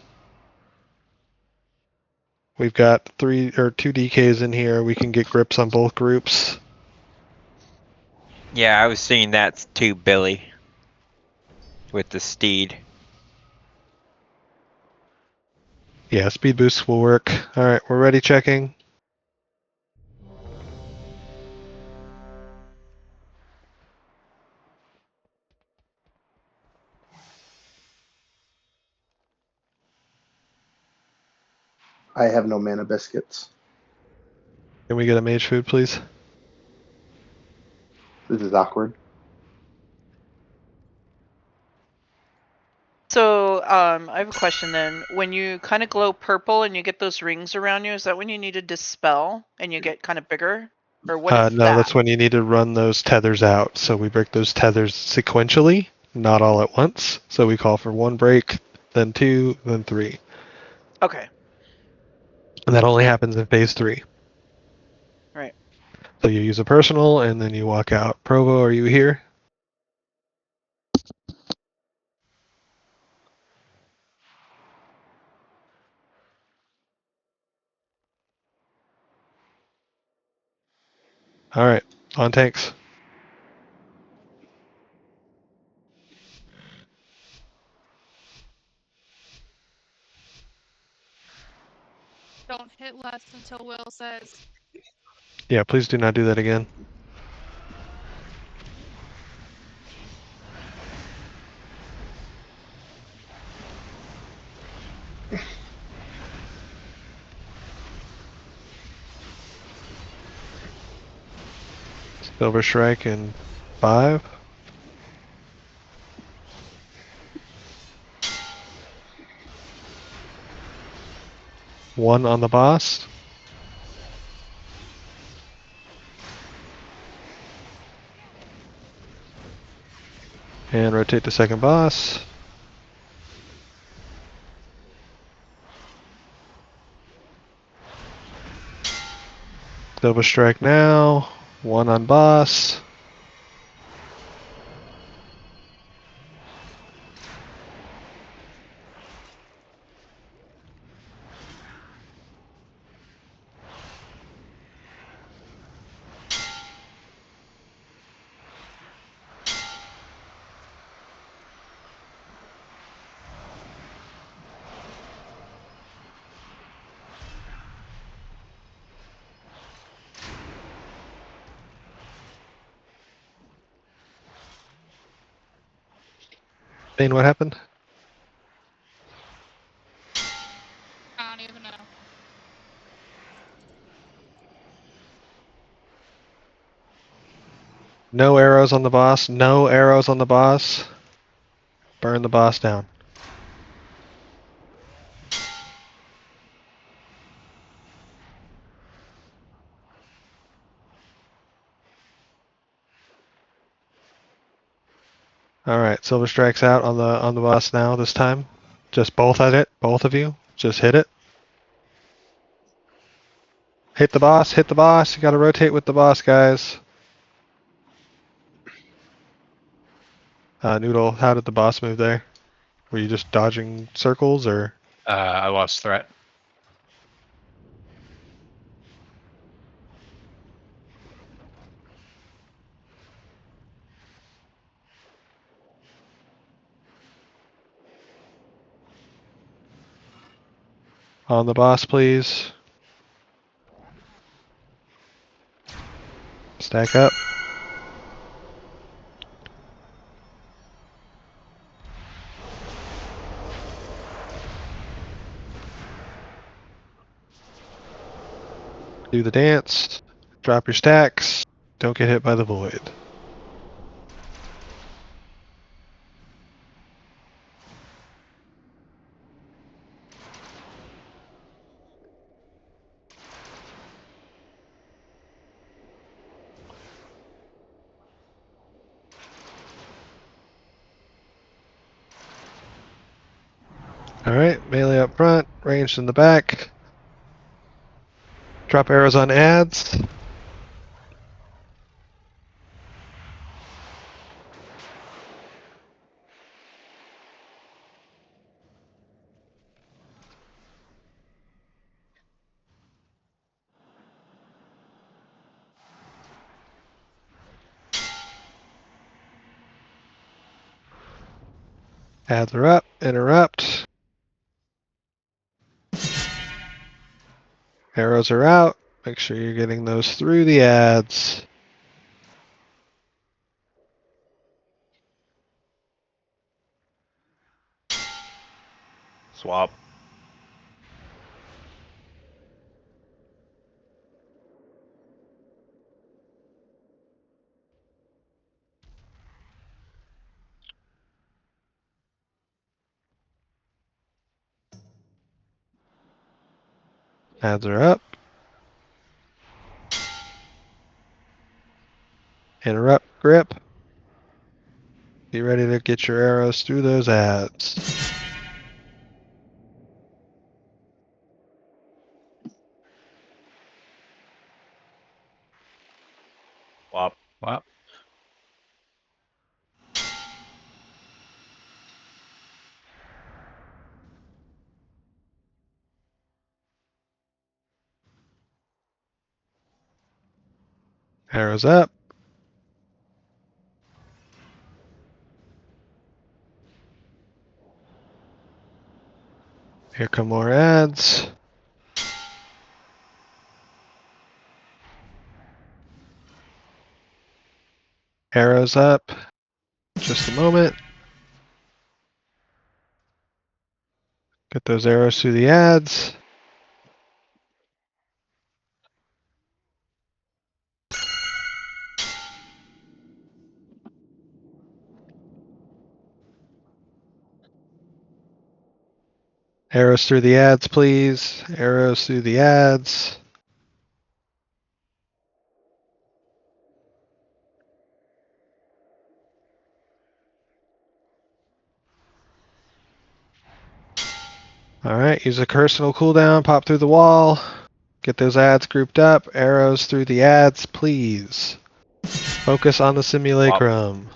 We've got 2 DKs in here. We can get grips on both groups. Yeah, I was seeing that too, Billy. With the steed. Yeah, speed boost will work. All right, we're ready. Checking. I have no mana biscuits. Can we get a mage food, please? This is awkward. So, I have a question then. When you kind of glow purple and you get those rings around you, is that when you need to dispel and you get kind of bigger? Or what is No, that? that's when you need to run those tethers out. So we break those tethers sequentially, not all at once. So we call for 1 break, then 2, then 3. Okay. And that only happens in phase 3. Right. So you use a personal, and then you walk out. Provo, are you here? All right, on tanks. Don't hit less until Will says. Yeah, please do not do that again. Silver Strike in 5. One on the boss. And rotate to second boss. Silver Strike now. 1 on boss. Bane, what happened? I don't even know. No arrows on the boss. No arrows on the boss. Burn the boss down. All right, Silver Strike's out on the boss now. This time, just both at it. Both of you, just hit it. Hit the boss. Hit the boss. You got to rotate with the boss, guys. Noodle, how did the boss move there? Were you just dodging circles, or? I lost threat. On the boss, please. Stack up. Do the dance. Drop your stacks. Don't get hit by the void. Alright, melee up front, ranged in the back. Drop arrows on ads. Ads are up, interrupt. Arrows are out. Make sure you're getting those through the ads. Swap. Ads are up. Interrupt grip. Be ready to get your arrows through those ads. Swap. Swap. Arrows up. Here come more ads. Arrows up. Just a moment. Get those arrows through the ads. Arrows through the ads, please. Arrows through the ads. Alright, use a curse and it'll cooldown. Pop through the wall. Get those ads grouped up. Arrows through the ads, please. Focus on the simulacrum.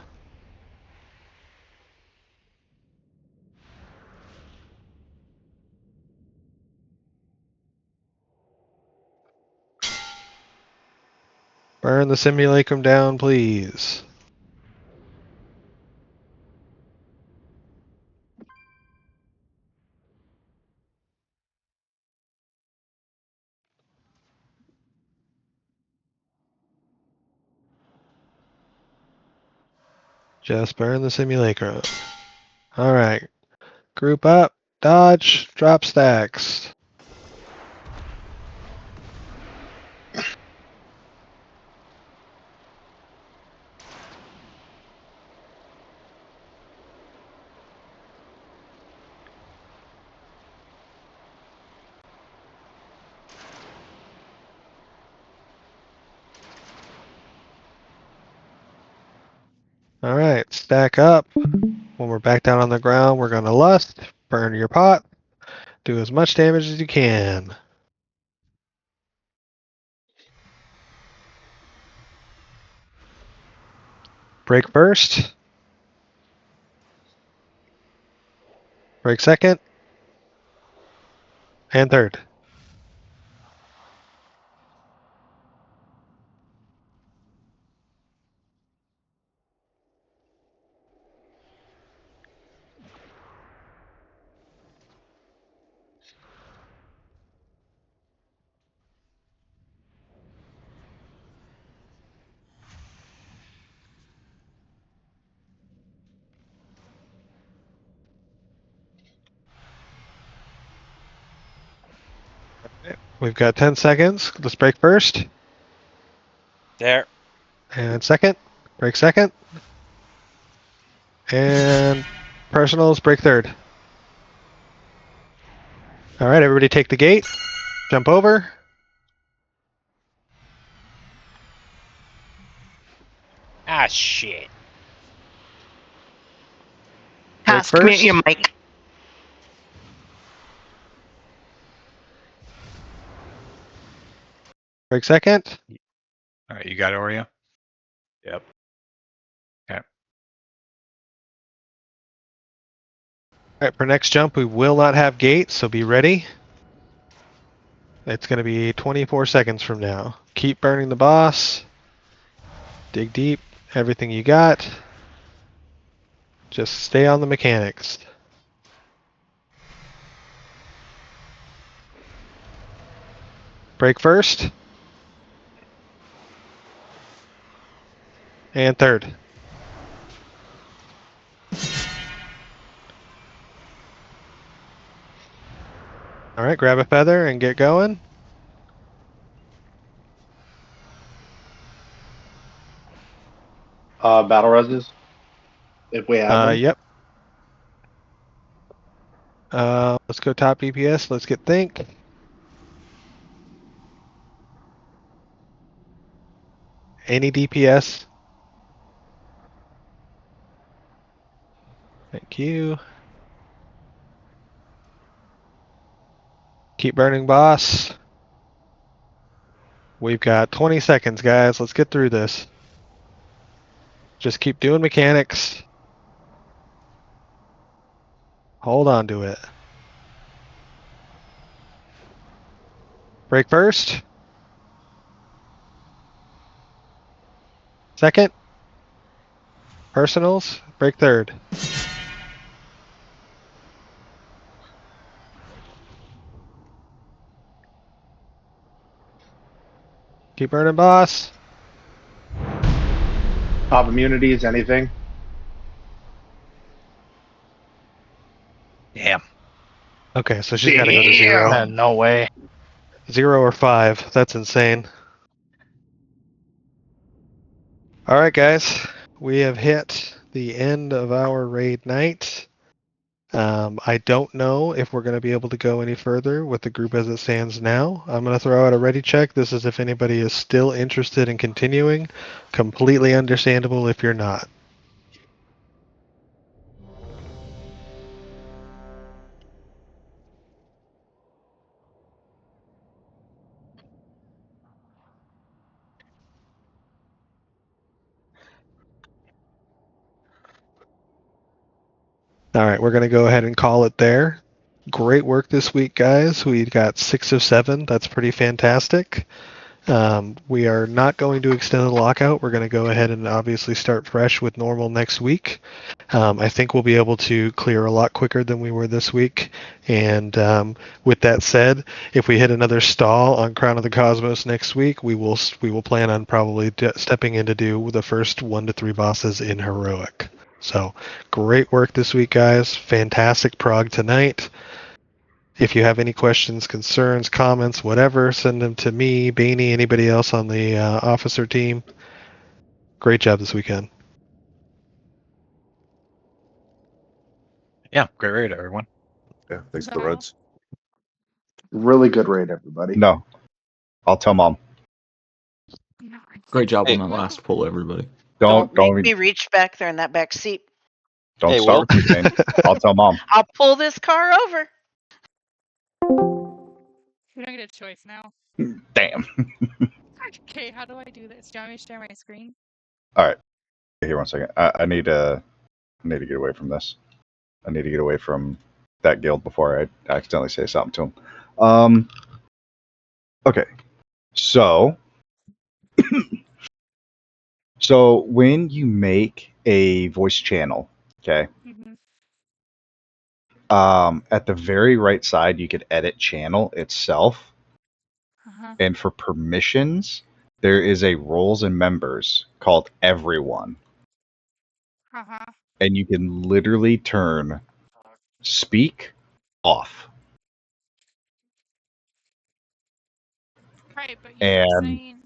Burn the simulacrum down, please. Just burn the simulacrum. Alright. Group up. Dodge. Drop stacks. Alright, stack up. When we're back down on the ground, we're gonna lust, burn your pot, do as much damage as you can. Break first. Break second. And third. We've got 10 seconds. Let's break first. There. And second. Break second. And personals, break third. Alright, everybody take the gate. Jump over. Ah, shit. Task, first. mute your mic. Break second. All right, you got Oreo? Yep. Okay. Alright, for next jump, we will not have gates, so be ready. It's going to be 24 seconds from now. Keep burning the boss. Dig deep. Everything you got. Just stay on the mechanics. Break first. And third. All right, grab a feather and get going. Battle reses, if we have them. Yep. Let's go top DPS. Let's get think. Any DPS. Thank you. Keep burning, boss. We've got 20 seconds, guys. Let's get through this. Just keep doing mechanics. Hold on to it. Break first. Second. Personals. Break third. Keep burning, boss. Top immunities, anything? Damn. Okay, so she's got to go to 0. No way. 0 or 5. That's insane. All right, guys. We have hit the end of our raid night. I don't know if we're going to be able to go any further with the group as it stands now. I'm going to throw out a ready check. This is if anybody is still interested in continuing. Completely understandable if you're not. All right, we're going to go ahead and call it there. Great work this week, guys. We got 6 of 7. That's pretty fantastic. We are not going to extend the lockout. We're going to go ahead and obviously start fresh with normal next week. I think we'll be able to clear a lot quicker than we were this week. And with that said, if we hit another stall on Crown of the Cosmos next week, we will plan on probably stepping in to do the first 1 to 3 bosses in Heroic. So great work this week, guys. Fantastic prog tonight. If you have any questions, concerns, comments, whatever, send them to me, Bainey, anybody else on the officer team. Great job this weekend. Yeah, great raid, everyone. Yeah, thanks to the Reds. Really good raid, everybody. No, I'll tell mom. Great job Hey. on that last pull, everybody. Don't Make me reach back there in that back seat. Don't Hey, start with me, Zane. I'll tell mom. I'll pull this car over. We don't get a choice now. Damn. Okay, how do I do this? Do you want me to share my screen? All right. Here, 1 second. I need to get away from this. I need to get away from that guild before I accidentally say something to him. Okay. So, so when you make a voice channel, okay, at the very right side, you could edit channel itself. And for permissions, there is a roles and members called everyone. And you can literally turn speak off. Right, but you were And saying.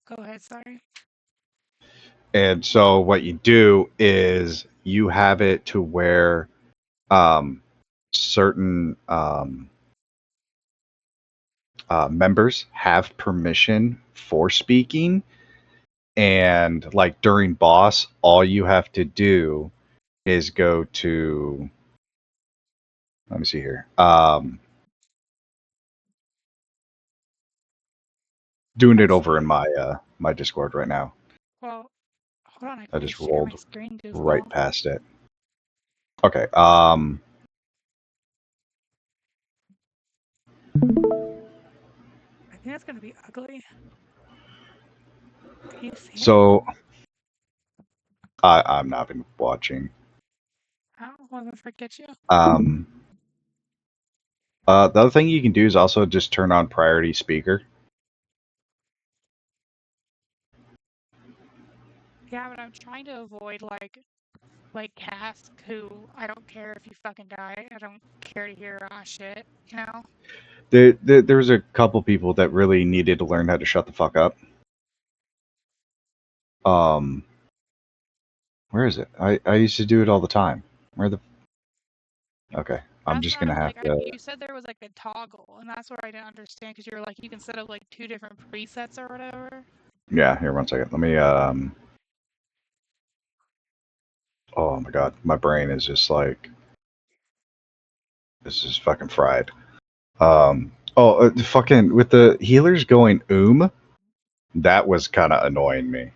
Go ahead, sorry. and so what you do is you have it to where certain members have permission for speaking, and like during boss, all you have to do is go to, let me see here, doing it over in my my Discord right now. Well, hold on. I just share my rolled screen, right goofball. past it. Okay. I think that's gonna be ugly. Can you see it? So I'm not been watching. I don't want to forget you. The other thing you can do is also just turn on priority speaker. Yeah, but I'm trying to avoid like Cask, who I don't care if you fucking die. I don't care to hear shit, you know? There was a couple people that really needed to learn how to shut the fuck up. Where is it? I used to do it all the time. Where the? Okay, I'm just gonna have to. You said there was like a toggle, and that's what I didn't understand because you're like you can set up like 2 different presets or whatever. Yeah, here, 1 second. Let me. Oh my god, my brain is just like. This is fucking fried. Fucking with the healers going that was kind of annoying me.